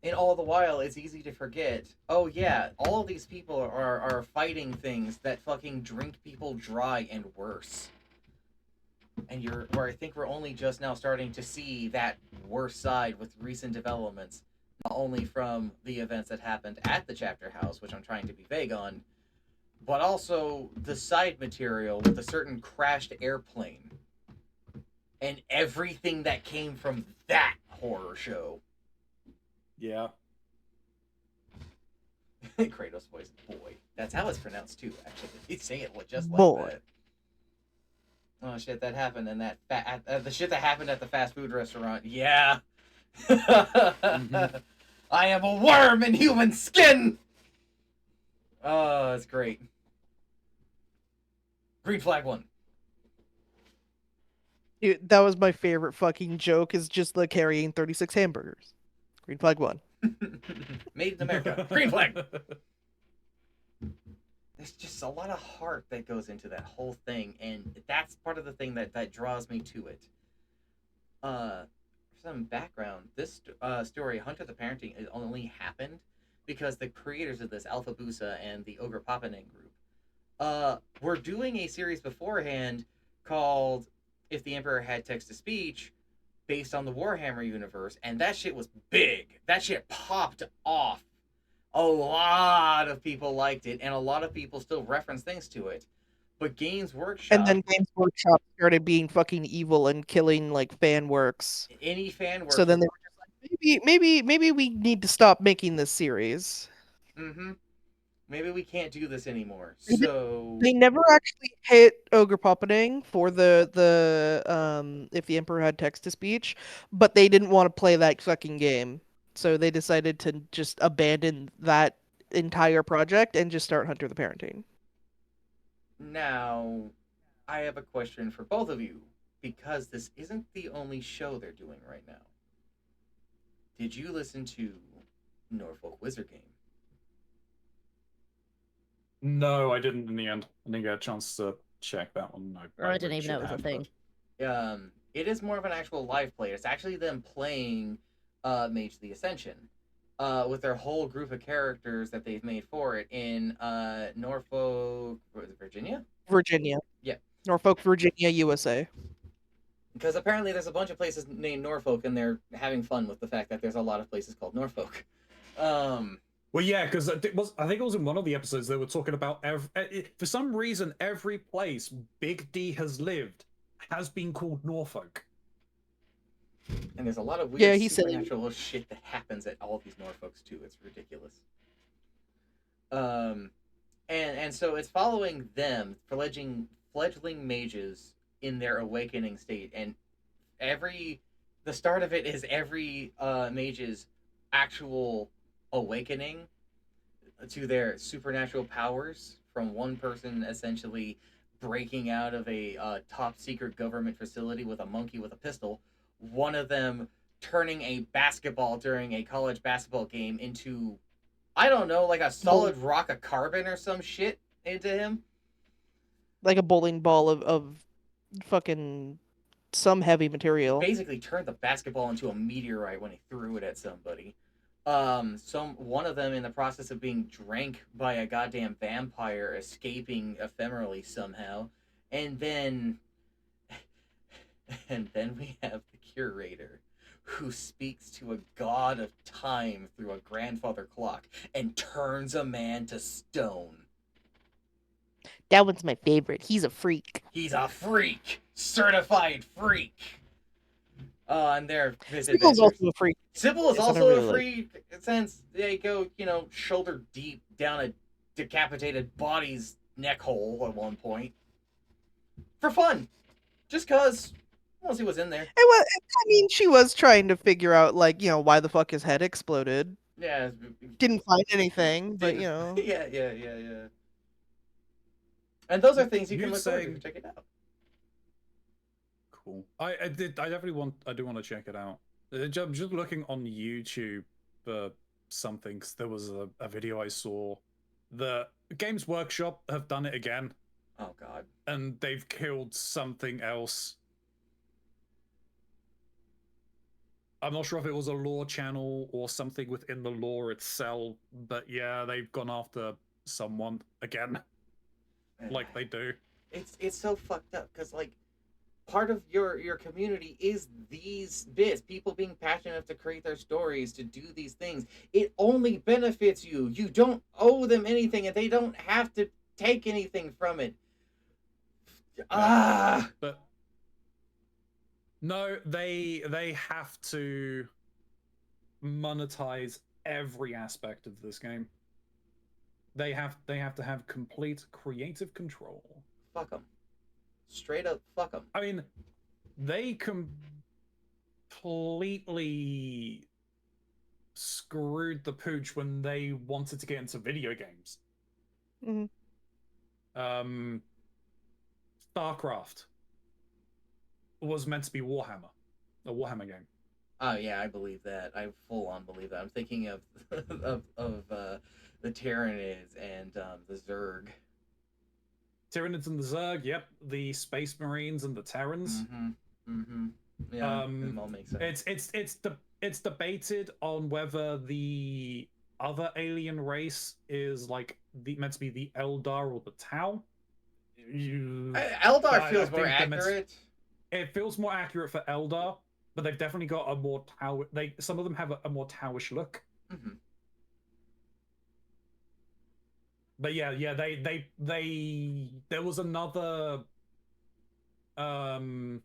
And all the while, it's easy to forget. Oh yeah, all of these people are fighting things that fucking drink people dry and worse. And where I think we're only just now starting to see that worse side with recent developments, not only from the events that happened at the chapter house, which I'm trying to be vague on, but also the side material with a certain crashed airplane and everything that came from that horror show. Yeah. Kratos' voice, boy. That's how it's pronounced too. Actually, they say it just like Boy. that. Oh shit, that happened, and the shit that happened at the fast food restaurant. Yeah. Mm-hmm. I am a worm in human skin. Oh, that's great. Green flag one. Dude, that was my favorite fucking joke is just the carrying 36 hamburgers. Green flag 1. Made in America. Green flag. There's just a lot of heart that goes into that whole thing, and that's part of the thing that draws me to it. For some background, this story, Hunter the Parenting, it only happened because the creators of this, Alpha Busa and the Ogre Papanen group, we're doing a series beforehand called "If the Emperor Had Text to Speech," based on the Warhammer universe, and that shit was big. That shit popped off. A lot of people liked it, and a lot of people still reference things to it. But Games And Workshop, then Games Workshop started being fucking evil and killing like fan works. any fan So works then with, they were just like, maybe we need to stop making this series. mm-hmm, maybe we can't do this anymore. They, did, So they never actually hit Ogre Puppeting for the if the Emperor had text to speech, but they didn't want to play that fucking game. So they decided to just abandon that entire project and just start Hunter the Parenting. now I have a question for both of you because this isn't the only show they're doing right now. Did you listen to Norfolk Wizard Game? No, I didn't in the end. I didn't get a chance to check that one. Or I didn't really even know it should was a have, thing. It is more of an actual live play. It's actually them playing Mage the Ascension with their whole group of characters that they've made for it in Norfolk, what was it, Virginia? Virginia. Yeah. Norfolk, Virginia, USA. Because apparently there's a bunch of places named Norfolk, and they're having fun with the fact that there's a lot of places called Norfolk. Well, yeah, because I think it was in one of the episodes they were talking about for some reason every place Big D has lived has been called Norfolk. And there's a lot of Yeah, weird he said it. supernatural shit that happens at all these Norfolks too. It's ridiculous. And so it's following them, fledgling mages in their awakening state, and the start of it is every mage's actual awakening to their supernatural powers from one person essentially breaking out of a top secret government facility with a monkey with a pistol, one of them turning a basketball during a college basketball game into, I don't know, like a solid rock of carbon or some shit into him. Like a bowling ball of fucking some heavy material. Basically turned the basketball into a meteorite when he threw it at somebody. One of them in the process of being drank by a goddamn vampire, escaping ephemerally somehow, and then we have the curator, who speaks to a god of time through a grandfather clock and turns a man to stone. That one's my favorite. He's a freak. He's a freak, certified freak. And their visit Sybil's adventures. also a freak. Sybil is Yes, and I also really a like- freak since they go, shoulder deep down a decapitated body's neck hole at one point. For fun. Just cause I want to see what's in there. I mean, she was trying to figure out, like, why the fuck his head exploded. Yeah. Didn't find anything, but, Yeah. And those are things you can look forward to. Check it out. Cool. I do want to check it out. I'm just looking on YouTube for something, because there was a video I saw. The Games Workshop have done it again. Oh god. And they've killed something else. I'm not sure if it was a lore channel or something within the lore itself, but yeah, they've gone after someone again. Like they do. It's so fucked up because, like, part of your community is these bits, people being passionate enough to create their stories, to do these things. It only benefits you. You don't owe them anything, and they don't have to take anything from it. But no, they have to monetize every aspect of this game. They have to have complete creative control. Fuck them. Straight up, fuck them. I mean, they completely screwed the pooch when they wanted to get into video games. Mm-hmm. StarCraft was meant to be Warhammer, a Warhammer game. Oh yeah, I believe that. I full on believe that. I'm thinking of the Tyranids and the Zerg. Tyranids and the Zerg, yep. The Space Marines and the Terrans. Yeah, it all makes sense. It's debated on whether the other alien race is like meant to be the Eldar or the Tau. Eldar feels I more think accurate. it feels more accurate for Eldar, but they've definitely got a more tower. Some of them have a more towish look. Mhm. But yeah, there was another um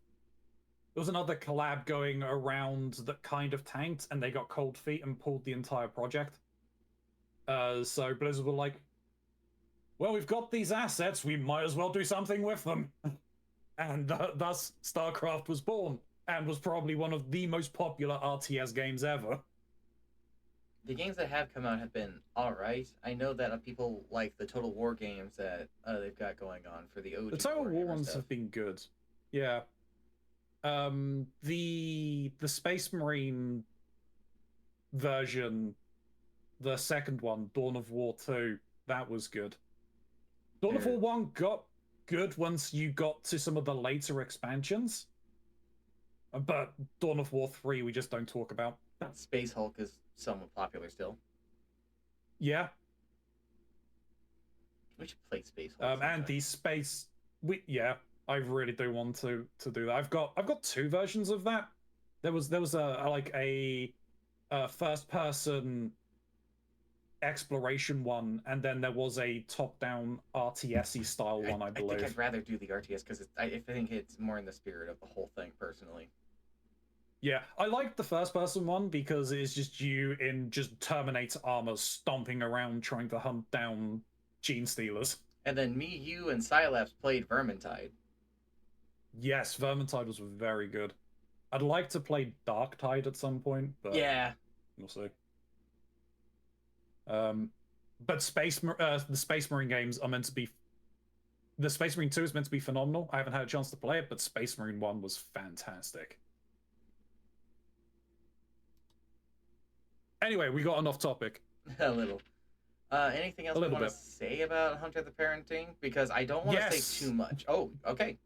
there was another collab going around that kind of tanked, and they got cold feet and pulled the entire project. So Blizzard were like, well, we've got these assets, we might as well do something with them. And thus StarCraft was born, and was probably one of the most popular RTS games ever. The games that have come out have been all right. I know that people like the Total War games that they've got going on for the OG The Total War Warhammer ones stuff. have been good. Yeah. The Space Marine version, the second one, Dawn of War 2, that was good. Dawn of War 1 got good once you got to some of the later expansions. But Dawn of War 3 we just don't talk about. Space Hulk is somewhat popular still. Yeah. We should play Space Hulk. And sometime. the space I really do want to do that. I've got two versions of that. There was a first person exploration one, and then there was a top down RTS style one, I believe. I think I'd rather do the RTS because I think it's more in the spirit of the whole thing personally. Yeah, I like the first person one because it's just you in just Terminator armor stomping around trying to hunt down gene stealers. And then me, you, and Sylaps played Vermintide. Yes, Vermintide was very good. I'd like to play Darktide at some point, but yeah, we'll see. But the Space Marine games are meant to be. The Space Marine 2 is meant to be phenomenal. I haven't had a chance to play it, but Space Marine 1 was fantastic. Anyway, we got on off topic. A little. Anything else we want to say about Hunter the Parenting? Because I don't want to say too much. Oh, okay.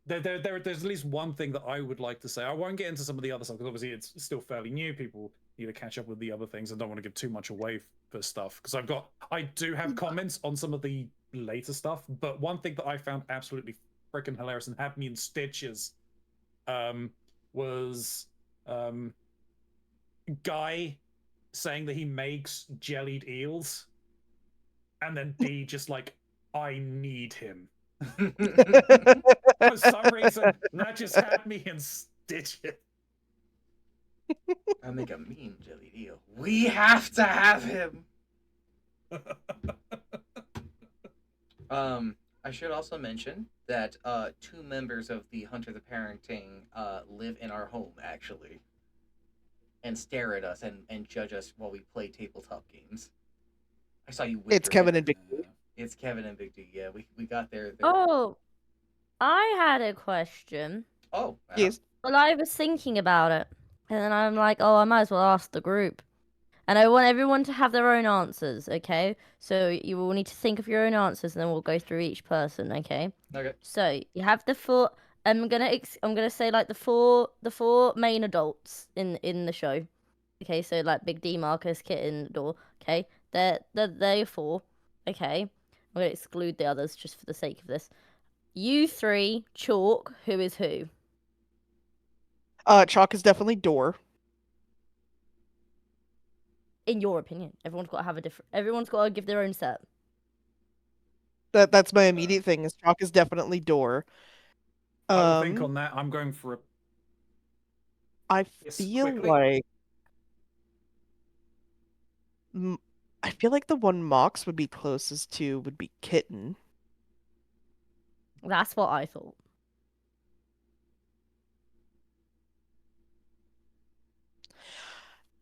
There's at least one thing that I would like to say. I won't get into some of the other stuff because obviously it's still fairly new. People need to catch up with the other things. I don't want to give too much away for stuff because I do have comments on some of the later stuff. But one thing that I found absolutely freaking hilarious and had me in stitches was Guy saying that he makes jellied eels, and then D just like, I need him. For some reason, that just had me in stitches. I make a mean jelly eel. We have to have him. I should also mention that 2 members of the Hunter the Parenting live in our home actually, and stare at us and judge us while we play tabletop games. I saw you. It's Kevin and Big D. It's Kevin and Big D. Yeah, we got there. Oh, I had a question. Oh, yes. Well, I was thinking about it, and then I'm like, oh, I might as well ask the group. And I want everyone to have their own answers, okay? So you will need to think of your own answers, and then we'll go through each person, okay? Okay. So you have the 4. I'm gonna say like the four main adults in the show. Okay, so like Big D, Marcus, Kitten, Door. Okay, they're 4. Okay, I'm gonna exclude the others just for the sake of this. You 3, Chalk. Who is who? Chalk is definitely Door. In your opinion, everyone's got to have a different. Everyone's got to give their own set. That's my immediate thing. Is Chalk is definitely Door. I will think on that. I'm going for a. I feel like. I feel like the one Mox would be closest to would be Kitten. That's what I thought.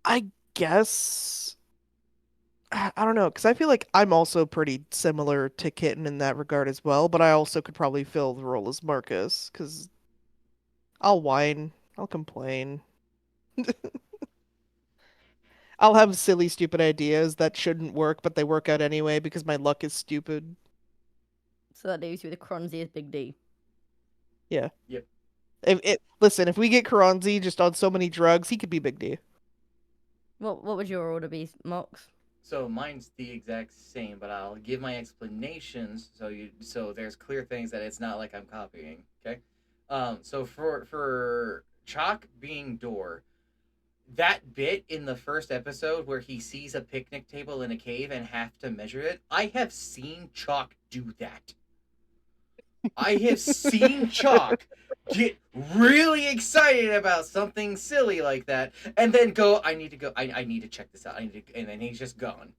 I guess. I don't know, because I feel like I'm also pretty similar to Kitten in that regard as well, but I also could probably fill the role as Marcus, because I'll whine, I'll complain. I'll have silly, stupid ideas that shouldn't work, but they work out anyway because my luck is stupid. So that leaves you with the Cronziest Big D. Yeah. Yep. Listen, if we get Karanzi just on so many drugs, he could be Big D. What would your order be, Mox? So mine's the exact same, but I'll give my explanations so there's clear things that it's not like I'm copying. Okay. So for Chalk being door, that bit in the first episode where he sees a picnic table in a cave and have to measure it, I have seen Chalk do that. I have seen Chalk get really excited about something silly like that and then go, I need to go, I need to check this out. And then he's just gone.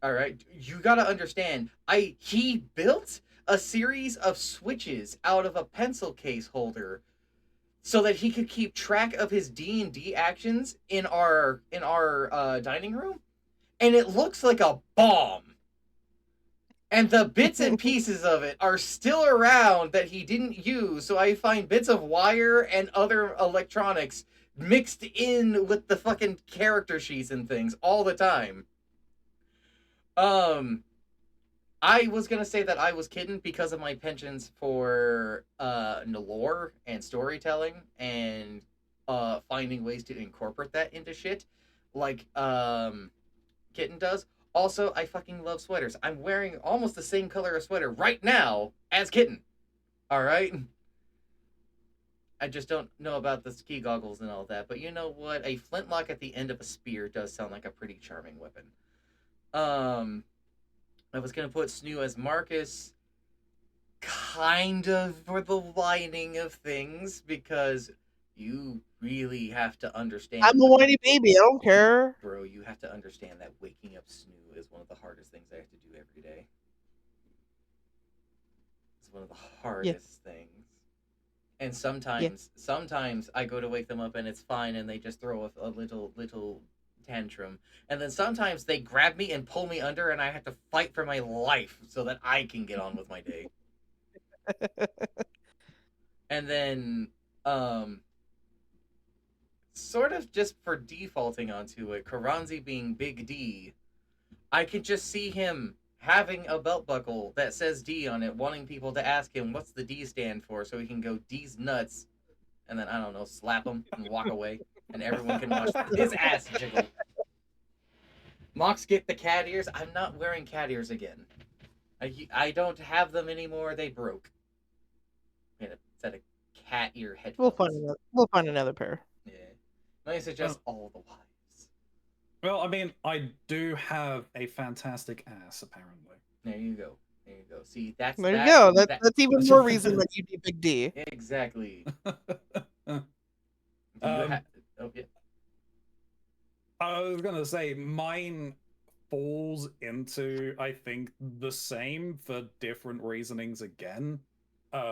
All right, you got to understand, he built a series of switches out of a pencil case holder so that he could keep track of his D&D actions in our dining room, and it looks like a bomb. And the bits and pieces of it are still around that he didn't use, so I find bits of wire and other electronics mixed in with the fucking character sheets and things all the time. I was gonna say that I was kidding because of my penchants for lore and storytelling and finding ways to incorporate that into shit, like Kitten does. Also, I fucking love sweaters. I'm wearing almost the same color of sweater right now as Kitten. All right. I just don't know about the ski goggles and all that, but you know what? A flintlock at the end of a spear does sound like a pretty charming weapon. I was gonna put Snoo as Marcus, kind of for the lining of things, because you really have to understand. I'm a whiny baby. I don't care. Bro, you have to understand that waking up Snoo is one of the hardest things I have to do every day. It's one of the hardest things. And sometimes I go to wake them up and it's fine, and they just throw a little tantrum. And then sometimes they grab me and pull me under, and I have to fight for my life so that I can get on with my day. And then, sort of just for defaulting onto it, Karanzi being Big D, I could just see him having a belt buckle that says D on it, wanting people to ask him what's the D stand for, so he can go D's nuts, and then, I don't know, slap him and walk away, and everyone can watch his ass jiggle. Mox get the cat ears. I'm not wearing cat ears again. I don't have them anymore. They broke. I'm gonna set a cat ear headphones. We'll find another pair. Yeah. I suggest all the wives. Well, I mean, I do have a fantastic ass, apparently. There you go. There you go. See, that's There you go. That's even that's more reason that you need Big D. Exactly. Oh, yeah. I was gonna say mine falls into, I think, the same for different reasonings again.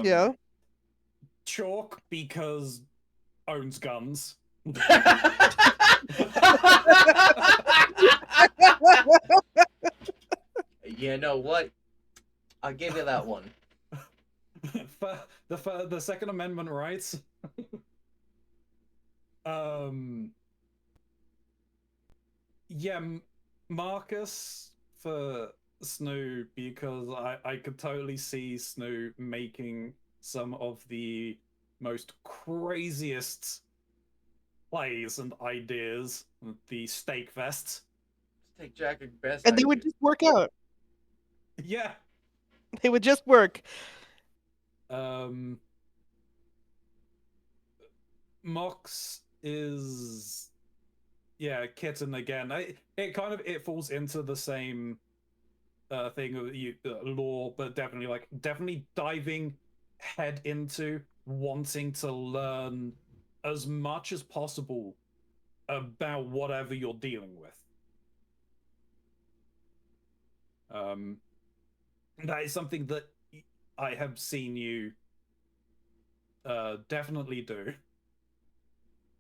Yeah. Chalk because owns guns. You know what? I'll give you that one. For the Second Amendment rights. Yeah, Marcus for Snoo, because I could totally see Snoo making some of the most craziest plays and ideas. The steak vests. Steak jacket best. And they would just work out. Yeah. They would just work. Mox is, yeah, Kitten again. It falls into the same thing of lore, but definitely diving head into wanting to learn as much as possible about whatever you're dealing with. That is something that I have seen you definitely do.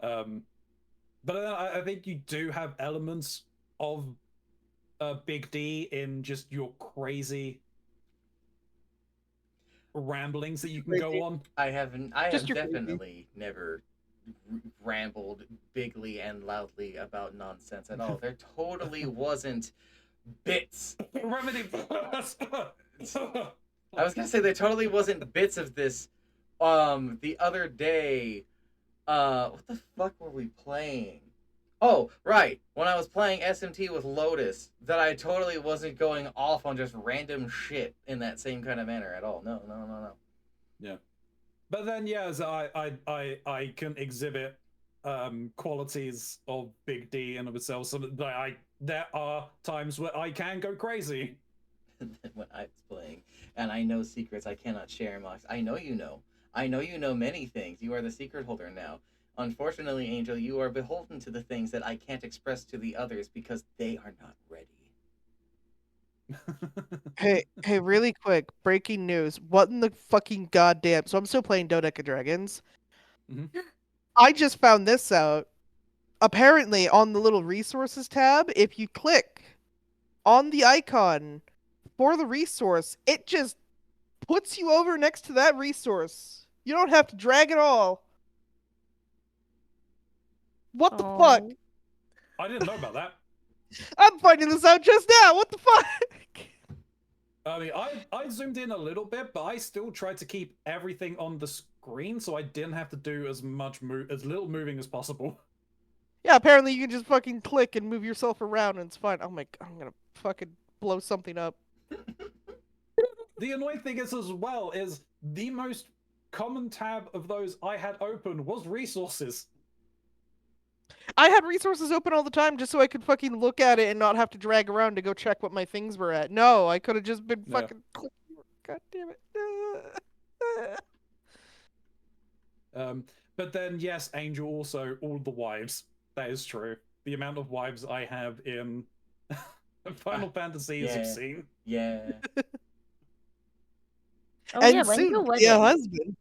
But I think you do have elements of Big D in just your crazy ramblings that you can go on. I have definitely never rambled bigly and loudly about nonsense at all. There totally wasn't bits. Remedy. I was gonna say there totally wasn't bits of this. The other day, what the fuck were we playing? Oh, right. When I was playing SMT with Lotus, that I totally wasn't going off on just random shit in that same kind of manner at all. No, no, no, no. Yeah. But then, yes, I can exhibit qualities of Big D in of itself. So that there are times where I can go crazy. When I was playing, and I know secrets I cannot share, Mox. I know you know. I know you know many things. You are the secret holder now. Unfortunately, Angel, you are beholden to the things that I can't express to the others because they are not ready. Hey, really quick, breaking news. What in the fucking goddamn? So I'm still playing Dodeca Dragons. Mhm. I just found this out. Apparently, on the little resources tab, if you click on the icon for the resource, it just puts you over next to that resource. You don't have to drag it all. What the fuck? Oh. I didn't know about that. I'm finding this out just now. What the fuck? I mean, I zoomed in a little bit, but I still tried to keep everything on the screen so I didn't have to do as little moving as possible. Yeah, apparently you can just fucking click and move yourself around and it's fine. Oh my god, I'm gonna fucking blow something up. The annoying thing is as well is the most common tab of those I had open was resources. I had resources open all the time just so I could fucking look at it and not have to drag around to go check what my things were at. No, I could have just been Yeah. fucking clicking. God damn it. But then yes, Angel also all the wives. That is true. The amount of wives I have in Final Fantasy is yeah. obscene. Yeah. Oh And yeah, when's soon your to be a wedding?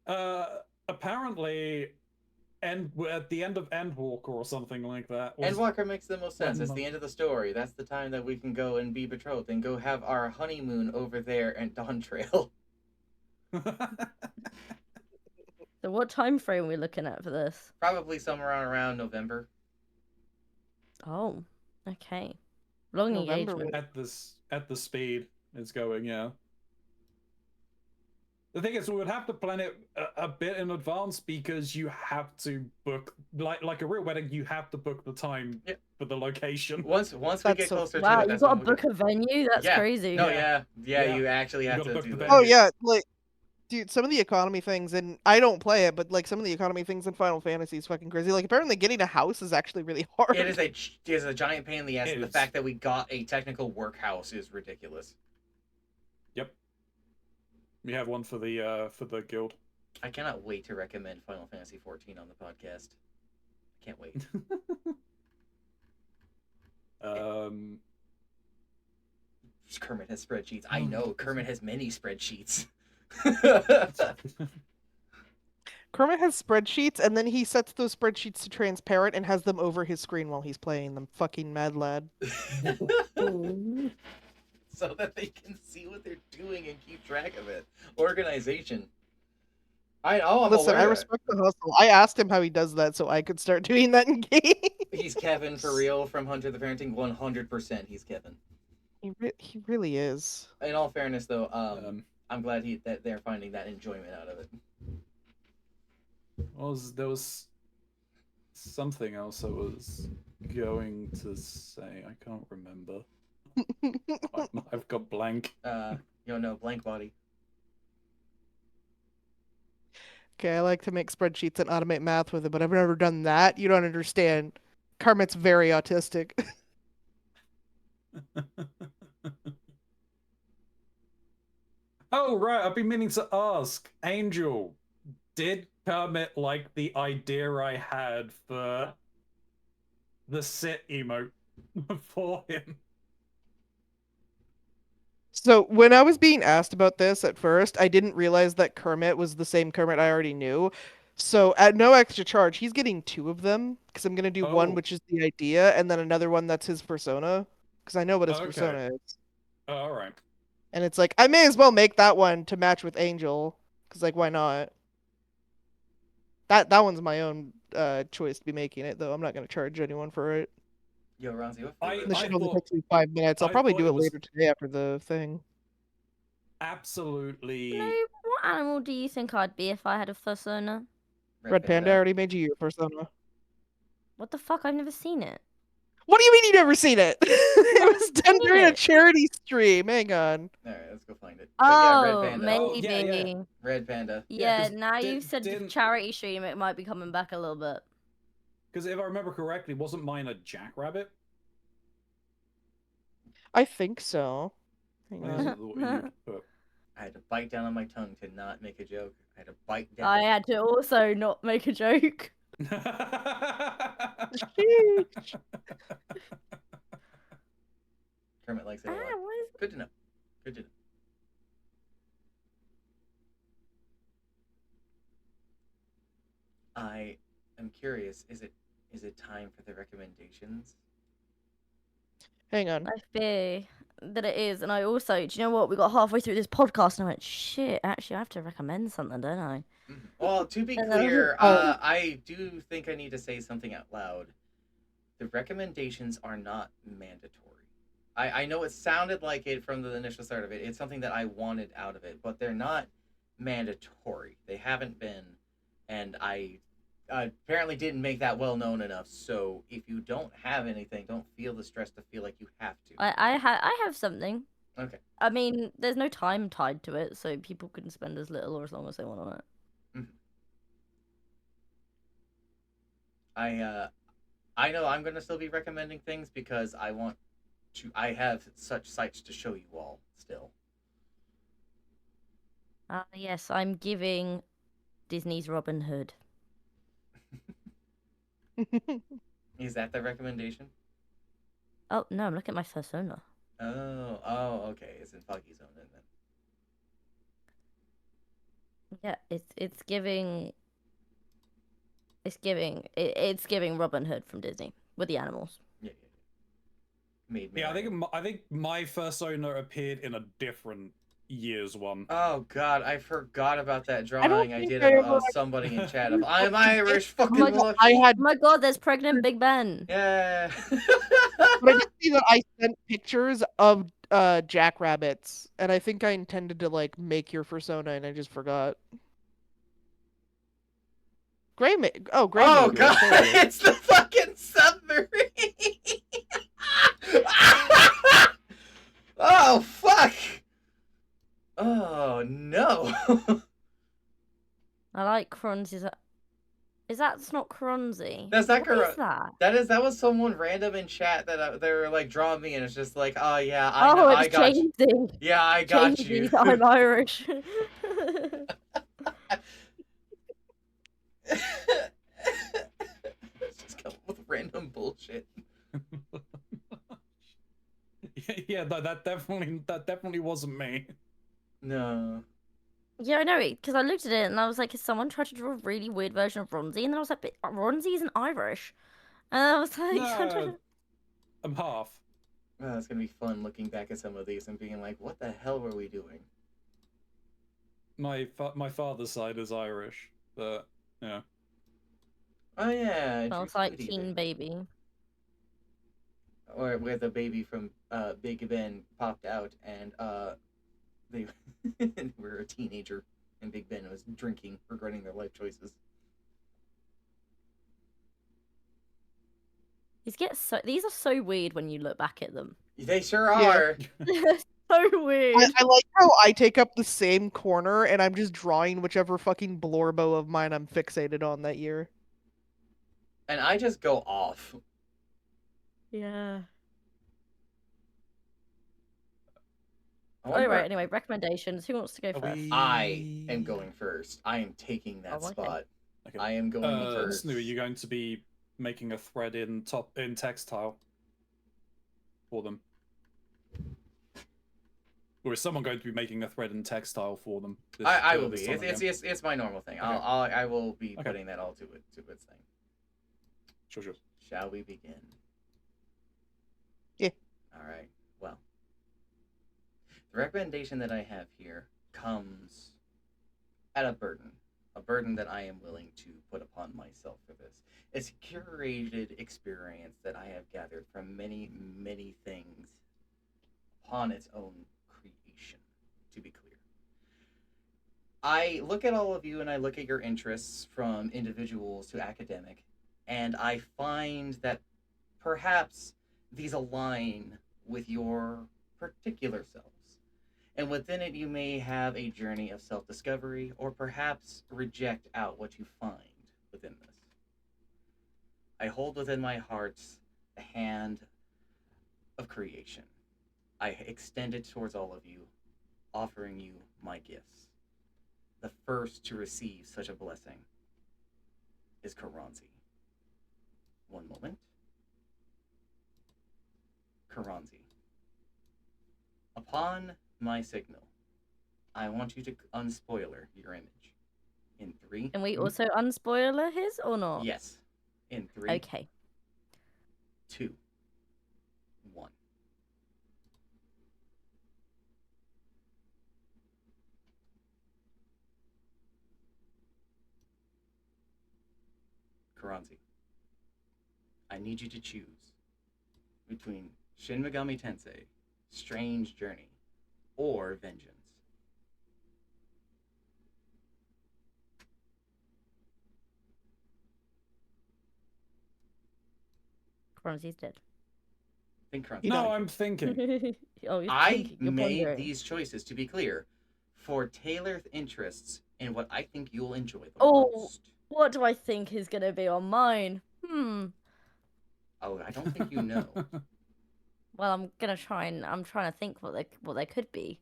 husband. Apparently, at the end of Endwalker or something like that. Endwalker makes the most sense. It's month? the end of the story. That's the time that we can go and be betrothed and go have our honeymoon over there at Dawn Trail. So what time frame are we looking at for this? Probably somewhere around November. Oh, okay. Long November engagement. at the speed it's going, yeah. The thing is, we would have to plan it a bit in advance because you have to book, like a real wedding, you have to book the time for the location. Once we That's get so- closer to Wow, it, you that's got to when we'll book a venue? That's Yeah. crazy. No, Yeah. yeah, you actually have gotta to book do the that. Oh venue. yeah, like dude, some of the economy things, and I don't play it, but like some of the economy things in Final Fantasy is fucking crazy. Like apparently getting a house is actually really hard. It is a giant pain in the ass, It and the is. fact that we got a technical workhouse is ridiculous. Yep. We have one for the guild. I cannot wait to recommend Final Fantasy 14 on the podcast. I can't wait. Kermit has spreadsheets. I know Kermit has many spreadsheets. Kermit has spreadsheets, and then he sets those spreadsheets to transparent and has them over his screen while he's playing them. Fucking mad lad. Ooh. So that they can see what they're doing and keep track of it. Organization. I'm Listen, aware I of it. respect the hustle. I asked him how he does that so I could start doing that in game. He's Kevin for real from Hunter the Parenting. 100% he's Kevin. He really is. In all fairness, though, I'm glad that they're finding that enjoyment out of it. There was something else I was going to say. I can't remember. I've got blank. No, blank body. Okay, I like to make spreadsheets and automate math with it, but I've never done that. You don't understand. Kermit's very autistic. Oh right, I've been meaning to ask, Angel, did Kermit like the idea I had for the sit emote for him? So when I was being asked about this at first, I didn't realize that Kermit was the same Kermit I already knew. So at no extra charge, he's getting two of them because I'm gonna do one Oh. which is the idea, and then another one that's his persona because I know what his Okay. persona is. Oh, all right. And it's like I may as well make that one to match with Angel because like why not? That one's my own choice to be making it though. I'm not gonna charge anyone for it. Yo, Ronzi, what I- flavor? This I should only thought- take me 5 minutes. I'll I probably thought do it it was- later today after the thing. Absolutely. You know, what animal do you think I'd be if I had a persona? Red Panda, I already made you your persona. What the fuck? I've never seen it. What do you mean you never seen it? It was done during a it. charity stream. Hang on. All right, let's go find it. But yeah, Red Oh, Panda. Oh, maybe. yeah, yeah. Red Panda. Yeah, Yeah, 'cause now you said the didn't- charity stream, it might be coming back a little bit. Because if I remember correctly, wasn't mine a jackrabbit? I think so. Hang I think on. that's what you put. I had to bite down on my tongue to not make a joke. I had to bite down. I had to also not make a joke. Sheesh. Kermit likes it a lot. What is... Good to know. Good to know. I am curious. Is it time for the recommendations? Hang on. I fear that it is, and I also, do you know what? We got halfway through this podcast, and I went, shit, actually, I have to recommend something, don't I? Well, to be And clear, Oh. I do think I need to say something out loud. The recommendations are not mandatory. I know it sounded like it from the initial start of it. It's something that I wanted out of it, but they're not mandatory. They haven't been, and I apparently didn't make that well known enough. So if you don't have anything, don't feel the stress to feel like you have to. I have something. Okay. I mean, there's no time tied to it, so people can spend as little or as long as they want on it. I know I'm gonna still be recommending things because I want to. I have such sights to show you all still. Yes, I'm giving Disney's Robin Hood. Is that the recommendation? Oh, no, I'm looking at my persona. Oh, okay. It's in Foggy Zone, isn't it? Yeah, it's giving it's giving Robin Hood from Disney with the animals. Yeah. Made me. Yeah, I think my persona appeared in a different year's one. Oh God, I forgot about that don't drawing I think did I of ever somebody in chat of I'm Irish. Fucking my God, look. I had, Oh my god, there's pregnant Big Ben. Yeah. but I did see that I sent pictures of jackrabbits, and I think I intended to like make your persona, and I just forgot. Gray Oh Maker, God, totally. it's the fucking submarine. Oh fuck. Oh no. I like Crons. Is that's not Cronzy? That's not What is correct. that? That was someone random in chat that they were like drawing me, and it's just like, oh yeah, Oh, I it's got you. changing. Yeah, I got you. Changing. I'm Irish. Just come up with random bullshit. Yeah, that definitely wasn't me. No. Yeah, I know it because I looked at it and I was like, "Has someone tried to draw a really weird version of Ronzi?" And then I was like, "But Ronzi isn't Irish." And I was like, I don't No, know. I'm half. Oh, it's gonna be fun looking back at some of these and being like, what the hell were we doing? My father's side is Irish, but yeah. Oh yeah, Smells Juicy like Goody Teen Baby. Or where the baby from Big Ben popped out and they were a teenager and Big Ben was drinking, regretting their life choices. These are so weird when you look back at them. They sure are. They're so weird. I like how I take up the same corner, and I'm just drawing whichever fucking blorbo of mine I'm fixated on that year. And I just go off. Yeah. I Oh, wonder- right. Anyway, recommendations. Who wants to go Are first? we- I am going first. I am taking that Oh, okay. spot. Okay. I am going first. Snoo, are you going to be making a thread in textile for them? Or is someone going to be making a thread in textile for them? I will be. this time again? It's my normal thing. Okay. I will be Okay. putting that all to its thing. Sure. Shall we begin? Yeah. All right. Well, the recommendation that I have here comes at a burden that I am willing to put upon myself for this. It's a curated experience that I have gathered from many, many things upon its own creation, to be clear. I look at all of you and I look at your interests from individuals to academic, and I find that perhaps these align with your particular selves. And within it, you may have a journey of self discovery, or perhaps reject out what you find within this. I hold within my heart the hand of creation. I extend it towards all of you, offering you my gifts. The first to receive such a blessing is Karanzi. One moment. Karanzi. Upon my signal, I want you to unspoiler your image. In three. Can we also unspoiler his or not? Yes. In three, Okay. 2, 1. Karanzi, I need you to choose between Shin Megami Tensei, Strange Journey, or Vengeance. Cronzy's dead. Think Karanzi. No, I'm thinking. Oh, you're I thinking. You're made pondering. these choices, to be clear, for tailored interests in what I think you'll enjoy the Oh. most. What do I think is gonna be on mine? Oh, I don't think you know. Well, I'm trying to think what they could be.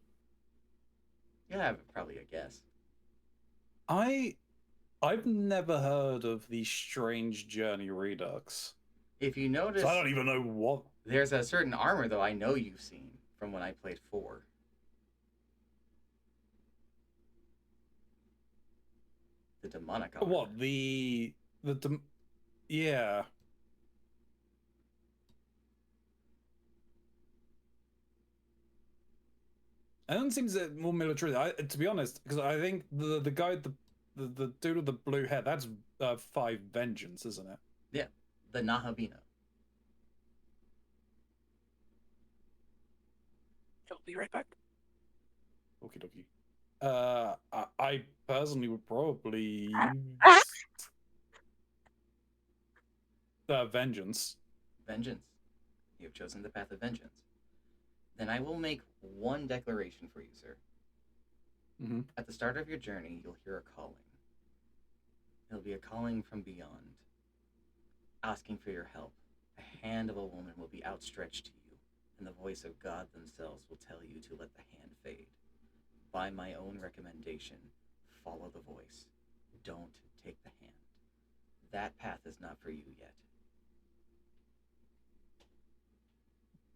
You have probably a guess. I've never heard of the Strange Journey Redux. If you notice, So I don't even know what. there's a certain armor, though, I know you've seen from when I played 4. The demonic armor. What yeah. Ellen seems more military. To be honest, because I think the guy, the dude with the blue hair, that's 5 Vengeance, isn't it? Yeah, the Nahabina. I'll be right back. Okie dokie. I personally would probably Vengeance. Vengeance. You have chosen the path of vengeance. Then I will make one declaration for you, sir. Mm-hmm. At the start of your journey, you'll hear a calling. It'll be a calling from beyond, asking for your help. A hand of a woman will be outstretched to you, and the voice of God themselves will tell you to let the hand fade. By my own recommendation, follow the voice. Don't take the hand. That path is not for you yet.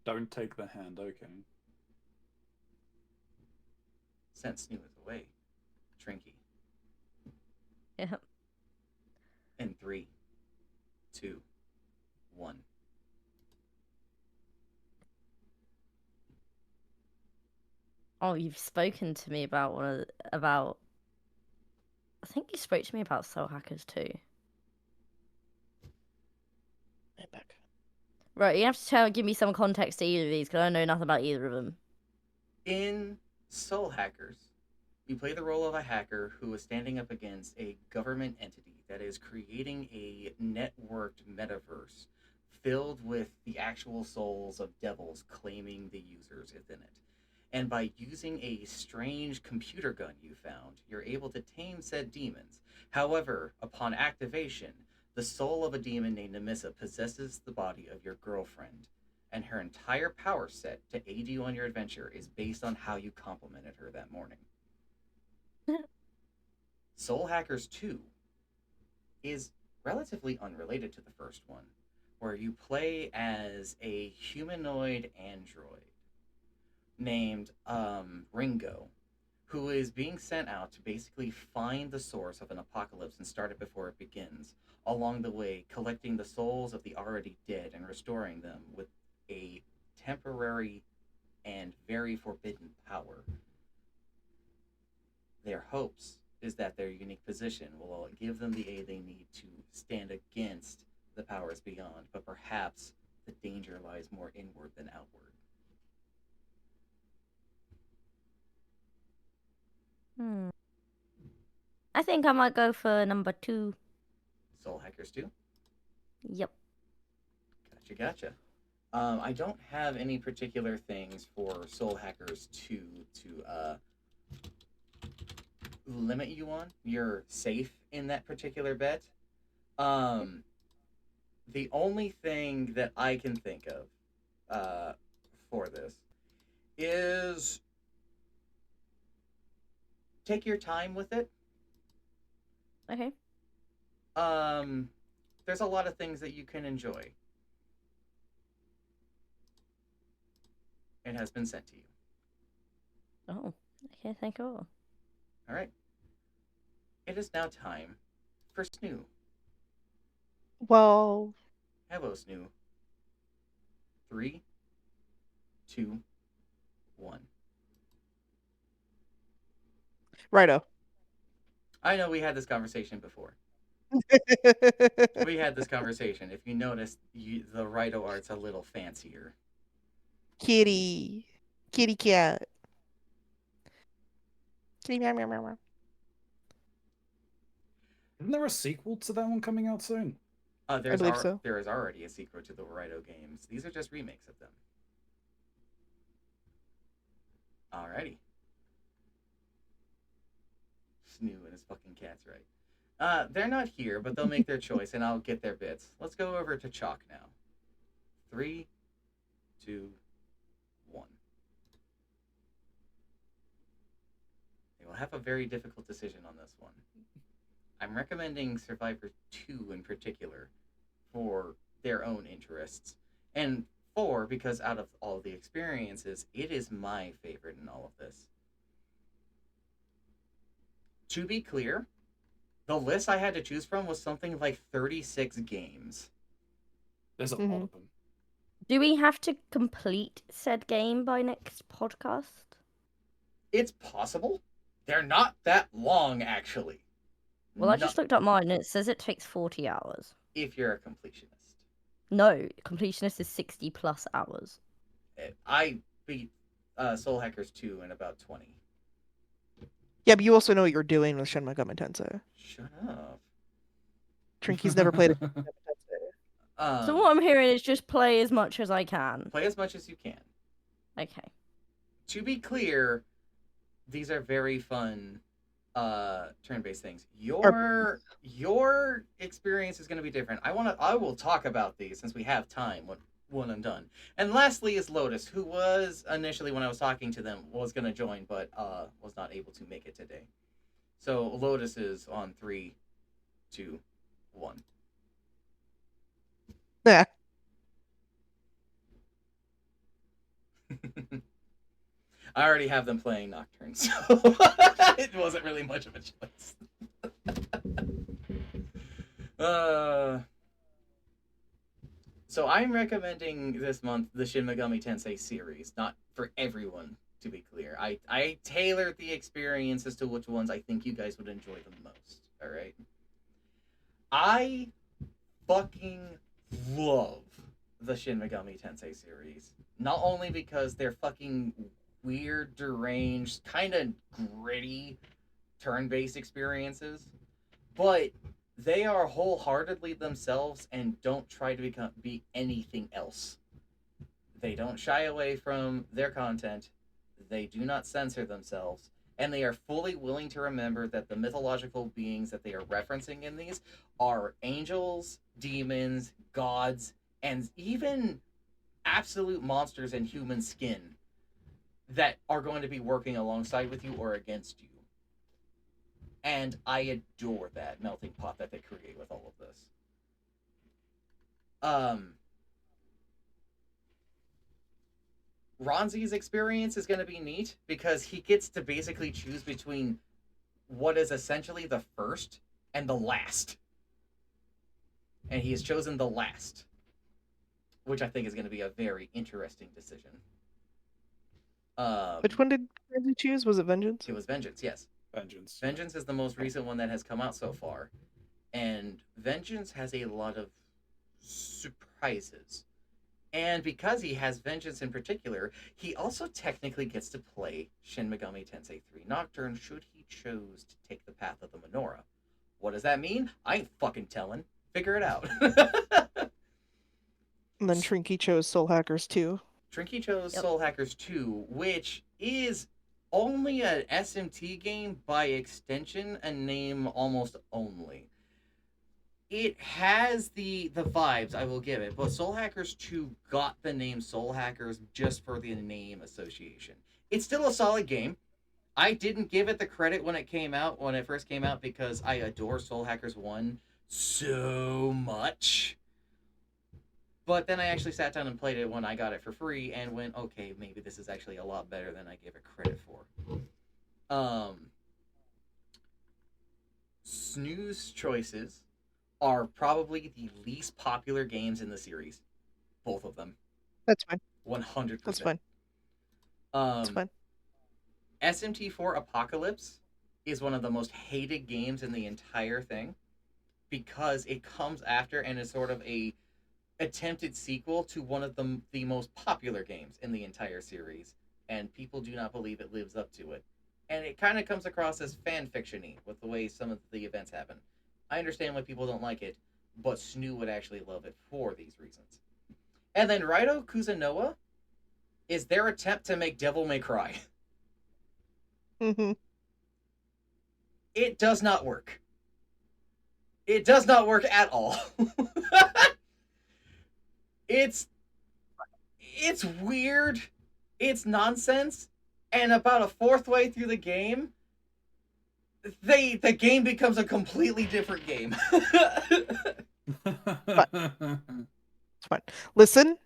Don't take the hand, okay. Sense new is away. Trinky. Yeah. In 3, 2, 1. Oh, you've spoken to me about I think you spoke to me about Soul Hackers too. I'm back. Right, you have to give me some context to either of these because I know nothing about either of them. In Soul Hackers, you play the role of a hacker who is standing up against a government entity that is creating a networked metaverse filled with the actual souls of devils claiming the users within it. And by using a strange computer gun you found, you're able to tame said demons. However, upon activation, the soul of a demon named Nemissa possesses the body of your girlfriend, and her entire power set to aid you on your adventure is based on how you complimented her that morning. Soul Hackers 2 is relatively unrelated to the first one, where you play as a humanoid android named Ringo, who is being sent out to basically find the source of an apocalypse and start it before it begins. Along the way, collecting the souls of the already dead and restoring them with a temporary and very forbidden power. Their hopes is that their unique position will give them the aid they need to stand against the powers beyond, but perhaps the danger lies more inward than outward. I think I might go for number 2. Soul Hackers 2? Yep. Gotcha. I don't have any particular things for Soul Hackers 2 to limit you on. You're safe in that particular bet. Um, the only thing that I can think of for this is take your time with it. Okay. There's a lot of things that you can enjoy. It has been sent to you. Oh. Okay. Thank you. All right. It is now time for Snoo. Well, Hello, Snoo. 3, 2, 1. righto. I know we had this conversation before. We had this conversation. If you notice, the Righto art's a little fancier. Kitty. Kitty cat. Kitty meow meow meow meow. Isn't there a sequel to that one coming out soon? I believe so. There is already a sequel to the Righto games. These are just remakes of them. Alrighty. Snoo and his fucking cat's right. They're not here, but they'll make their choice, and I'll get their bits. Let's go over to Chalk now. 3, 2, 1. They will have a very difficult decision on this one. I'm recommending Survivor 2 in particular for their own interests. And 4, because out of all the experiences, it is my favorite in all of this. To be clear, the list I had to choose from was something like 36 games. There's a lot of them. Do we have to complete said game by next podcast? It's possible. They're not that long, actually. Well, I just looked up mine and it says it takes 40 hours. If you're a completionist. No, completionist is 60 plus hours. I beat Soul Hackers 2 in about 20. Yeah, but you also know what you're doing with Shin Megami Tensei. Shut up. Trinky's never played it. So what I'm hearing is just play as much as I can. Play as much as you can. Okay. To be clear, these are very fun turn-based things. Your experience is going to be different. I will talk about these since we have time when I'm done. And lastly is Lotus, who was initially, when I was talking to them, was going to join, but was not able to make it today. So Lotus is on 3, 2, 1. Yeah. I already have them playing Nocturne, so it wasn't really much of a choice. So I'm recommending this month the Shin Megami Tensei series, not for everyone, to be clear. I tailored the experience as to which ones I think you guys would enjoy the most, alright? I fucking love the Shin Megami Tensei series. Not only because they're fucking weird, deranged, kind of gritty turn-based experiences, but they are wholeheartedly themselves and don't try to be anything else. They don't shy away from their content. They do not censor themselves. And they are fully willing to remember that the mythological beings that they are referencing in these are angels, demons, gods, and even absolute monsters in human skin that are going to be working alongside with you or against you. And I adore that melting pot that they create with all of this. Ronzi's experience is going to be neat because he gets to basically choose between what is essentially the first and the last. And he has chosen the last, which I think is going to be a very interesting decision. Which one did you choose? Was it Vengeance? It was Vengeance, yes. Vengeance. Vengeance is the most recent one that has come out so far. And Vengeance has a lot of surprises. And because he has Vengeance in particular, he also technically gets to play Shin Megami Tensei 3 Nocturne should he choose to take the path of the menorah. What does that mean? I ain't fucking telling. Figure it out. And then Trinky chose Soul Hackers 2. Trinky chose Yep. Soul Hackers 2, which is only an SMT game by extension, a name almost only. It has the vibes, I will give it, but Soul Hackers 2 got the name Soul Hackers just for the name association. It's still a solid game. I didn't give it the credit when it first came out, because I adore Soul Hackers 1 so much. But then I actually sat down and played it when I got it for free and went, okay, maybe this is actually a lot better than I gave it credit for. Snooze choices are probably the least popular games in the series. Both of them. That's fine. 100%. That's fine. That's fine. SMT4 Apocalypse is one of the most hated games in the entire thing, because it comes after and is sort of a attempted sequel to one of the most popular games in the entire series, and people do not believe it lives up to it. And it kind of comes across as fan fiction-y with the way some of the events happen. I understand why people don't like it, but Snoo would actually love it for these reasons. And then Raito Kuzunoa is their attempt to make Devil May Cry. Mm-hmm. It does not work. It does not work at all. It's weird. It's nonsense. And about a fourth way through the game, the game becomes a completely different game. It's fine. Listen,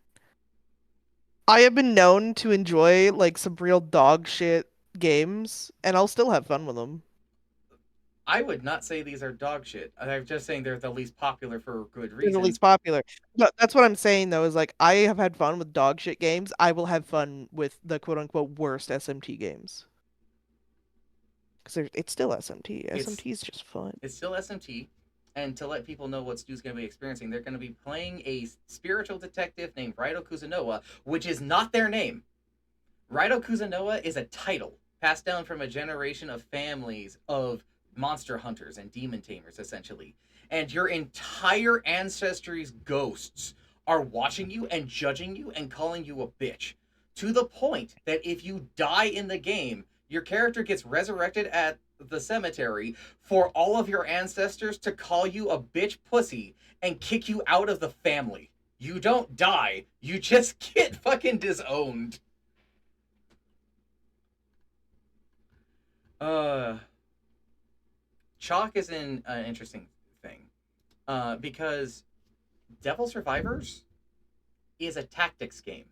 I have been known to enjoy like some real dog shit games, and I'll still have fun with them. I would not say these are dog shit. I'm just saying they're the least popular for good They're the reasons. least popular. No, that's what I'm saying though, is like I have had fun with dog shit games. I will have fun with the quote unquote worst SMT games. Because it's still SMT. SMT is just fun. It's still SMT. And to let people know what Stu's going to be experiencing, they're going to be playing a spiritual detective named Raito Kuzunoa, which is not their name. Raito Kuzunoa is a title passed down from a generation of families of monster hunters and demon tamers, essentially. And your entire ancestry's ghosts are watching you and judging you and calling you a bitch. To the point that if you die in the game, your character gets resurrected at the cemetery for all of your ancestors to call you a bitch pussy and kick you out of the family. You don't die, you just get fucking disowned. Chalk is an interesting thing, because Devil Survivors is a tactics game.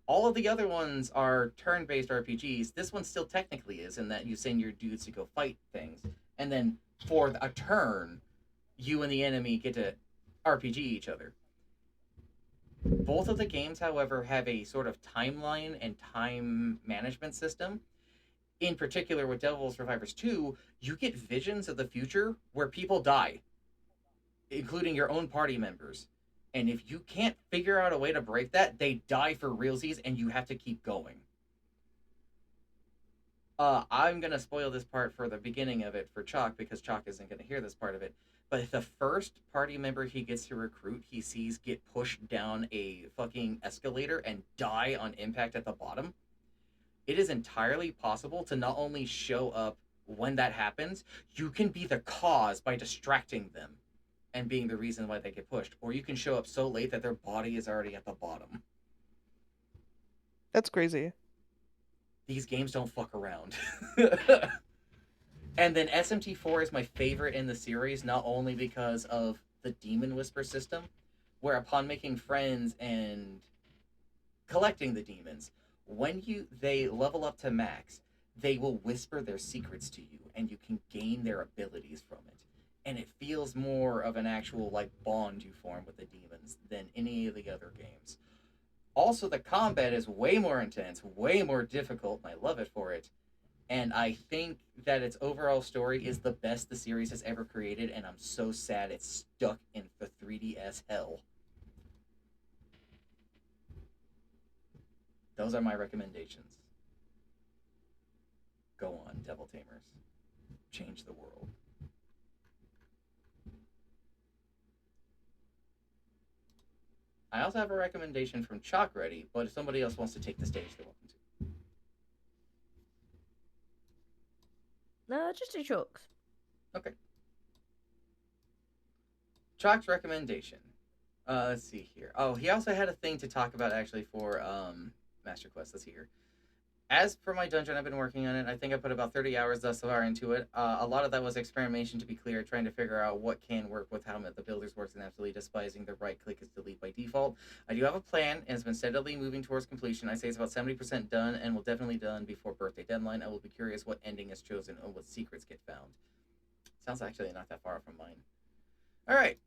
All of the other ones are turn-based RPGs. This one still technically is, in that you send your dudes to go fight things, and then for a turn, you and the enemy get to RPG each other. Both of the games, however, have a sort of timeline and time management system. In particular, with Devil Survivors 2, you get visions of the future where people die, including your own party members. And if you can't figure out a way to break that, they die for realsies and you have to keep going. I'm going to spoil this part for the beginning of it for Chalk, because Chalk isn't going to hear this part of it. But the first party member he gets to recruit, he sees get pushed down a fucking escalator and die on impact at the bottom. It is entirely possible to not only show up when that happens, you can be the cause by distracting them and being the reason why they get pushed. Or you can show up so late that their body is already at the bottom. That's crazy. These games don't fuck around. And then SMT4 is my favorite in the series, not only because of the Demon Whisper system, where upon making friends and collecting the demons, when they level up to max, they will whisper their secrets to you, and you can gain their abilities from it. And it feels more of an actual like bond you form with the demons than any of the other games. Also, the combat is way more intense, way more difficult, and I love it for it. And I think that its overall story is the best the series has ever created, and I'm so sad it's stuck in the 3DS hell. Those are my recommendations. Go on, Devil Tamers. Change the world. I also have a recommendation from Chalk ready, but if somebody else wants to take the stage, they're welcome to. No, just do chalks. Okay. Chalk's recommendation. Let's see here. Oh, he also had a thing to talk about actually for Master Quest. Let's see here. As for my dungeon, I've been working on it. I think I put about 30 hours thus far into it. A lot of that was experimentation, to be clear, trying to figure out what can work with how the builders works and absolutely despising the right click is delete by default. I do have a plan, and it's been steadily moving towards completion. I say it's about 70% done, and will definitely done before birthday deadline. I will be curious what ending is chosen and what secrets get found. Sounds actually not that far from mine. All right.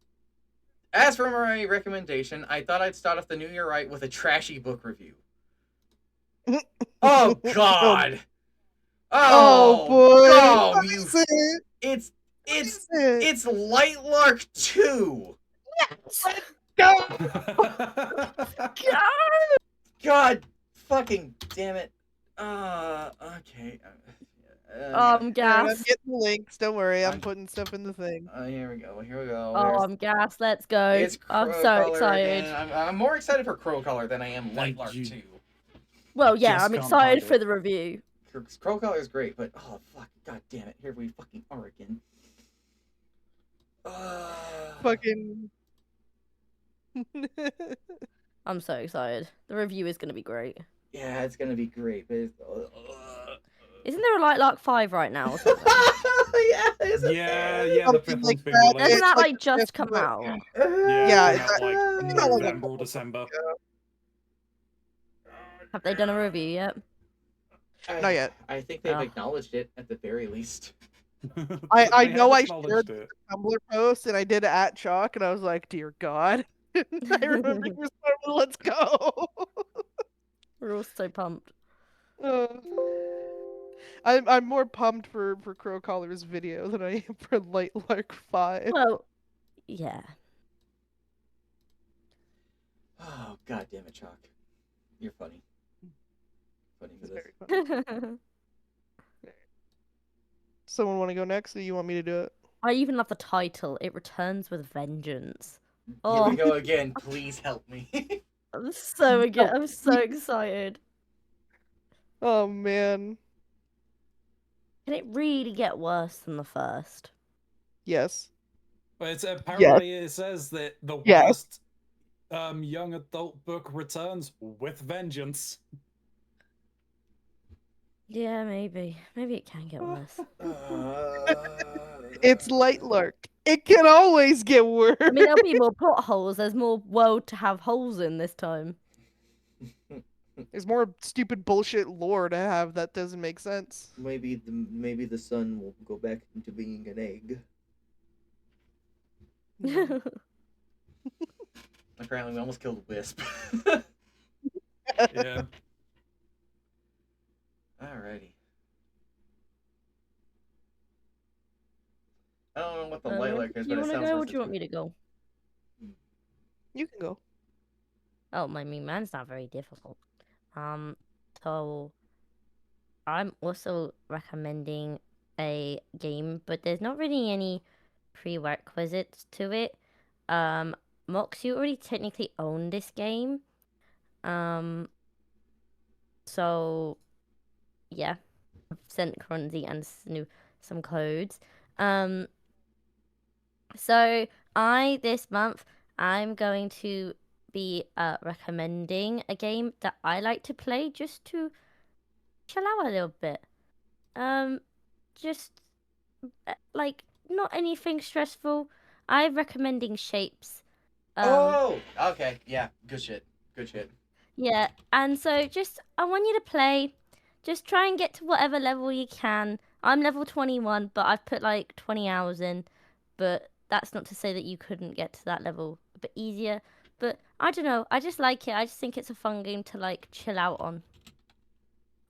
As for my recommendation, I thought I'd start off the new year right with a trashy book review. Oh God! Oh boy! Oh, What you! is it? It's What it's is it? it's Lightlark 2. Go! God fucking damn it! Okay. I'm Alright, I'm gassed. getting the links. Don't worry, I'm I'm- putting stuff in the thing. Here we go. Here we go. Oh, I'm gassed. Let's go. It's I'm Crow so Color excited. again. I'm more excited for Crow Color than I am Lightlark you- 2. Well, yeah, Just I'm can't excited hide for it. the review. Crow Color is great, but oh fuck, god damn it! Here we fucking are again. Fucking. I'm so excited. The review is going to be great. Yeah, it's gonna be great, but it's, Isn't there a Lightlark 5 right now or something? yeah, isn't Yeah, there? yeah, the Something fifth like one's been that. released. Doesn't It's that like like the just fifth come one. out? Yeah, Yeah, it it's came out like I think that was a November or couple December. months ago. Have they done a review yet? Not yet. I think they've Oh. acknowledged it at the very least. I They know have I acknowledged shared it. Tumblr post and I did it at Chalk and I was like, dear God. I remember he was like, let's go. We're all so pumped. Uh, I'm more pumped for Crow Collar's video than I am for Lightlark 5. Well, yeah. Oh god damn it, Chalk. You're funny. Funny for It's this. very fun. Someone want to go next or you want me to do it? I even love the title. It returns with vengeance. Here Oh, we go again. Please help me. I'm so I'm so excited. Oh man. Can it really get worse than the first? Yes. But it's apparently it says that the Yes. worst young adult book returns with vengeance. Yeah, maybe. Maybe it can get worse. It's Lightlark. It can always get worse. I mean, there'll be more plot holes. There's more world to have holes in this time. There's more stupid bullshit lore to have that doesn't make sense. maybe the sun will go back into being an egg. Apparently, we almost killed Wisp. Yeah. Alrighty. I don't know what the Do Lilac is, you but it want to sounds go or worth do you want it. me to go? You can go. Oh, I mean, mine's not very difficult. So I'm also recommending a game, but there's not really any prerequisites to it. Mox, you already technically own this game. So yeah, I've sent Cronzy and some codes. So this month I'm going to be recommending a game that I like to play just to chill out a little bit. Just like not anything stressful. I'm recommending Shapes. Oh, okay, yeah, good shit, good shit. Yeah, and so just I want you to play. Just try and get to whatever level you can. I'm level 21, but I've put like 20 hours in. But that's not to say that you couldn't get to that level a bit easier. But I don't know. I just like it. I just think it's a fun game to like chill out on.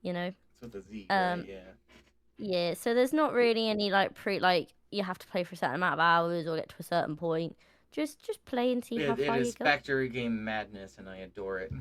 You know? It's with a Z, Um, right? Yeah. Yeah, so there's not really any like you have to play for a certain amount of hours or get to a certain point. Just play and see how It far you is go. factory game madness, and I adore it.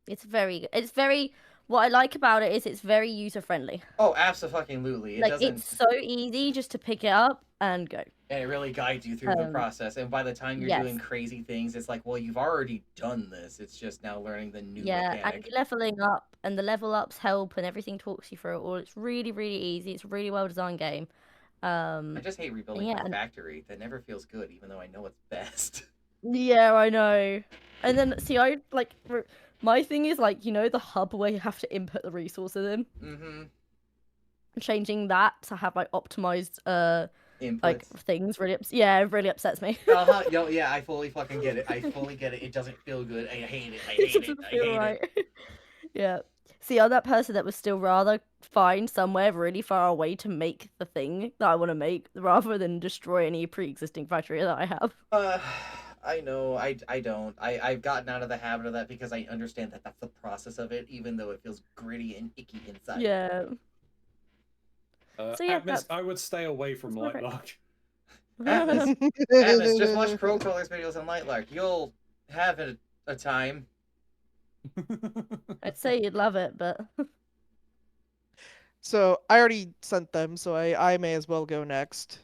It's very good. It's very what I like about it is it's very user friendly. Oh, absolutely. It Like doesn't, it's so easy just to pick it up and go. and it really guides you through the Um, process. And by the time you're yes, doing crazy things, it's like, well, you've already done this. It's just now learning the new yeah, and mechanic. you're leveling up, and the level ups help, and everything talks you through it all. It's really, really easy. It's a really well designed game. I just hate And rebuilding yeah, my and factory. That never feels good, even though I know it's best. yeah, I know. And then see, I like my thing is like the hub where you have to input the resources in. Mm-hmm. Changing that to have like optimized like Inputs. things yeah, it really upsets me. Uh-huh. Yo, yeah, I fully fucking get it. I fully get it. It doesn't feel good. I hate it. I It hate it. doesn't I feel hate it. right. Yeah. See, I'm that person that would still rather find somewhere really far away to make the thing that I want to make rather than destroy any pre-existing factory that I have. Uh, I know. I don't. I've gotten out of the habit of that because I understand that that's the process of it, even though it feels gritty and icky inside. Yeah. So yeah, Atmos, I would stay away from that's my Lightlark. Atmos, Atmos, just watch Crow Colors videos on Lightlark. You'll have a time. I'd say you'd love it, but So I already sent them, so I may as well go next.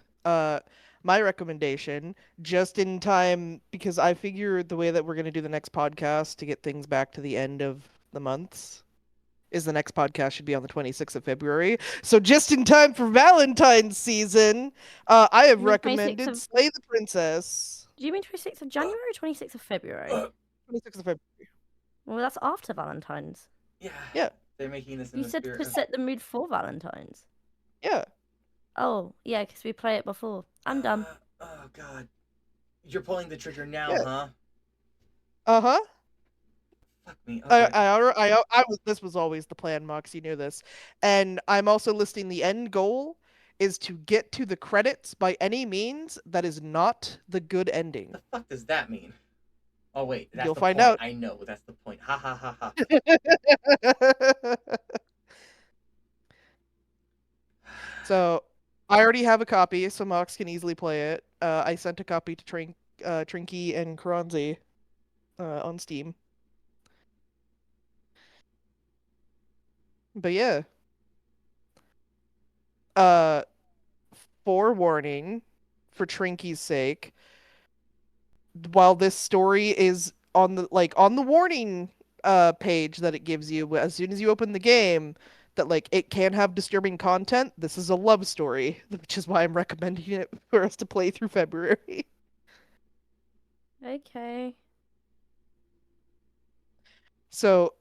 My recommendation, just in time, because I figure the way that we're gonna do the next podcast to get things back to the end of the months is the next podcast should be on the 26th of February. So just in time for Valentine's season, I have You mean 26th recommended of Slay the Princess. do you mean 26th of January or 26th of February? 26th of February. Well, that's after Valentine's. Yeah. Yeah. They're making this in You the said spirit to of... set the mood for Valentine's. Yeah. Oh, yeah, because we play it before. I'm done. Oh god. You're pulling the trigger now, Yeah. huh? Uh-huh. Fuck me. Okay. I was this was always the plan, Mox, you knew this. And I'm also listing the end goal is to get to the credits by any means that is not the good ending. The fuck does that mean? Oh wait, that's You'll the find point. out. I know, that's the point. Ha ha ha ha. So I already have a copy, so Mox can easily play it. I sent a copy to Trinky and Karanzi on Steam. But yeah. Uh, forewarning for Trinky's sake, while this story is on the warning page that it gives you as soon as you open the game that it can have disturbing content, this is a love story, which is why I'm recommending it for us to play through February. Okay. So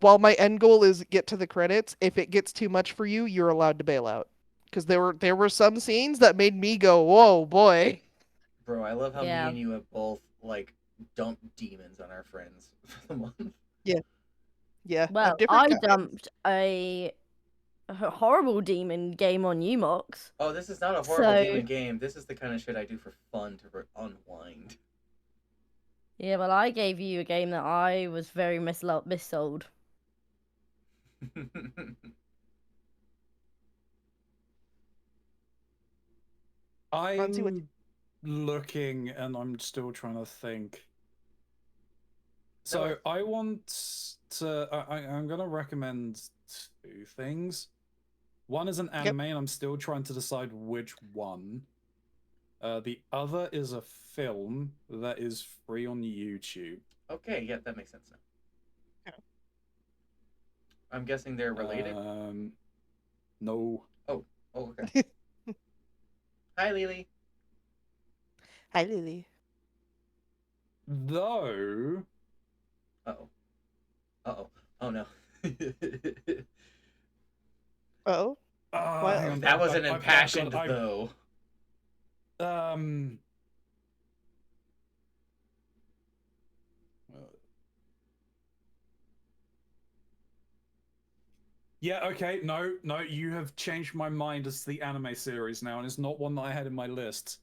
while my end goal is get to the credits, if it gets too much for you, you're allowed to bail out. Because there were some scenes that made me go, whoa, boy. Bro, I love how me Yeah. and you have both dumped demons on our friends for the month. Yeah, Well, of different I kinds. dumped a horrible demon game on you, Mox. Oh, this is not a horrible So- demon game. This is the kind of shit I do for fun to unwind. Yeah, well, I gave you a game that I was very missold. Fonzie, what- I'm looking and I'm still trying to think. So I want to. I'm gonna recommend two things. One is an anime, and I'm still trying to decide which one. The other is a film that is free on YouTube. Okay, yeah, that makes sense now. Yeah. I'm guessing they're related. No. Oh, okay. Hi, Lily. Hi, Lily. Though. Uh-oh. Uh-oh. Oh, no. Oh. Hang on, That was an I've impassioned got- though. Yeah, okay, no, you have changed my mind as to the anime series now, and it's not one that I had in my list.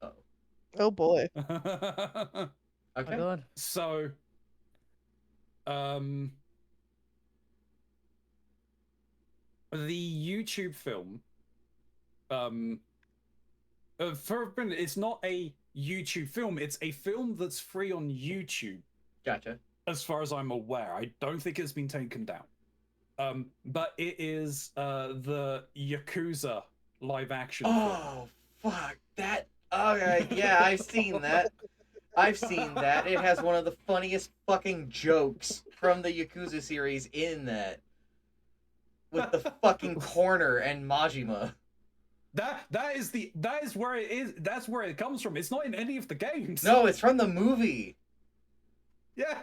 Oh. Oh boy. Oh my Okay. god. So, the YouTube film, it's not a YouTube film, it's a film that's free on YouTube. Gotcha. As far as I'm aware, I don't think it's been taken down. But it is the Yakuza live action film. Oh fuck that! Okay, yeah, I've seen that. I've seen that. It has one of the funniest fucking jokes from the Yakuza series in that, with the fucking corner and Majima. That is where it is. That's where it comes from. It's not in any of the games. No, it's from the movie. Yeah.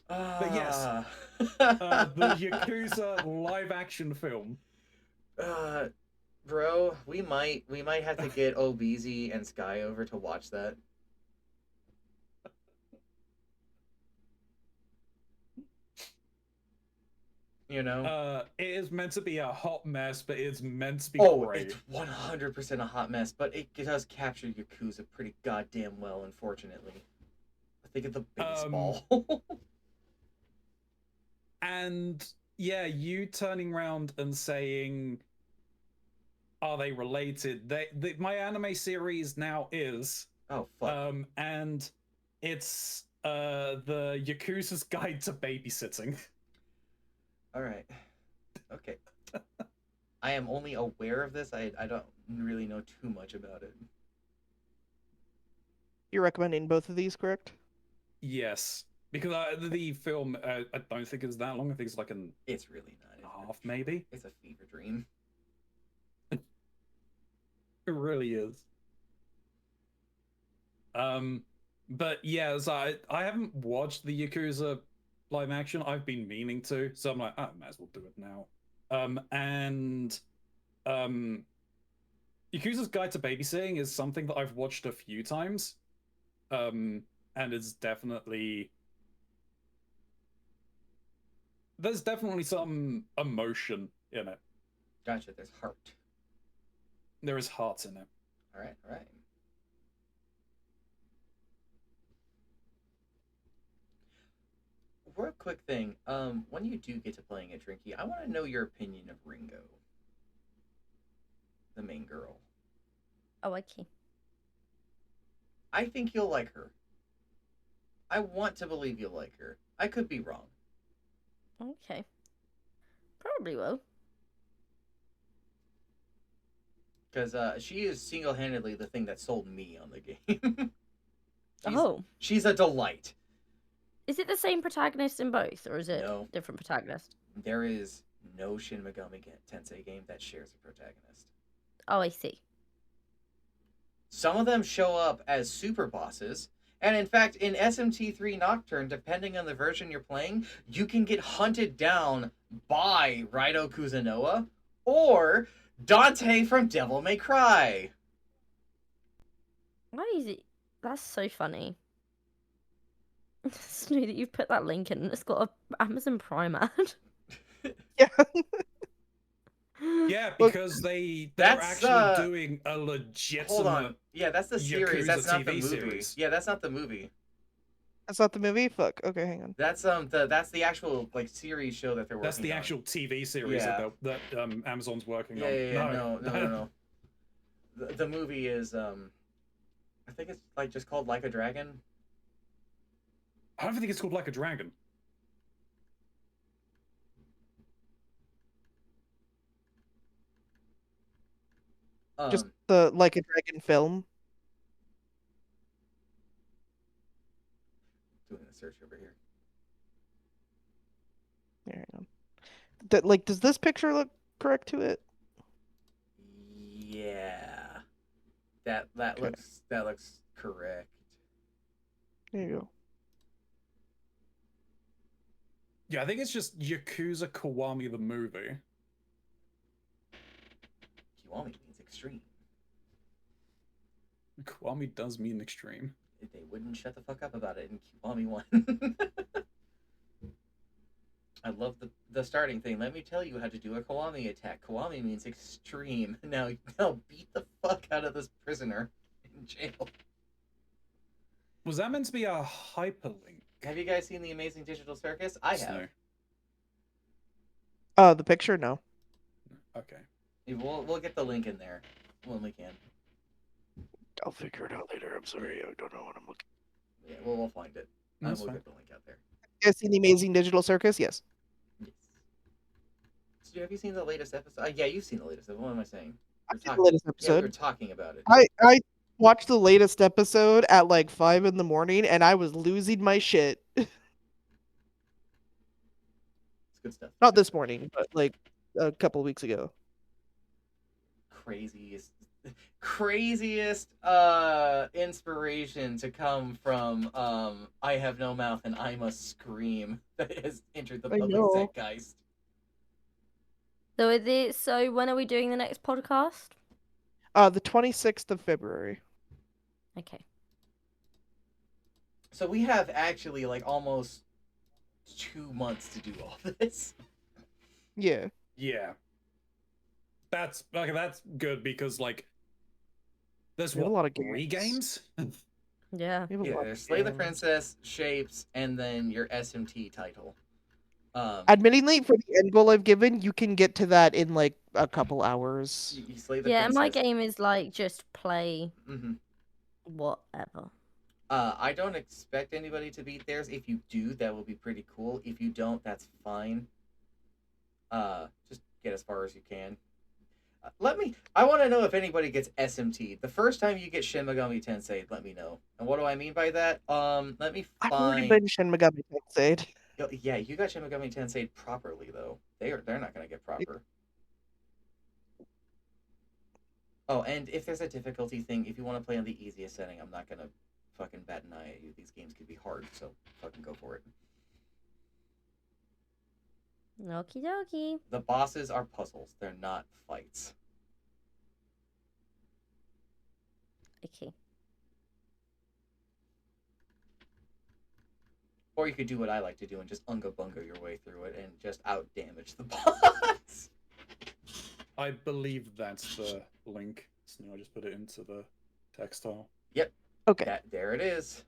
But yes. The Yakuza live action film. Bro, we might have to get OBZ and Sky over to watch that. You know? It is meant to be a hot mess, but it's meant to be great. It's 100% a hot mess, but it does capture Yakuza pretty goddamn well, unfortunately. I think of the baseball. And yeah, you turning around and saying, are they related? My anime series now is. Oh fuck. And it's the Yakuza's Guide to Babysitting. Alright. Okay. I am only aware of this. I don't really know too much about it. You're recommending both of these, correct? Yes. Because the film, I don't think it's that long. I think it's like It's really not. half, maybe? It's a fever dream. It really is. But yeah, so I haven't watched the Yakuza live action. I've been meaning to, so I'm like, I might as well do it now. Yakuza's Guide to Babysitting is something that I've watched a few times. And it's definitely... There's definitely some emotion in it. Gotcha, there's heart. There is heart in it. Alright. Real quick thing, when you do get to playing a Drinky, I want to know your opinion of Ringo. The main girl. Oh, okay. I think you'll like her. I want to believe you'll like her. I could be wrong. Okay. Probably will. Because she is single-handedly the thing that sold me on the game. She's a delight. Is it the same protagonist in both, or is it No. different protagonist? There is no Shin Megami Tensei game that shares a protagonist. Oh, I see. Some of them show up as super bosses, and in fact, in SMT3 Nocturne, depending on the version you're playing, you can get hunted down by Raido Kuzunoa or Dante from Devil May Cry. Why is it? That's so funny. It's new that you've put that link in and it's got a Amazon Prime ad. Yeah. Yeah, because they're actually doing a legitimate. Hold on. Yeah, that's the series. Yakuza That's not the TV movie. series. Yeah, that's not the movie. That's not the movie? Fuck. Okay, hang on. That's the actual like series show that they're working on. That's the actual TV series that Amazon's working on. Yeah. No. The movie is I think it's like just called Like a Dragon. I don't think it's called Like a Dragon. Just the Like a Dragon film. Doing a search over here. Hang on. Does this picture look correct to it? Yeah. That looks correct. There you go. Yeah, I think it's just Yakuza Kiwami the movie. Kiwami means extreme. Kiwami does mean extreme. They wouldn't shut the fuck up about it in Kiwami 1. I love the starting thing. Let me tell you how to do a Kiwami attack. Kiwami means extreme. Now beat the fuck out of this prisoner in jail. Was that meant to be a hyperlink? Have you guys seen The Amazing Digital Circus? I have. Oh, the picture? No. Okay. We'll get the link in there when we can. I'll figure it out later. I'm sorry. I don't know what I'm looking. Yeah, we'll find it. And That's we'll fine. get the link out there. You guys seen The Amazing Digital Circus? Yes. Have you seen the latest episode? Yeah, you've seen the latest episode. What am I saying? I've seen the latest Yeah, we were episode. talking about it. I watched the latest episode at like 5 in the morning, and I was losing my shit. It's good stuff. Not this morning, but like a couple weeks ago. Craziest inspiration to come from I have no mouth and I must scream that has entered the I public know. zeitgeist. So when are we doing the next podcast? The 26th of February. Okay. So we have actually like almost 2 months to do all this. Yeah. Yeah. That's good because like there's We have a what, lot of 3 games? Yeah. We have a Yeah, lot there's of Slay the games. Princess, Shapes, and then your SMT title. Admittingly, for the end goal I've given, you can get to that in like a couple hours. You slay the Yeah, princess. my game is like just play Mm-hmm. whatever. I don't expect anybody to beat theirs. If you do, that will be pretty cool. If you don't, that's fine. Just get as far as you can. I want to know if anybody gets SMT. The first time you get Shin Megami Tensei, let me know. And what do I mean by that? Let me I've already find. been Shin Megami Tensei. Yeah, you got Shin Megami Tensei properly though. They're not gonna get proper. Oh, and if there's a difficulty thing, if you want to play on the easiest setting, I'm not gonna fucking bat an eye at you. These games could be hard, so fucking go for it. Okie dokie. The bosses are puzzles. They're not fights. Okay. Or you could do what I like to do and just unga bunga your way through it and just out damage the boss. I believe that's the link. So now I just put it into the text file. Yep. Okay. There it is.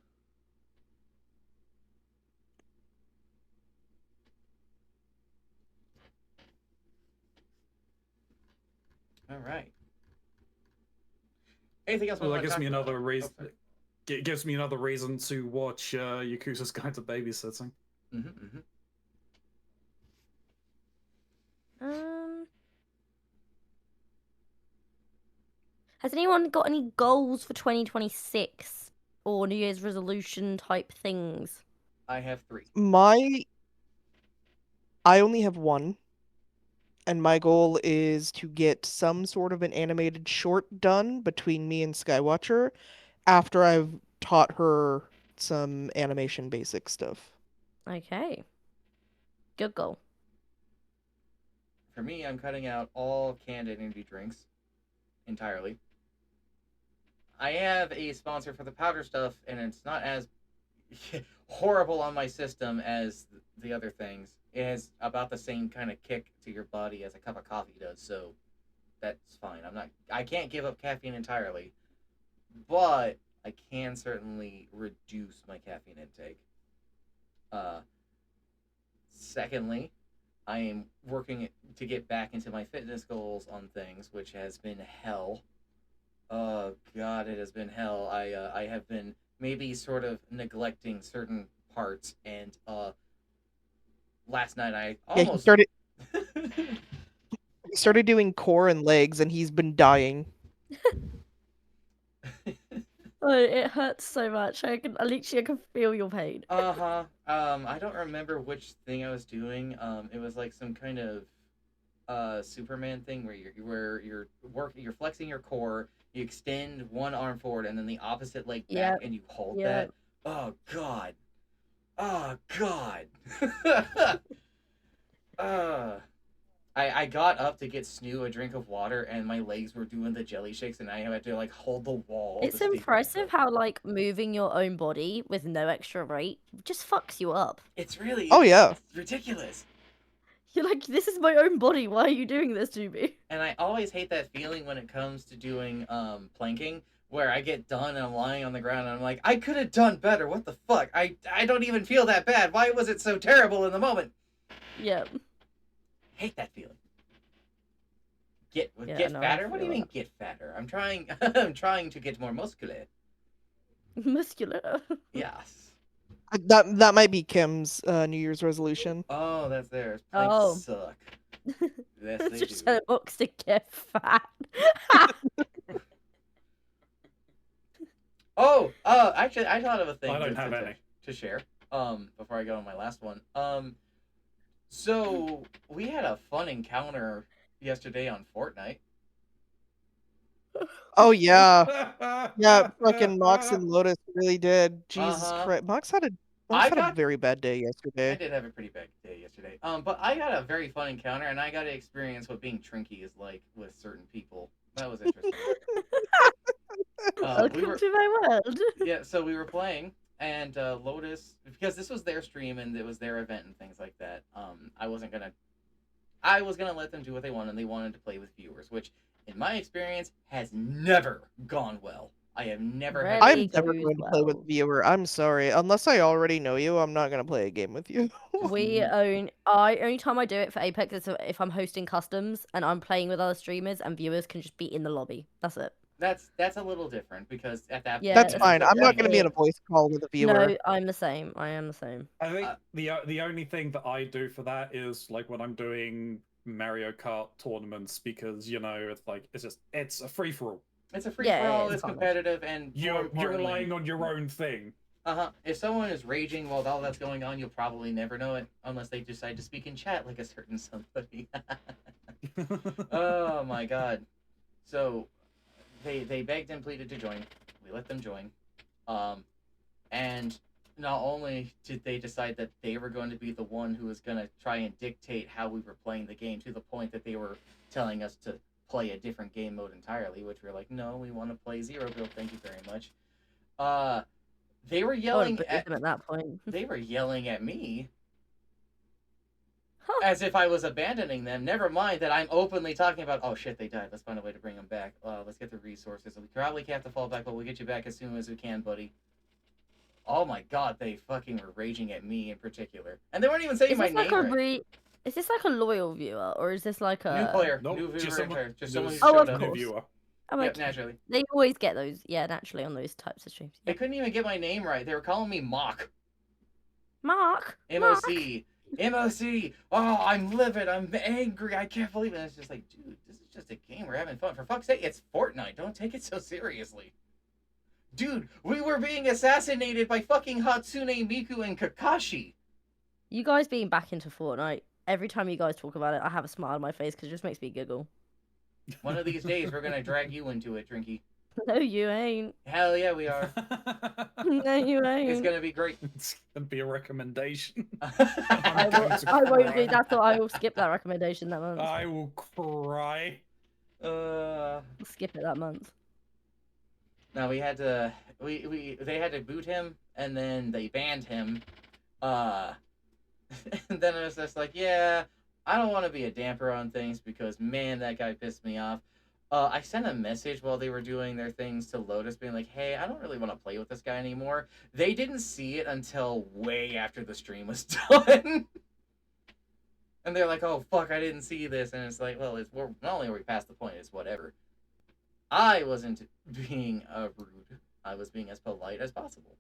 All right. Anything else? Well, that gives me another reason. reason. It gives me another reason to watch Yakuza's Guide to Babysitting. Has anyone got any goals for 2026 or New Year's resolution type things? I have 3. I only have 1. And my goal is to get some sort of an animated short done between me and Skywatcher after I've taught her some animation basic stuff. Okay. Good goal. For me, I'm cutting out all canned energy drinks entirely. I have a sponsor for the powder stuff, and it's not as horrible on my system as the other things. It has about the same kind of kick to your body as a cup of coffee does, so that's fine. I can't give up caffeine entirely, but I can certainly reduce my caffeine intake. Secondly, I am working to get back into my fitness goals on things, which has been hell. Oh God, it has been hell. I have been maybe sort of neglecting certain parts, and last night I almost he started doing core and legs, and he's been dying. Oh, it hurts so much. I can feel your pain. I don't remember which thing I was doing. It was like some kind of Superman thing where you're flexing your core, you extend one arm forward and then the opposite leg back, and you hold that. Oh God. Oh God. I got up to get Snoo a drink of water, and my legs were doing the jelly shakes, and I had to like hold the wall. It's impressive how like moving your own body with no extra weight just fucks you up. It's really yeah, it's ridiculous. You're like, this is my own body. Why are you doing this to me? And I always hate that feeling when it comes to doing planking, where I get done and I'm lying on the ground and I'm like, I could have done better. What the fuck? I don't even feel that bad. Why was it so terrible in the moment? Yeah. Hate that feeling. Get no, fatter? What do you mean get fatter? I'm trying to get more muscular. Muscular. Yes. That might be Kim's New Year's resolution. Oh, that's theirs. Oh. Planks suck. Yes, It's they just do. a box to get fat. Oh, actually, I thought of a thing I don't have any. to share. Before I go on my last one. So we had a fun encounter yesterday on Fortnite. Oh yeah. Yeah, fucking Mox and Lotus really did. Uh Jesus huh. Christ. Mox I had a got very bad day I yesterday. did have a pretty bad day yesterday. But I got a very fun encounter, and I got to experience what being Trinky is like with certain people. That was interesting. We Welcome were to my world. Yeah, so we were playing, and Lotus, because this was their stream and it was their event and things like that. I was gonna let them do what they wanted, and they wanted to play with viewers, which, in my experience, has never gone well. I have never had Rarely I'm a never goes going to play with well. viewer. I'm sorry. Unless I already know you, I'm not gonna play a game with you. Only time I do it for Apex is if I'm hosting customs and I'm playing with other streamers and viewers can just be in the lobby. That's it. that's a little different because at that Yeah, point That's you it's have fine. to I'm not it, gonna be in a it, regulate. voice call with a viewer. no, I'm the same. I am the same. I think Uh, the only thing that I do for that is like when I'm doing Mario Kart tournaments, because it's a free for all. it's a free Yeah, for all. it's It's carnage. competitive, and more You're importantly, relying on your own thing. if someone is raging while all that's going on, you'll probably never know it unless they decide to speak in chat like a certain somebody. Oh my god. So they begged and pleaded to join. We let them join. Um, and not only did they decide that they were going to be the one who was going to try and dictate how we were playing the game, to the point that they were telling us to play a different game mode entirely, which we were like, no, we want to play Zero Build, thank you very much. They were I would have yelling booted at them at that point. they were yelling at me Huh. as if I was abandoning them. Never mind that I'm openly talking about, oh shit, they died. Let's find a way to bring them back. Let's get the resources. We probably have to fall back, but we'll get you back as soon as we can, buddy. Oh my god, they fucking were raging at me in particular. And they weren't even saying Is my this like name a right. Is this like a loyal viewer or is this like New a? player, Nope, new viewer, just someone, entire, just someone who Oh, showed of up. new course. viewer. Oh, Yep, okay. naturally. They always get those, yeah, naturally on those types of streams. They Yeah. couldn't even get my name right. They were calling me Mock. Mark. MOC. MOC. Oh, I'm livid. I'm angry. I can't believe it. And it's just like, dude, this is just a game. We're having fun. For fuck's sake, it's Fortnite. Don't take it so seriously. Dude, we were being assassinated by fucking Hatsune Miku and Kakashi. You guys being back into Fortnite, every time you guys talk about it, I have a smile on my face because it just makes me giggle. One of these days, we're gonna drag you into it, Drinky. No, you ain't. Hell yeah, we are. No, you ain't. It's gonna be great. It's gonna be a recommendation. I won't do that, so I will skip that recommendation that month. I will cry. Uh, I'll skip it that month. no, we had to. They had to boot him, and then they banned him. And then it was just like, yeah, I don't want to be a damper on things because man, that guy pissed me off. I sent a message while they were doing their things to Lotus, being like, "Hey, I don't really want to play with this guy anymore." They didn't see it until way after the stream was done, and they're like, "Oh fuck, I didn't see this." And it's like, well, not only are we past the point, it's whatever. I wasn't being rude. I was being as polite as possible.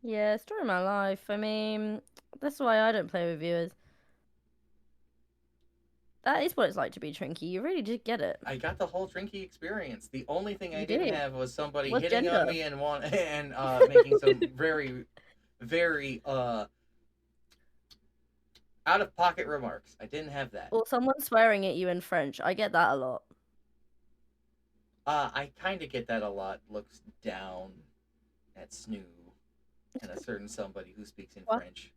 Yeah, story of my life. I mean, that's why I don't play with viewers. That is what it's like to be Trinky. You really did get it. I got the whole Trinky experience. The only thing I You didn't did. have was somebody What hitting gender? on me and making some very, very out of pocket remarks. I didn't have that. Or someone swearing at you in French. I get that a lot. I kind of get that a lot. Looks down at Snoo and a certain somebody who speaks in What? French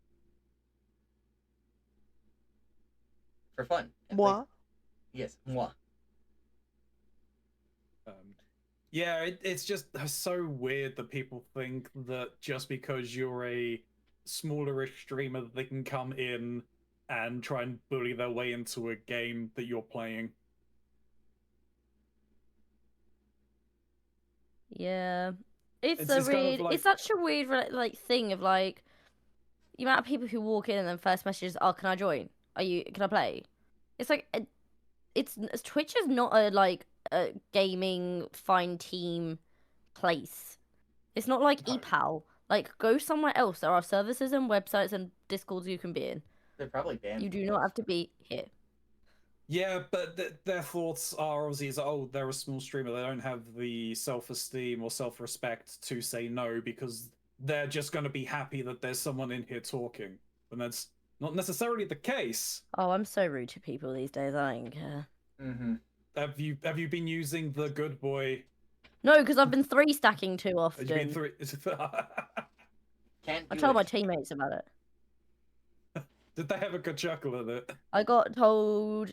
for fun. Moi? Yes, moi. Yeah, it's just so weird that people think that just because you're a smallerish streamer, that they can come in and try and bully their way into a game that you're playing. Yeah. It's It's a kind of weird. like- It's such a weird like thing of like the amount of people who walk in and then first message is, "Oh, can I join? Can I play?" It's like it's Twitch is not a like a gaming fine team place. It's not like No. ePal. Like go somewhere else. There are services and websites and discords you can be in. They're probably banned. You from do not those. have to be here. Yeah, but their thoughts are obviously is, oh, they're a small streamer. They don't have the self-esteem or self-respect to say no because they're just going to be happy that there's someone in here talking. And that's not necessarily the case. Oh, I'm so rude to people these days. I don't care. Mm-hmm. Have you been using the good boy? No, because I've been 3-stacking too Have you been often. through? Can't I do told it. my teammates about it. Did they have a good chuckle at it? I got told,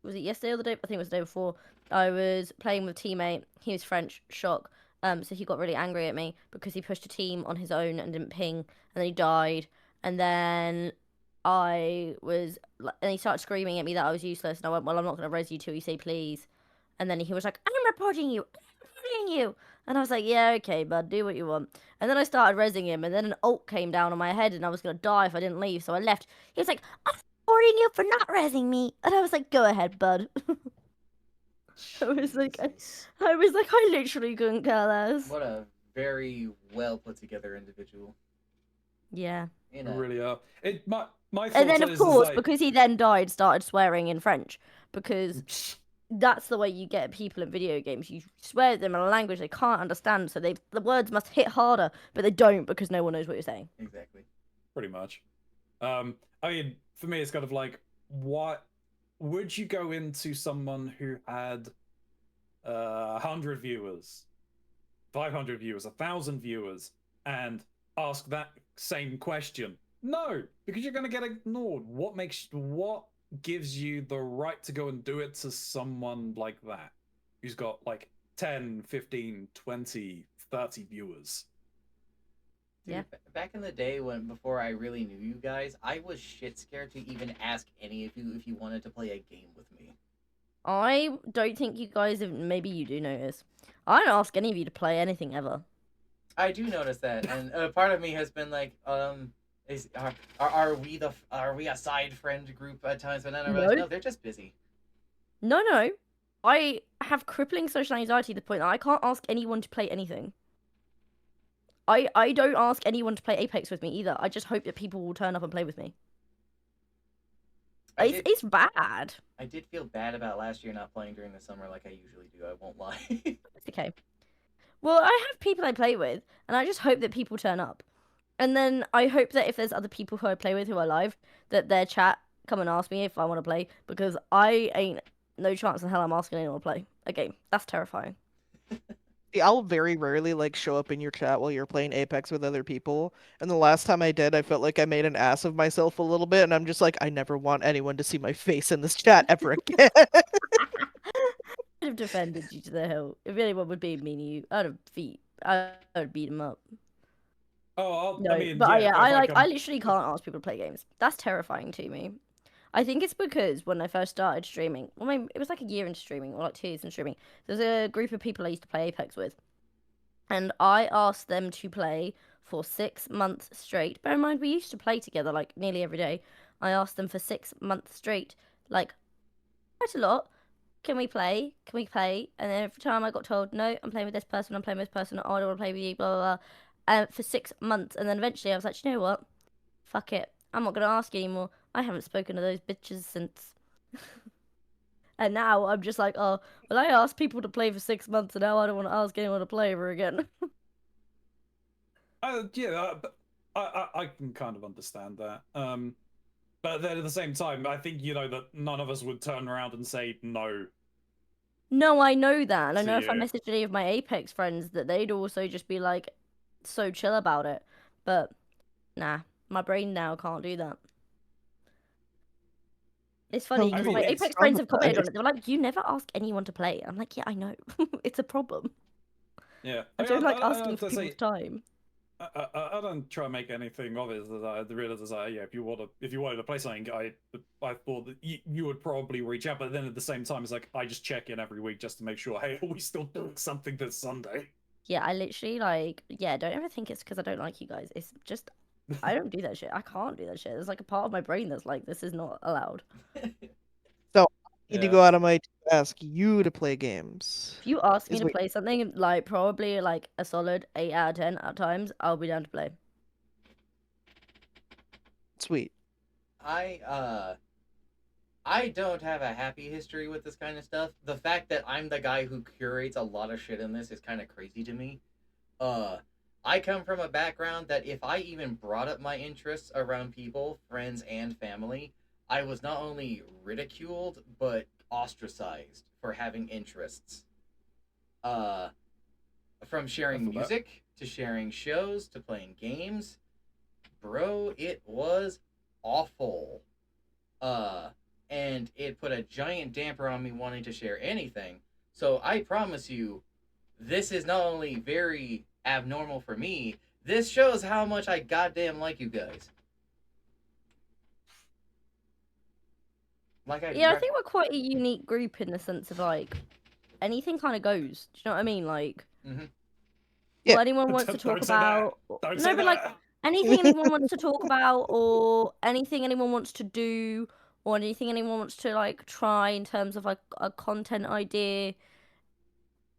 was it yesterday or the day? I think it was the day before. I was playing with a teammate. He was French, shock. So he got really angry at me because he pushed a team on his own and didn't ping, and then he died. And then and he started screaming at me that I was useless, and I went, "Well, I'm not gonna res you till you say please." And then he was like, "I'm reporting you. I'm reporting you." And I was like, "Yeah, okay, bud, do what you want." And then I started resing him, and then an ult came down on my head, and I was gonna die if I didn't leave, so I left. He was like, "I'm reporting you for not resing me," and I was like, "Go ahead, bud." I was like, Jesus. I literally couldn't care less. What a very well put together individual. Yeah. You You know. really are. My thoughts And then, of is course, like, because he then died, started swearing in French. Because that's the way you get people in video games. You swear at them in a language they can't understand, so the words must hit harder, but they don't because no one knows what you're saying. Exactly. pretty much. I mean, for me, it's kind of like, what would you go into someone who had 100 viewers, 500 viewers, 1,000 viewers, and ask that same question? No, because you're going to get ignored. What gives you the right to go and do it to someone like that who's got like 10, 15, 20, 30 viewers? Dude, Yeah. Back in the day before I really knew you guys, I was shit scared to even ask any of you if you wanted to play a game with me. I don't think you guys have. Maybe you do notice. I don't ask any of you to play anything ever. I do notice that, and part of me has been like, are we a side friend group at times? But then I realized, no, they're just busy. No. I have crippling social anxiety to the point that I can't ask anyone to play anything. I don't ask anyone to play Apex with me either. I just hope that people will turn up and play with me. It's bad. I did feel bad about last year not playing during the summer like I usually do. I won't lie. It's okay. Well, I have people I play with, and I just hope that people turn up. And then I hope that if there's other people who I play with who are live, that their chat come and ask me if I want to play, because I ain't no chance in hell I'm asking anyone to play a game. That's terrifying. See, I'll very rarely like show up in your chat while you're playing Apex with other people. And the last time I did, I felt like I made an ass of myself a little bit, and I'm just like, I never want anyone to see my face in this chat ever again. I'd have defended you to the hill. If anyone would be mean to you, I would beat him up. Oh, No, I mean, but yeah, I literally can't ask people to play games. That's terrifying to me. I think it's because when I first started streaming, well, maybe it was like a year into streaming, or like 2 years into streaming. There's a group of people I used to play Apex with, and I asked them to play for 6 months straight. Bear in mind, we used to play together like nearly every day. I asked them for 6 months straight, like quite a lot. Can we play? Can we play? And then every time I got told, no, I'm playing with this person, I'm playing with this person, oh, I don't want to play with you, blah, blah, blah. For 6 months. And then eventually I was like, you know what? Fuck it. I'm not going to ask anymore. I haven't spoken to those bitches since. And now I'm just like, oh, well, I asked people to play for 6 months, and now I don't want to ask anyone to play ever again. yeah, but I can kind of understand that. But then at the same time, I think you know that none of us would turn around and say no. No, I know that. And I To know if I you. messaged any of my Apex friends that they'd also just be like so chill about it. But nah, my brain now can't do that. It's funny I because mean, my it's Apex friends have commented on traumatized. it. They were like, "You never ask anyone to play." I'm like, "Yeah, I know. It's a problem. Yeah, I don't like I asking for have to say, people's time." I don't try and make anything of it. As I realize, yeah, if you wanted to play something, I thought that you would probably reach out. But then at the same time, it's like I just check in every week just to make sure. Hey, are we still doing something this Sunday? Yeah, I literally don't ever think it's because I don't like you guys. It's just I don't do that shit. I can't do that shit. There's like a part of my brain that's like, this is not allowed. So I need to Yeah. go out of my to ask you to play games. If you ask me Is to what- play something, like probably like a solid 8 out of 10 at times, I'll be down to play. Sweet. I don't have a happy history with this kind of stuff. The fact that I'm the guy who curates a lot of shit in this is kind of crazy to me. Uh, I come from a background that if I even brought up my interests around people, friends, and family, I was not only ridiculed, but ostracized for having interests. Uh, from sharing music, to sharing shows, to playing games. Bro, it was awful. And it put a giant damper on me wanting to share anything. So I promise you, this is not only very abnormal for me, this shows how much I goddamn like you guys. Yeah, I think we're quite a unique group in the sense of like anything kind of goes. Do you know what I mean? Like, Yeah. what anyone wants to talk Don't say that. about. Don't No, say but that. like anything anyone wants to talk about, or anything anyone wants to do, or anything anyone wants to like try in terms of like a content idea,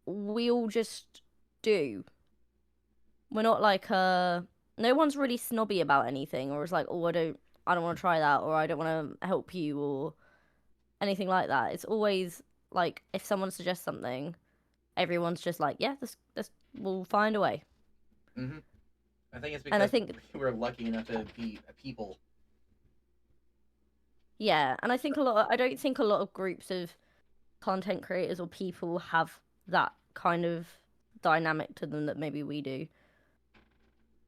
we all just do. We're not like no one's really snobby about anything, or it's like, oh, I don't want to try that, or I don't want to help you, or anything like that. It's always like if someone suggests something, everyone's just like, yeah, this we'll find a way. Mm-hmm. I think it's And I because think we're lucky enough to be people. yeah, and I think I don't think a lot of groups of content creators or people have that kind of dynamic to them that maybe we do.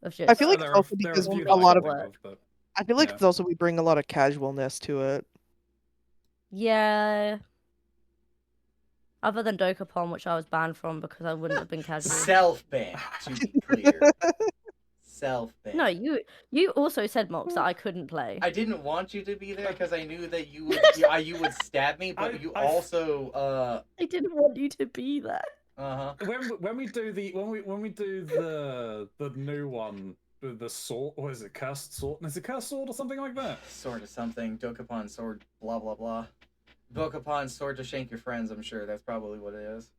Of just I feel like it's also there are because a few a that I lot can of think of, but I feel like yeah. it's also we bring a lot of casualness to it. yeah. Other than Dokapon, which I was banned from because I wouldn't have been casual. Self-banned, to be clear. Self-banned. No, you also said, Mox, that I couldn't play. I didn't want you to be there because I knew that you would stab me, but you I also I didn't want you to be there. when we do the new one, the sword, or is it cursed sword? Is it cursed sword or something like that? Sword of something, Dokapon sword, blah blah blah. Dokapon sword to shank your friends. I'm sure that's probably what it is.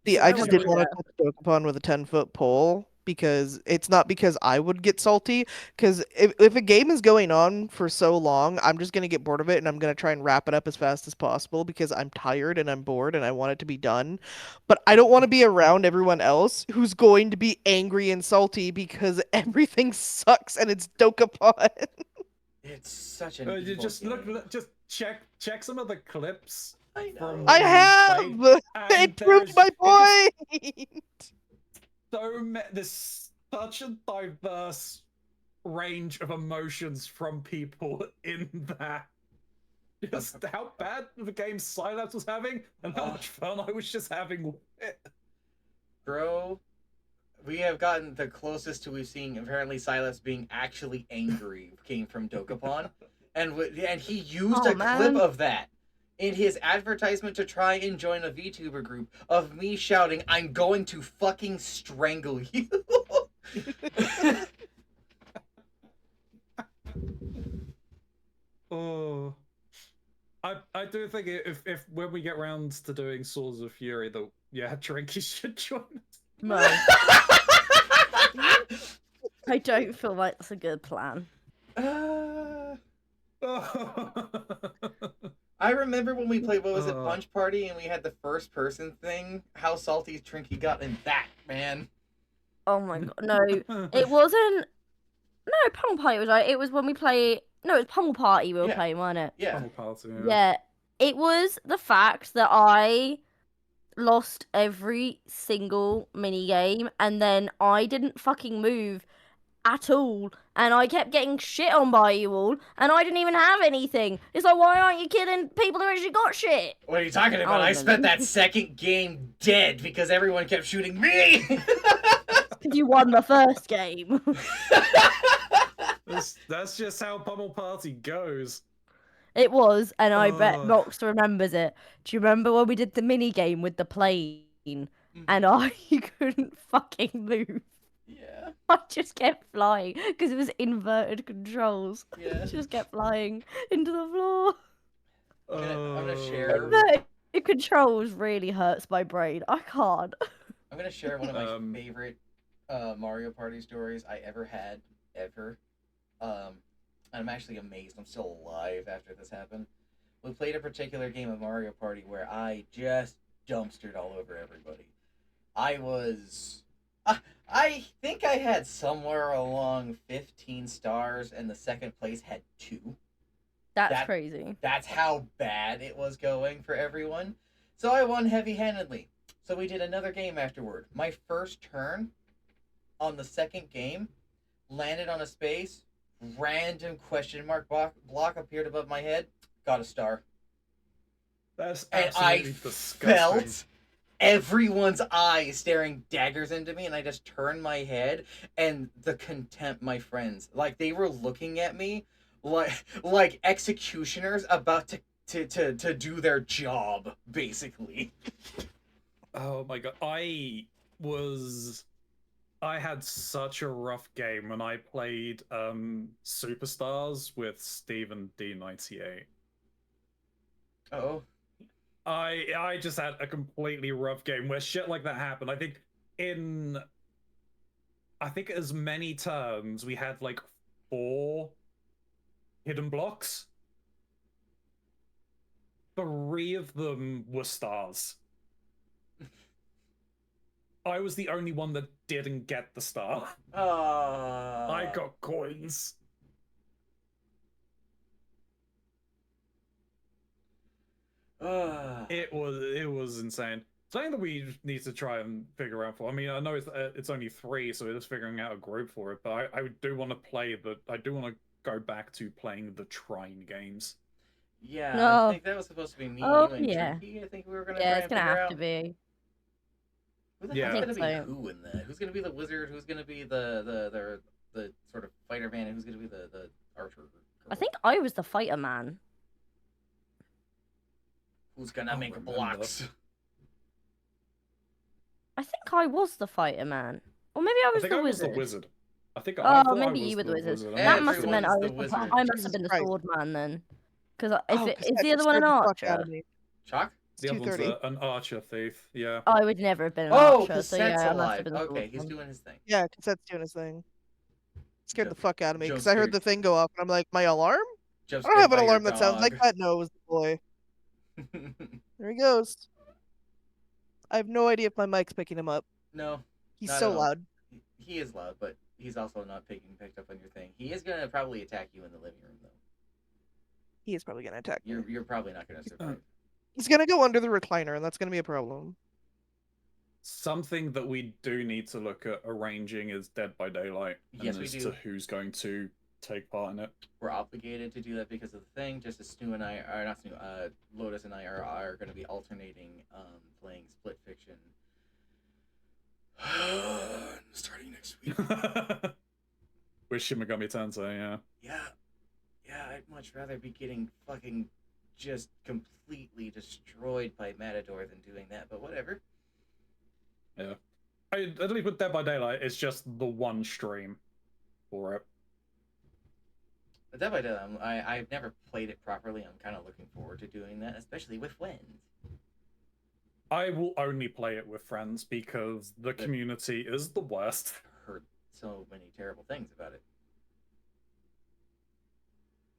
See, I I just wanna didn't be want to touch Dokapon with a 10-foot pole because it's not because I would get salty. Because if a game is going on for so long, I'm just gonna get bored of it and I'm gonna try and wrap it up as fast as possible because I'm tired and I'm bored and I want it to be done. But I don't want to be around everyone else who's going to be angry and salty because everything sucks and it's Dokapon. It's such an You evil just game. look, just check some of the clips. I know. From I when you have. played, It proved my point. There's such a diverse range of emotions from people in that. Just how bad the game Silence was having, and how much fun I was just having with it. Bro, we have gotten the closest to we've seen apparently Silas being actually angry came from Dokapon, and he used a clip of that in his advertisement to try and join a VTuber group of me shouting, "I'm going to fucking strangle you." Oh, I do think if when we get round to doing Swords of Fury, that Trinky should join us. No. I don't feel like that's a good plan. I remember when we played, what was it, Punch Party, and we had the first person thing, how salty Trinky got in that, man. Oh my god, no. It wasn't... No, Pummel Party was right. It was when we play... No, it was Pummel Party we were playing, wasn't it? Yeah. Pummel Party, yeah. It was the fact that I lost every single minigame, and then I didn't fucking move at all, and I kept getting shit on by you all, and I didn't even have anything. It's like, why aren't you killing people who actually got shit? What are you talking about? I spent that second game dead because everyone kept shooting me! You won the first game. That's just how Pummel Party goes. It was, and I bet Mox remembers it. Do you remember when we did the mini game with the plane, and I couldn't fucking move? Yeah. I just kept flying because it was inverted controls. Yeah. I just kept flying into the floor. I'm gonna share. Inverted controls really hurts my brain. I can't. I'm gonna share one of my favorite Mario Party stories I ever had, ever. I'm actually amazed I'm still alive after this happened. We played a particular game of Mario Party where I just dumpstered all over everybody. I was. I think I had somewhere along 15 stars, and the second place had 2. That's That crazy. That's how bad it was going for everyone. So I won heavy-handedly. So we did another game afterward. My first turn on the second game landed on a space. Random question mark block appeared above my head. Got a star. That's And I absolutely disgusting. felt everyone's eyes staring daggers into me, and I just turned my head, and the contempt, my friends, like they were looking at me like executioners about to do their job, basically. Oh my god, I had such a rough game when I played Superstars with Steven D98. Oh, I just had a completely rough game where shit like that happened. I think as many turns we had like 4 hidden blocks. 3 of them were stars. I was the only one that didn't get the star. I got coins. It was insane. Something that we need to try and figure out for. I mean, I know it's only 3, so we're just figuring out a group for it. But I do want to play the. I do want to go back to playing the Trine games. Yeah, I No. think that was supposed to be me, Oh, you, and yeah. Tricky. I think we were gonna Yeah, try it's and gonna figure have out to be. who the Yeah. hell's I gonna think be so. who in that. Who's gonna be the wizard? Who's gonna be the sort of fighter man? And who's gonna be the archer? Girl? I think I was the fighter man. Who's gonna I'll make remember. blocks? I think I was the fighter man. Or maybe I I was think the I was wizard. the wizard. I think I Oh, thought maybe I was you were the wizard. I'm That not must have sure. meant I Everyone's was the I wizard. must have Jesus been the Christ. sword man then. Because Oh, is the that other one scared an the fuck out archer? of me. Chalk? The other one's 2:30. an archer thief. Yeah. I would never have been an Oh, archer, because so Set's yeah, I must have alive. been the sword Okay, he's man. doing his thing. Yeah, because that's doing his thing. Scared the Jump- fuck out of me jump because I heard scared. the thing go off and I'm like, my alarm? Jump I don't have scared an by your alarm that sounds like dog. that. No, it was the boy. There he goes. I have no idea if my mic's picking him up. No, He's not so at all. loud. He is loud, but he's also not picked up on your thing. He is gonna probably attack you in the living room, though. He is probably gonna attack me. You're probably not gonna survive. He's gonna go under the recliner, and that's gonna be a problem. Something that we do need to look at arranging is Dead by Daylight. Yes, and we as do. to who's going to take part in it. We're obligated to do that because of the thing. Just as Snoo and I are not Snoo, Lotus and I are going to be alternating, playing Split Fiction. Starting next week. With Shin Megami Tensei, yeah. Yeah, I'd much rather be getting fucking just completely destroyed by Matador than doing that, but whatever. Yeah. At least with Dead by Daylight, it's just the one stream for it. But Dead by Daylight, I've never played it properly. I'm kind of looking forward to doing that, especially with friends. I will only play it with friends because the community is the worst. I've heard so many terrible things about it.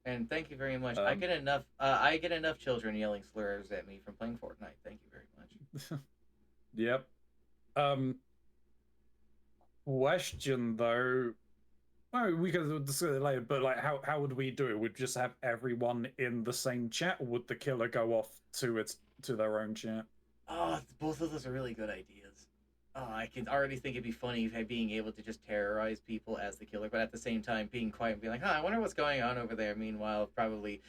And thank you very much. I get enough children yelling slurs at me from playing Fortnite. Thank you very much. Yep. Question though. Oh, we could discuss it later, but like, how would we do it? Would just have everyone in the same chat, or would the killer go off to their own chat? Oh, both of those are really good ideas. Oh, I can already think it'd be funny being able to just terrorize people as the killer, but at the same time being quiet and being like, I wonder what's going on over there. Meanwhile, probably,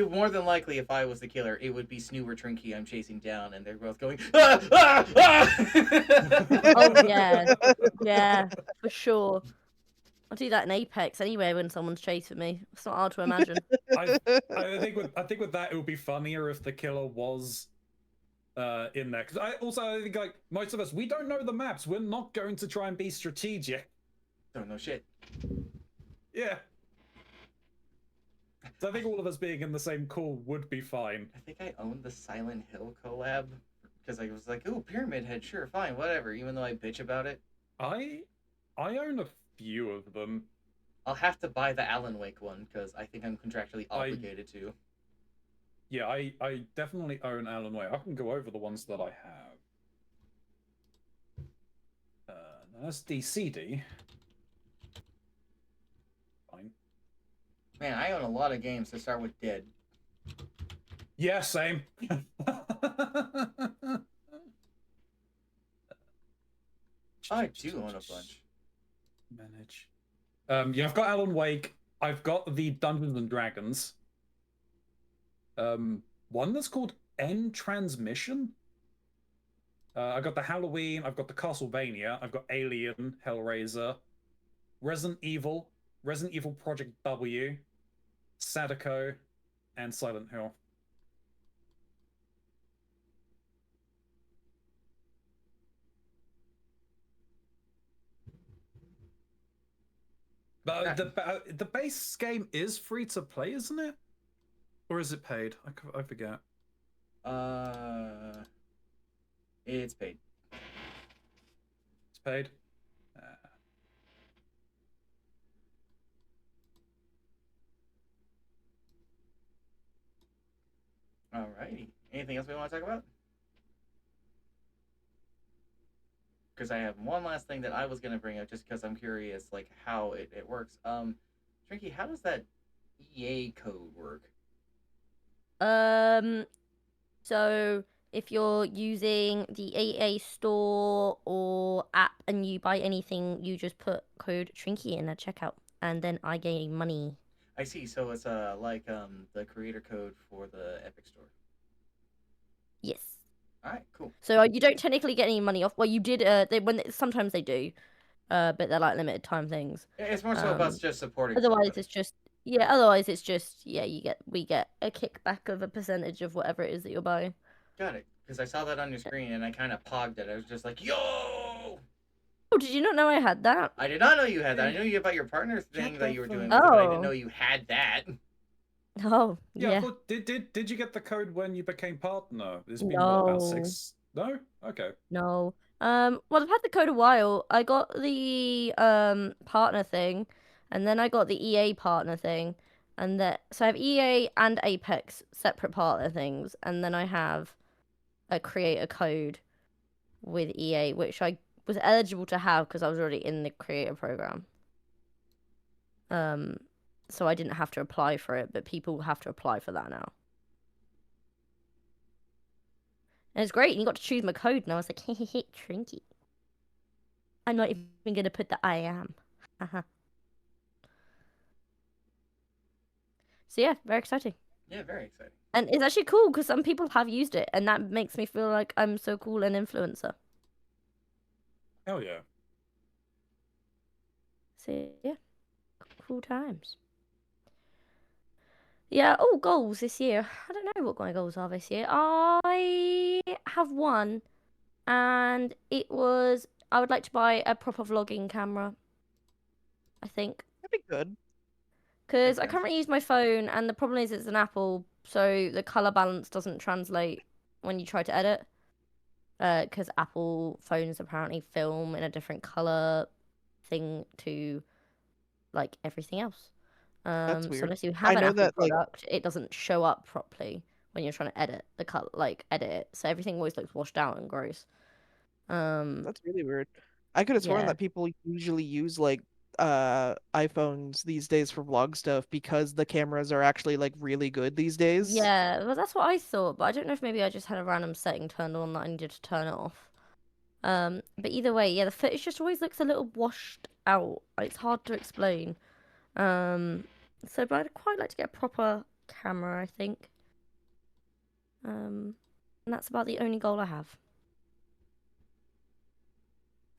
more than likely, if I was the killer, it would be Snoo or Trinky I'm chasing down, and they're both going, ah, ah, ah! Oh yeah, yeah, for sure. I do that in Apex anyway when someone's chasing me. It's not hard to imagine. I think with that it would be funnier if the killer was in there, because I think like most of us, we don't know the maps. We're not going to try and be strategic. Don't know shit. Yeah. So I think all of us being in the same call would be fine. I think I owned the Silent Hill collab because I was like, "Ooh, Pyramid Head, sure, fine, whatever." Even though I bitch about it, I own a few of them. I'll have to buy the Alan Wake one because I think I'm contractually obligated to. Yeah, I definitely own Alan Wake. I can go over the ones that I have. That's DCD. Fine. Man, I own a lot of games to start with Dead. Yeah, same. I do own a bunch. Manage. Yeah, I've got Alan Wake. I've got the Dungeons and Dragons. One that's called End Transmission. I've got the Halloween. I've got the Castlevania. I've got Alien, Hellraiser, Resident Evil Project W, Sadako, and Silent Hill. But the base game is free to play, isn't it? Or is it paid? I forget. It's paid. It's paid. Alrighty. Anything else we want to talk about? Because I have one last thing that I was gonna bring up, just because I'm curious, like how it works. Trinky, how does that EA code work? So if you're using the EA store or app and you buy anything, you just put code Trinky in at checkout, and then I gain money. I see. So it's like the creator code for the Epic Store. Yes. All right, cool. So you don't technically get any money off. Well, you did. Sometimes they do, but they're like limited time things. It's more so about just supporting. Otherwise, somebody. it's just Otherwise, it's just we get a kickback of a percentage of whatever it is that you're buying. Got it. Because I saw that on your screen and I kind of pogged it. I was just like, yo! Oh, did you not know I had that? I did not know you had that. I knew you about your partner thing that you were doing, Oh. but I didn't know you had that. Oh, Yeah. yeah. Did you get the code when you became partner? It's been No. what, about 6? No? Okay. No. Well, I've had the code a while. I got the partner thing, and then I got the EA partner thing, so I have EA and Apex separate partner things, and then I have a creator code with EA, which I was eligible to have because I was already in the creator program. So I didn't have to apply for it, but people have to apply for that now. And it's great. And you got to choose my code, and I was like, hey, Trinky. I'm not even gonna put the I am. So yeah, very exciting. Yeah, very exciting. And it's actually cool because some people have used it, and that makes me feel like I'm so cool an influencer. Hell yeah. So yeah, cool times. Yeah. Oh, goals this year. I don't know what my goals are this year. I have one, and it was I would like to buy a proper vlogging camera. I think. That'd be good. Because I Okay. currently use my phone, and the problem is it's an Apple, so the color balance doesn't translate when you try to edit. Because Apple phones apparently film in a different color thing to like everything else. That's So weird. unless you I have an know Apple that, like- product, it doesn't show up properly when you're trying to edit the color, edit it. So everything always looks washed out and gross. That's really weird. I could have sworn Yeah. that people usually use like iPhones these days for vlog stuff because the cameras are actually like really good these days. Yeah, well, that's what I thought, but I don't know if maybe I just had a random setting turned on that I needed to turn it off. But either way, yeah, the footage just always looks a little washed out. It's hard to explain. So but I'd quite like to get a proper camera, I think. And that's about the only goal I have.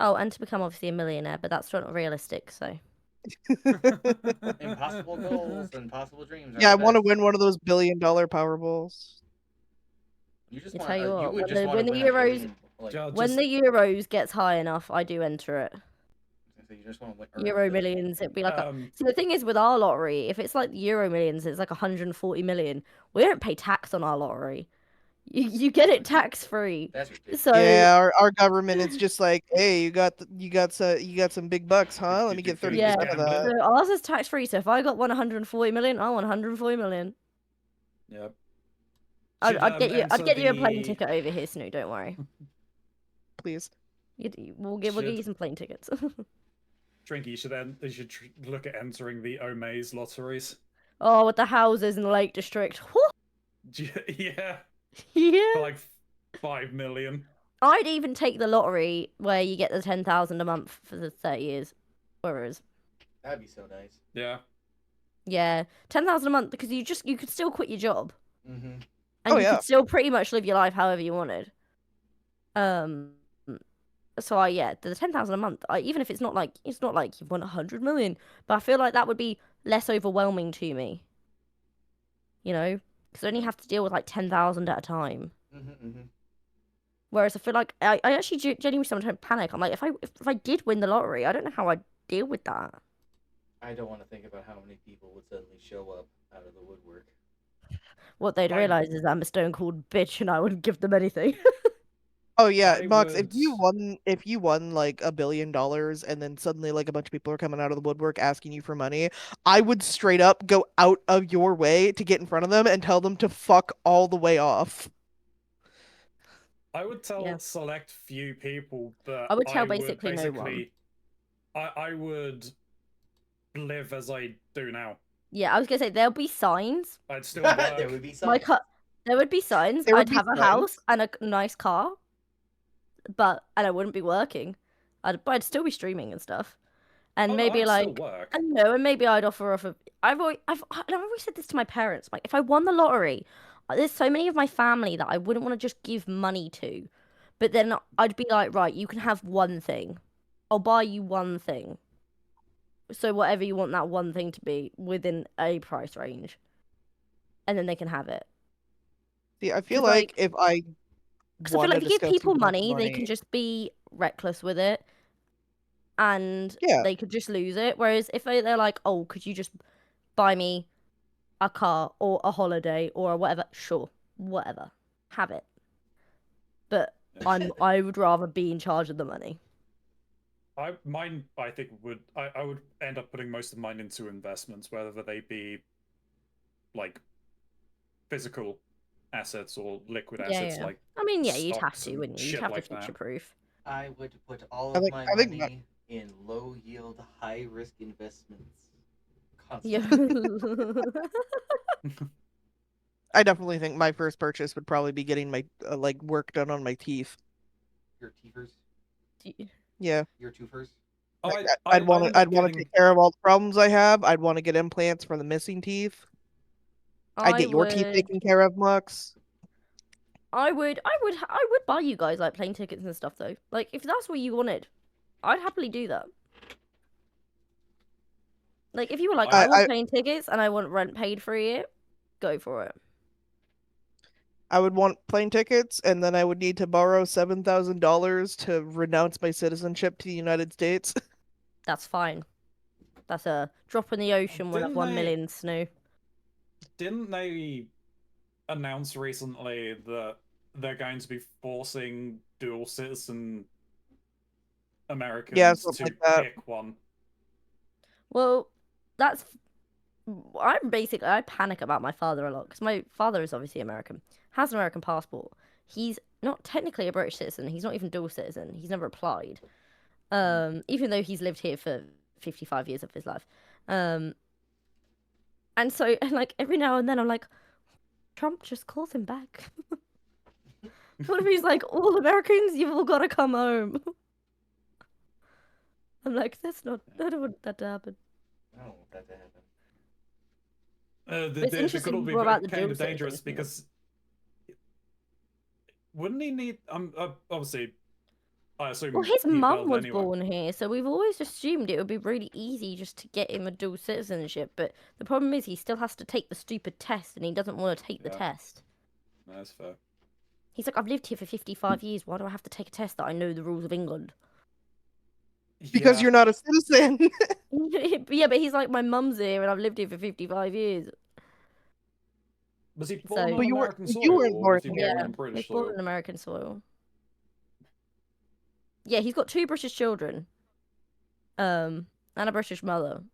Oh, and to become obviously a millionaire, but that's not realistic, so. Impossible goals and possible dreams. Yeah, I want to win one of those $1 billion Powerballs. You just I want. tell you You what, would when just the- want when to the win a Euros- billion, like, Just- When the Euros gets high enough, I do enter it. so you just want to win. Euro Millions, it'd be like See, the thing is with our lottery, if it's like Euro Millions, it's like 140 million. We don't pay tax on our lottery. You get it tax free. That's ridiculous. So Yeah, our government is just like, hey, you got some big bucks, huh? Let me get You're 30% yeah, of gambling. that. so ours is tax free. So if I got 140 million, I want 140 million. Yep. I'd, Should I'd get you. I'd enter get you a plane the ticket over here, Snoo. Don't worry. Please. We'll get you Should- some plane tickets. Trinky, you should look at entering the Omaze lotteries. Oh, with the houses in the Lake District. Yeah, Yeah. for like 5 million. I'd even take the lottery where you get the 10,000 a month for the 30 years. Whereas, That'd be so nice. Yeah. yeah, 10,000 a month because you could still quit your job Mm-hmm. and Oh, you yeah. could still pretty much live your life however you wanted. So yeah, the 10,000 a month. Even if it's not like you've won 100 million, but I feel like that would be less overwhelming to me. You know, because I only have to deal with like 10,000 at a time. Mm-hmm. Mm-hmm. Whereas I feel like I actually genuinely sometimes panic. I'm like, if I did win the lottery, I don't know how I'd deal with that. I don't want to think about how many people would suddenly show up out of the woodwork. What they'd I- realize is I'm a stone cold bitch and I wouldn't give them anything. Oh yeah, I Mox, would- if you won like $1 billion and then suddenly like a bunch of people are coming out of the woodwork asking you for money, I would straight up go out of your way to get in front of them and tell them to fuck all the way off. I would tell Yeah. select few people that I would tell basically no one. basically, I would live as I do now. Yeah, I was gonna say there'll be signs. I'd still There work. would be some. There would be signs. There would I'd be have a signs. house and a nice car, and I wouldn't be working. But I'd still be streaming and stuff, and Oh, no, maybe I'd like still work. I don't know, and maybe I'd offer off. I've always said this to my parents. Like, if I won the lottery, there's so many of my family that I wouldn't want to just give money to, but then I'd be like, right, you can have one thing. I'll buy you one thing. So whatever you want that one thing to be within a price range, and then they can have it. See, I feel 'Cause, like like- if I Because I won feel a like if you give disgusting people amount of money, they can just be reckless with it, and Yeah. they could just lose it. Whereas if they're like, "Oh, could you just buy me a car or a holiday or whatever?" Sure, whatever, have it. But I would rather be in charge of the money. I think I would end up putting most of mine into investments, whether they be like physical assets or liquid assets Yeah. like I mean, yeah, you'd have stocks to, and wouldn't you? You'd shit have like to that. future proof. I would put all I of think- my I think money in low yield, high risk investments. Yeah. Constantly. I definitely think my first purchase would probably be getting my like work done on my teeth. Your teethers, Yeah. your twofers. Oh, Like, I I'd want end to up getting- take care of all the problems I have. I'd want to get implants for the missing teeth. I'd get your teeth taken care of, Mux. I would buy you guys like plane tickets and stuff though. Like if that's what you wanted, I'd happily do that. Like if you were like, I want plane tickets and I want rent paid for a year, go for it. I would want plane tickets, and then I would need to borrow $7,000 to renounce my citizenship to the United States. That's fine. That's a drop in the ocean. We'll have Didn't 1 they- million Snoo. Didn't they announce recently that they're going to be forcing dual citizen Americans something to like that. pick one? Well, that's. I panic about my father a lot because my father is obviously American, has an American passport. He's not technically a British citizen. He's not even dual citizen. He's never applied. Even though he's lived here for 55 years of his life. And so, like, every now and then I'm like, Trump just calls him back. What if he's like, all Americans, you've all got to come home? I'm like, I don't want that to happen. I don't want that to happen. It's They could interesting all be more about the kind dual of dangerous citizen thing. because wouldn't he need? Obviously, I assume. Well, his he'd mum held was anyway. born here, so we've always assumed it would be really easy just to get him a dual citizenship. But the problem is he still has to take the stupid test, and he doesn't want to take the Yeah. test. No, that's fair. He's like, I've lived here for 55 years. Why do I have to take a test that I know the rules of England? Because Yeah. you're not a citizen. Yeah, but he's like, my mum's here, and I've lived here for 55 years. Was he So- born But on you were- American you soil, weren't or born was he here. born Yeah, on British he's born soil? on American soil. Yeah, he's got 2 British children, and a British mother,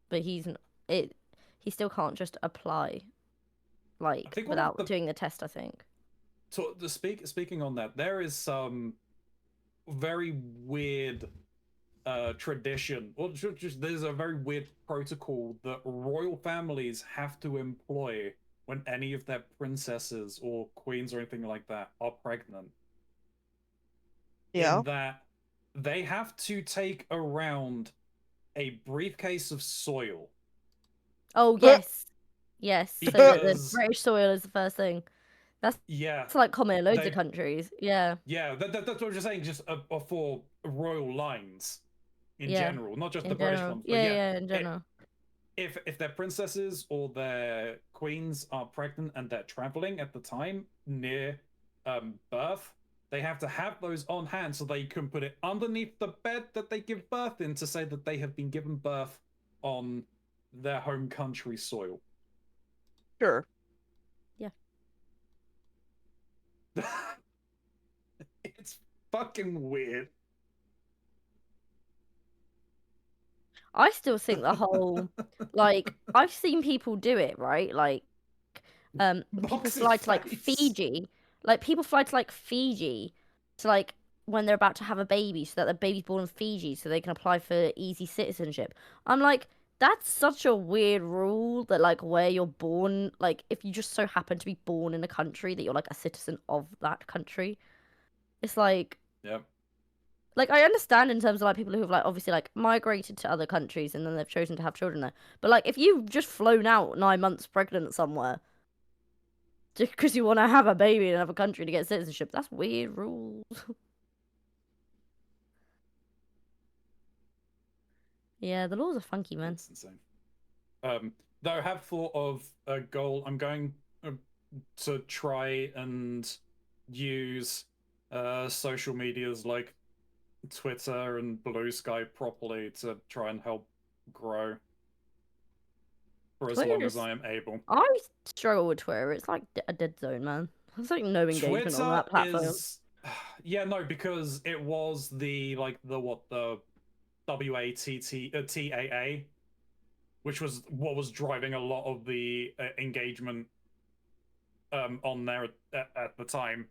but it. He still can't just apply, I like, think one of without the doing the test. I think. speaking on that, there is some very weird tradition, or just there's a very weird protocol that royal families have to employ when any of their princesses or queens or anything like that are pregnant. Yeah. In that they have to take around a briefcase of soil. Oh yes, yes. So the Because British soil is the first thing. yeah, It's like common in loads they of countries. Yeah, that's what I'm just saying. Just for royal lines in yeah. general, not just the In British general, ones, but yeah, yeah, yeah. In general, if their princesses or their queens are pregnant and they're traveling at the time near birth, they have to have those on hand so they can put it underneath the bed that they give birth in to say that they have been given birth on their home country soil. Sure. yeah. It's fucking weird. I still think the whole, like, I've seen people do it, right? Like, people Box his fly to like face. Fiji, like people fly to like Fiji, to like when they're about to have a baby, so that the baby's born in Fiji, so they can apply for easy citizenship. I'm like, that's such a weird rule that like where you're born, like if you just so happen to be born in a country that you're like a citizen of that country, it's like. Yep. Like I understand in terms of like people who've like obviously like migrated to other countries and then they've chosen to have children there. But like if you've just flown out 9 months pregnant somewhere just because you want to have a baby in another country to get citizenship, that's weird rules. Yeah, the laws are funky, man. That's insane. Though I have thought of a goal. I'm going to try and use social medias like Twitter and Blue Sky properly to try and help grow for as long as Twitter's... I am able. I struggle with Twitter. It's like a dead zone, man. There's like no engagement on Twitter that platform. is yeah, no, because it was the TAA, which was what was driving a lot of the engagement on there at the time,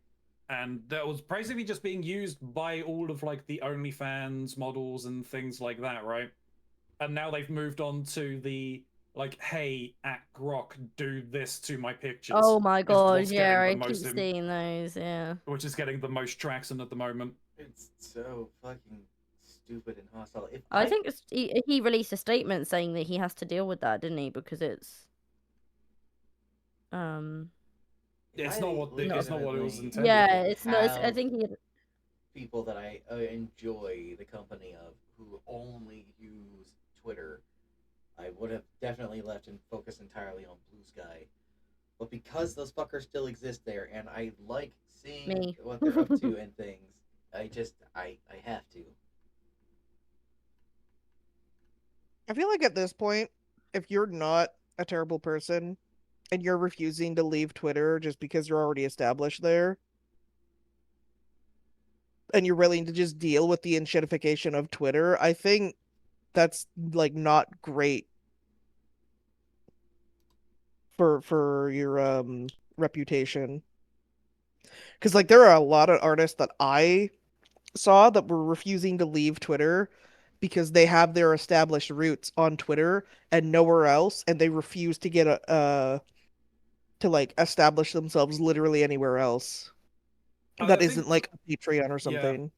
and that was basically just being used by all of like the OnlyFans models and things like that, right? And now they've moved on to the like, hey, at Grok, do this to my pictures. Oh my god, what's yeah, getting I the keep most seeing those, yeah. which is getting the most traction at the moment. It's so fucking stupid and hostile. If I think he released a statement saying that he has to deal with that, didn't he? Because it's It's I not what it was legitimately intended yeah, for. it's not. I have think he. people that I enjoy the company of who only use Twitter, I would have definitely left and focused entirely on Blue Sky. But because those fuckers still exist there, and I like seeing Me. what they're up to and things, I have to. I feel like at this point, if you're not a terrible person and you're refusing to leave Twitter just because you're already established there, and you're willing to just deal with the enshittification of Twitter, I think that's like not great for your reputation. Because like there are a lot of artists that I saw that were refusing to leave Twitter because they have their established roots on Twitter and nowhere else, and they refuse to get to like establish themselves literally anywhere else that I isn't think, like a Patreon or yeah, something.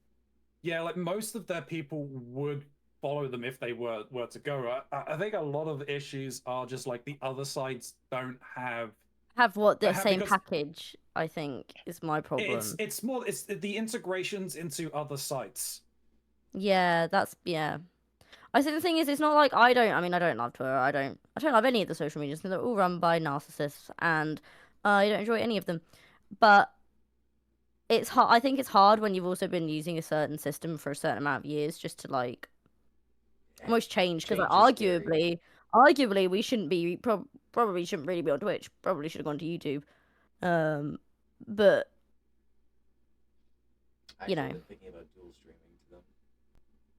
yeah, like most of their people would follow them if they were to go. I think a lot of the issues are just like the other sides don't have Have the same because package, I think, is my problem. it's more it's the integrations into other sites. Yeah, yeah. I think the thing is, it's not like I don't love Twitter. I don't love any of the social medias. They're all run by narcissists, and I don't enjoy any of them. But it's hard. I think it's hard when you've also been using a certain system for a certain amount of years just to like almost change because Change is scary. arguably we shouldn't be probably shouldn't really be on Twitch. Probably should have gone to YouTube. But you know, Actually, been thinking about dual streaming to them.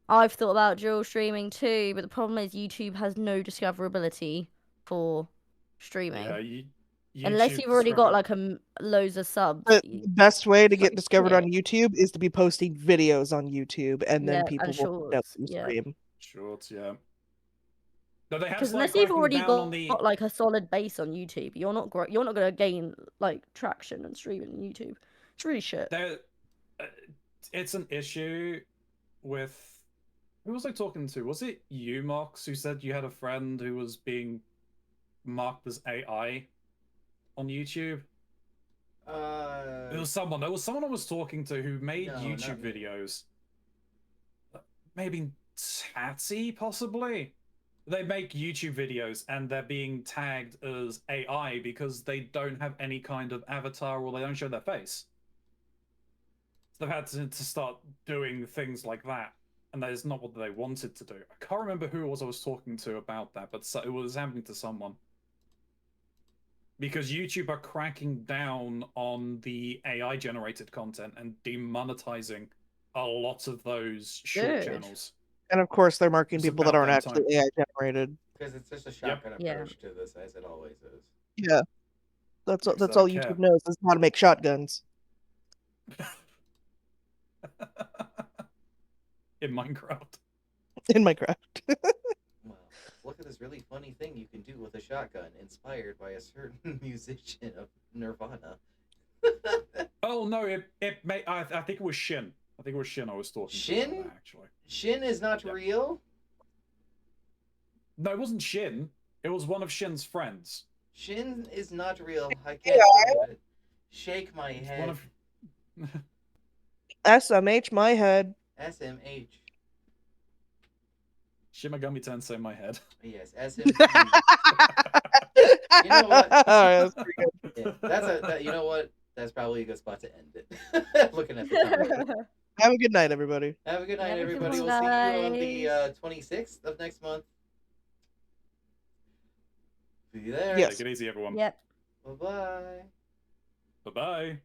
I've thought about dual streaming too, but the problem is YouTube has no discoverability for streaming. Yeah, Unless YouTube you've already got discover- like loads of subs. The best way to get pretty discovered on shit. YouTube is to be posting videos on YouTube, and then Yeah, people and will find out shorts. you Yeah. stream. Shorts, yeah. No, they have Because started unless you've cracking already down got, on the. like a solid base on YouTube, you're not going to gain like traction and streaming on YouTube. It's really shit. There, it's an issue with. Who was I talking to? Was it you, Mox, who said you had a friend who was being marked as AI on YouTube? There was someone. There was someone I was talking to who made No, YouTube not me. videos. Maybe Tatsy, possibly. They make YouTube videos and they're being tagged as AI because they don't have any kind of avatar or they don't show their face. So they've had to start doing things like that, and that is not what they wanted to do. I can't remember who it was I was talking to about that, but it was happening to someone. Because YouTube are cracking down on the AI-generated content and demonetizing a lot of those short Good. channels. And of course, they're marking It's people that about aren't that actually AI generated. Because it's just a shotgun Yeah. approach to this, as it always is. Yeah, that's Because that's I all don't YouTube care. knows is how to make shotguns. In Minecraft. In Minecraft. Well, look at this really funny thing you can do with a shotgun, inspired by a certain musician of Nirvana. Oh no! It may. I think it was Shin. I think it was Shin I was talking to. Shin? About that, actually. Shin is not Yep. real? No, it wasn't Shin. It was one of Shin's friends. Shin is not real. I can't believe it. Shake my It's head. one of. SMH my head. SMH. Shimagami Tensei in my head. Yes, SMH. You know what? That's pretty good. Yeah, you know what? That's probably a good spot to end it. Looking at the time. Have a good night, everybody. Have a good night, Have a good everybody. one, We'll see you on guys. the 26th of next month. See you there. Yes. Take it easy, everyone. Yep. Bye-bye. Bye bye.